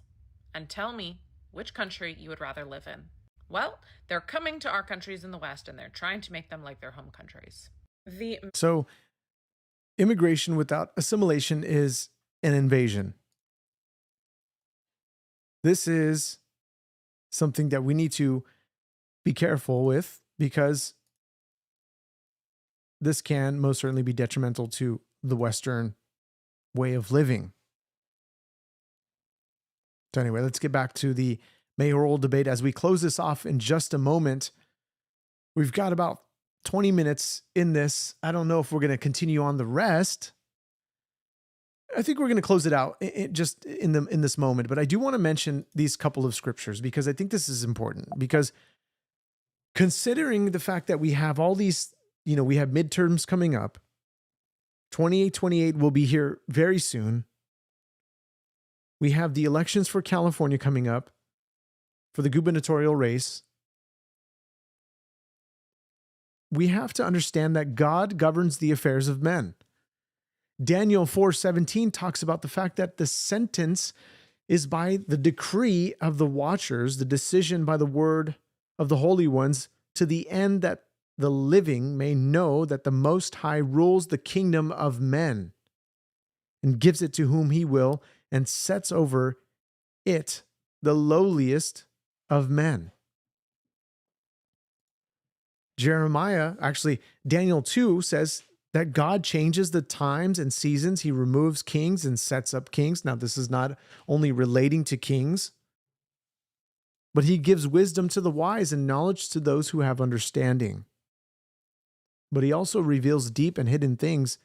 and tell me which country you would rather live in. Well, they're coming to our countries in the West and they're trying to make them like their home countries. So, immigration without assimilation is an invasion. This is something that we need to be careful with, because this can most certainly be detrimental to the Western way of living. So anyway, let's get back to the mayoral debate as we close this off in just a moment. We've got about 20 minutes in this. I don't know if we're going to continue on the rest. I think we're going to close it out just in this moment, but I do want to mention these couple of scriptures because I think this is important, because considering the fact that we have all these, we have midterms coming up, 28 will be here very soon. We have the elections for California coming up for the gubernatorial race. We have to understand that God governs the affairs of men. Daniel 4:17 talks about the fact that the sentence is by the decree of the watchers, the decision by the word of the holy ones, to the end that the living may know that the Most High rules the kingdom of men and gives it to whom he will, and sets over it the lowliest of men. Daniel 2 says that God changes the times and seasons. He removes kings and sets up kings. Now, this is not only relating to kings, but he gives wisdom to the wise and knowledge to those who have understanding. But he also reveals deep and hidden things,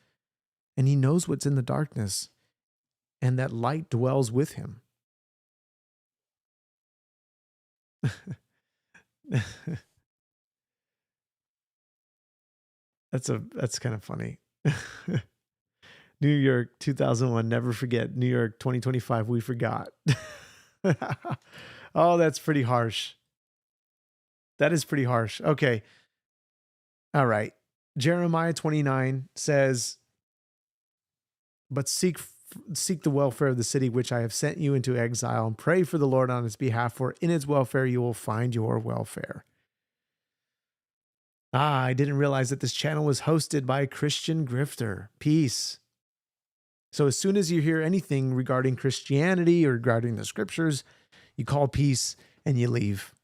and he knows what's in the darkness, and that light dwells with him. That's kind of funny. New York 2001, never forget. New York 2025, we forgot. Oh, that's pretty harsh. That is pretty harsh. Okay. All right. Jeremiah 29 says, but seek the welfare of the city which I have sent you into exile, and pray for the Lord on its behalf, for in its welfare you will find your welfare. I didn't realize that this channel was hosted by a Christian grifter. Peace. So as soon as you hear anything regarding Christianity or regarding the scriptures, you call peace and you leave.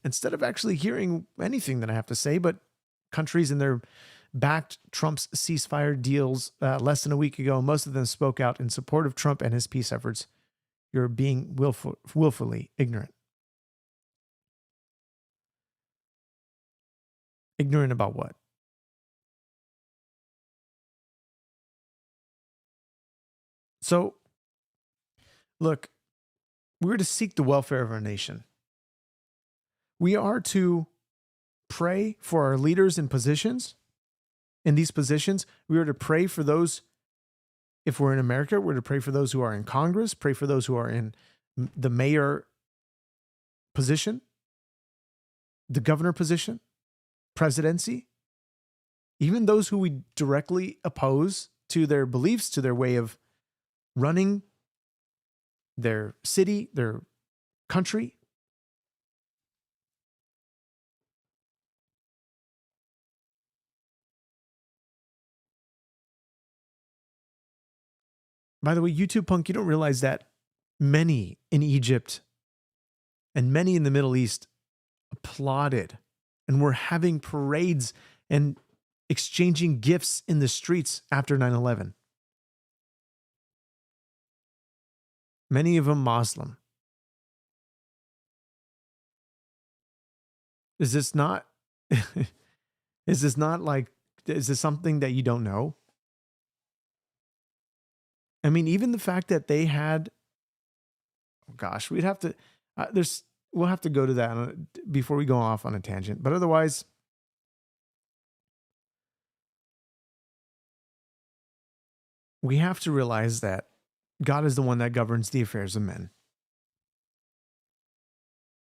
Instead of actually hearing anything that I have to say, but countries in their backed Trump's ceasefire deals less than a week ago, most of them spoke out in support of Trump and his peace efforts. You're being willfully ignorant. Ignorant about what? So, look, we're to seek the welfare of our nation. We are to pray for our leaders in positions. In these positions, we are to pray for those if we're in America, we're to pray for those who are in Congress, pray for those who are in the mayor position, the governor position, presidency, even those who we directly oppose to their beliefs, to their way of running their city, their country. By the way, YouTube Punk, you don't realize that many in Egypt and many in the Middle East applauded and were having parades and exchanging gifts in the streets after 9/11. Many of them Muslim. Is this not is this something that you don't know? I mean, even the fact that they had, oh gosh, we'll have to go to that before we go off on a tangent. But otherwise, we have to realize that God is the one that governs the affairs of men.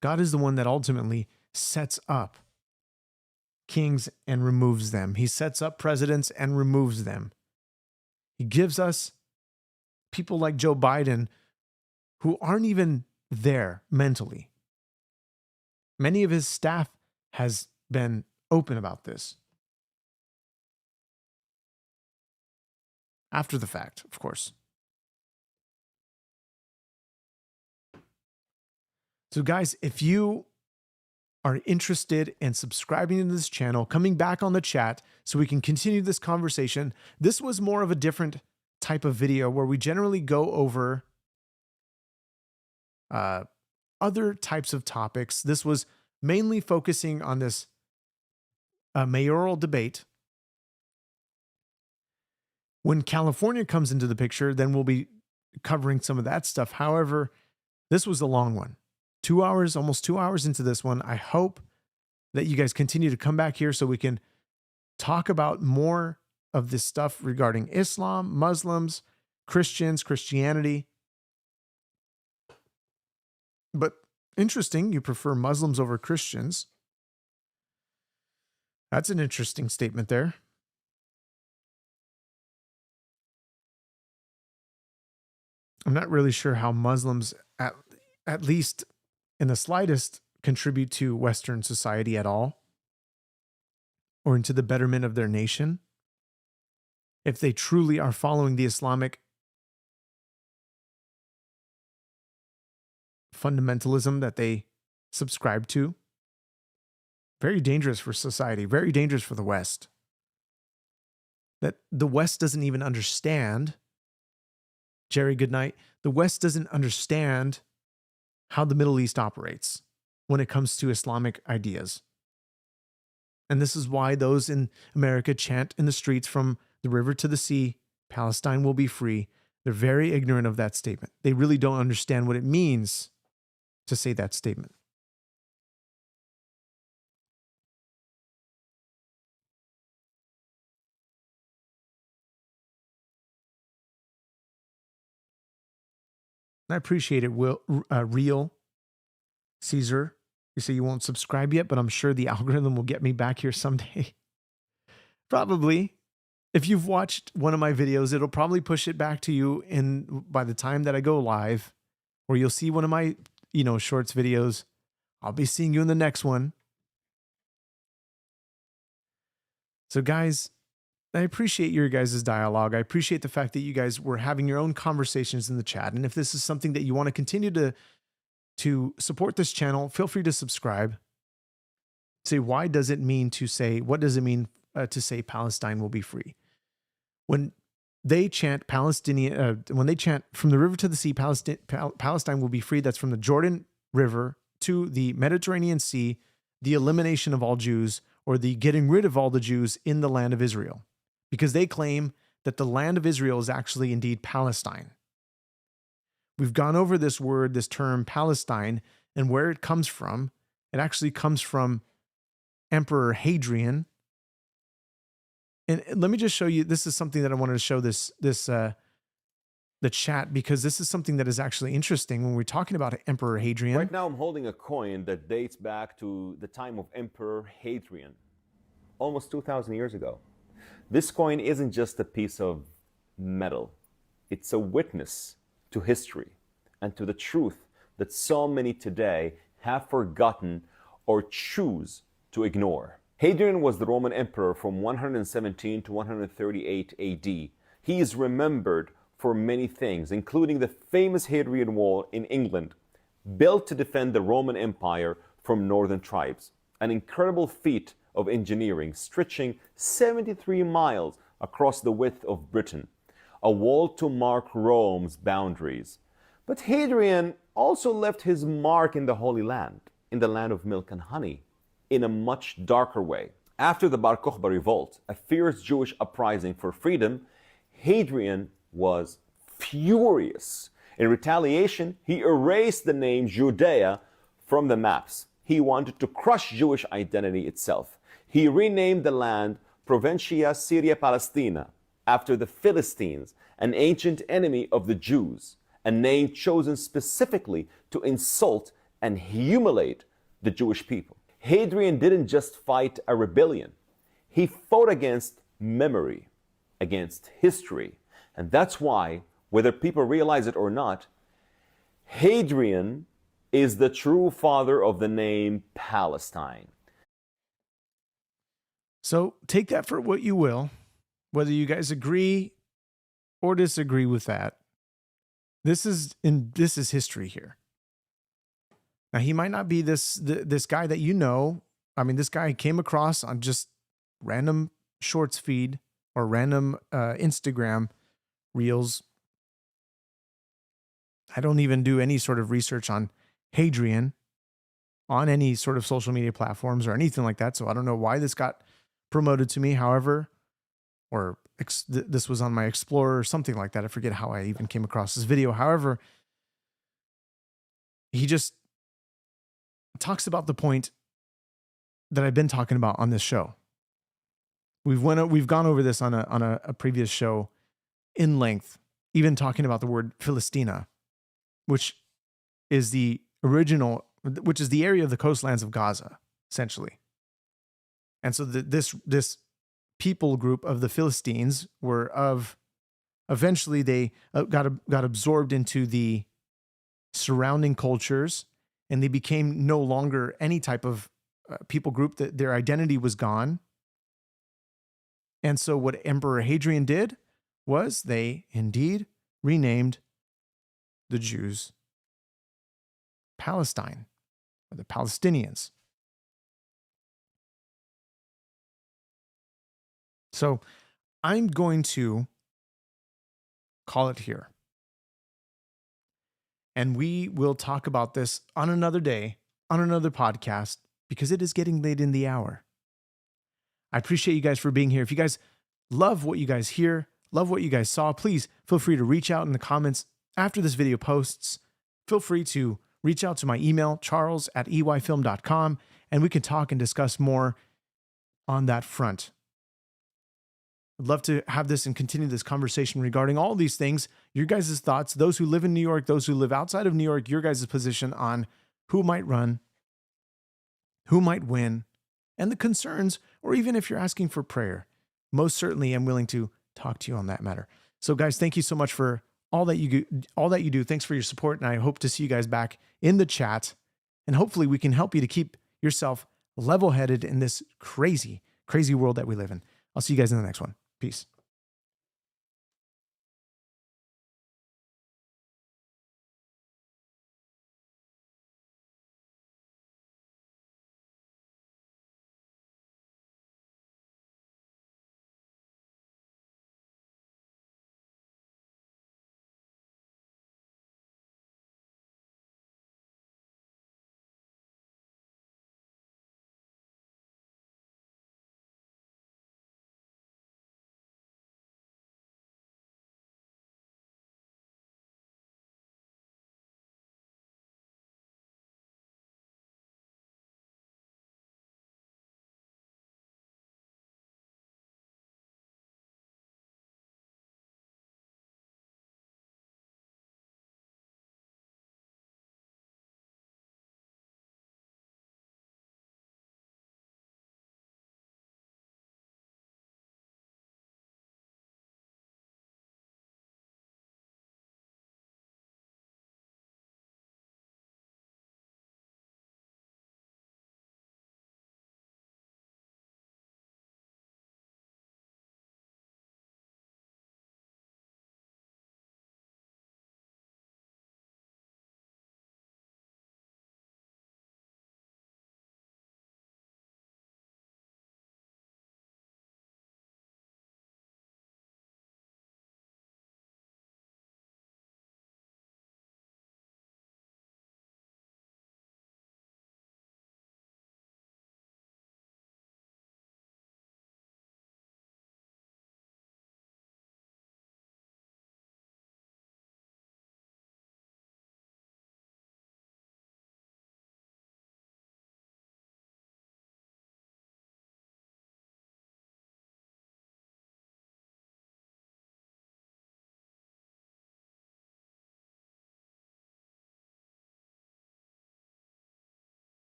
God is the one that ultimately sets up kings and removes them. He sets up presidents and removes them. He gives us people like Joe Biden who aren't even there mentally. Many of his staff has been open about this. After the fact, of course. So guys, if you are interested in subscribing to this channel, coming back on the chat so we can continue this conversation, this was more of a different type of video where we generally go over other types of topics. This was mainly focusing on this mayoral debate. When California comes into the picture, then we'll be covering some of that stuff. However, this was a long one. 2 hours, almost 2 hours into this one. I hope that you guys continue to come back here so we can talk about more of this stuff regarding Islam, Muslims, Christians, Christianity. But interesting, you prefer Muslims over Christians. That's an interesting statement there. I'm not really sure how Muslims, at least in the slightest, contribute to Western society at all, or into the betterment of their nation. If they truly are following the Islamic fundamentalism that they subscribe to. Very dangerous for society, very dangerous for the West. That the West doesn't even understand, Jerry, good night. The West doesn't understand how the Middle East operates when it comes to Islamic ideas. And this is why those in America chant in the streets from the river to the sea, Palestine will be free. They're very ignorant of that statement. They really don't understand what it means to say that statement. I appreciate it, Real Caesar. You say you won't subscribe yet, but I'm sure the algorithm will get me back here someday. Probably. If you've watched one of my videos, it'll probably push it back to you by the time that I go live, or you'll see one of my, shorts videos. I'll be seeing you in the next one. So guys, I appreciate your guys' dialogue. I appreciate the fact that you guys were having your own conversations in the chat. And if this is something that you want to continue to support this channel, feel free to subscribe. Say, what does it mean to say Palestine will be free? When they chant when they chant from the river to the sea, Palestine will be free. That's from the Jordan River to the Mediterranean Sea, the elimination of all Jews, or the getting rid of all the Jews in the land of Israel. Because they claim that the land of Israel is actually indeed Palestine. We've gone over this word, this term Palestine, and where it comes from. It actually comes from Emperor Hadrian. And let me just show you, this is something that I wanted to show this the chat, because this is something that is actually interesting when we're talking about Emperor Hadrian. Right now I'm holding a coin that dates back to the time of Emperor Hadrian, almost 2,000 years ago. This coin isn't just a piece of metal. It's a witness to history and to the truth that so many today have forgotten or choose to ignore. Hadrian was the Roman emperor from 117 to 138 AD. He is remembered for many things, including the famous Hadrian Wall in England, built to defend the Roman Empire from northern tribes. An incredible feat of engineering, stretching 73 miles across the width of Britain, a wall to mark Rome's boundaries. But Hadrian also left his mark in the Holy Land, in the land of milk and honey, in a much darker way. After the Bar Kokhba revolt, a fierce Jewish uprising for freedom, Hadrian was furious. In retaliation, he erased the name Judea from the maps. He wanted to crush Jewish identity itself. He renamed the land Provincia Syria Palestina after the Philistines, an ancient enemy of the Jews, a name chosen specifically to insult and humiliate the Jewish people. Hadrian didn't just fight a rebellion. He fought against memory, against history. And that's why, whether people realize it or not, Hadrian is the true father of the name Palestine. So take that for what you will, whether you guys agree or disagree with that. This is history here. Now, he might not be this guy that you know. I mean, this guy came across on just random shorts feed or random Instagram reels. I don't even do any sort of research on Hadrian on any sort of social media platforms or anything like that. So I don't know why this got promoted to me. However, or this was on my Explorer or something like that. I forget how I even came across this video. However, he just talks about the point that I've been talking about on this show. We've gone over this on a previous show in length, even talking about the word Philistina, which is the area of the coastlands of Gaza, essentially. And so this people group of the Philistines eventually they got absorbed into the surrounding cultures, and they became no longer any type of people group. That their identity was gone. And so what Emperor Hadrian did was they indeed renamed the Jews Palestine, or the Palestinians. So I'm going to call it here. And we will talk about this on another day, on another podcast, because it is getting late in the hour. I appreciate you guys for being here. If you guys love what you guys hear, love what you guys saw, please feel free to reach out in the comments after this video posts. Feel free to reach out to my email, charles@eyfilm.com, and we can talk and discuss more on that front. I'd love to have this and continue this conversation regarding all these things, your guys' thoughts, those who live in New York, those who live outside of New York, your guys' position on who might run, who might win, and the concerns, or even if you're asking for prayer. Most certainly I'm willing to talk to you on that matter. So guys, thank you so much for all that you do. Thanks for your support, and I hope to see you guys back in the chat, and hopefully we can help you to keep yourself level-headed in this crazy, crazy world that we live in. I'll see you guys in the next one. Peace.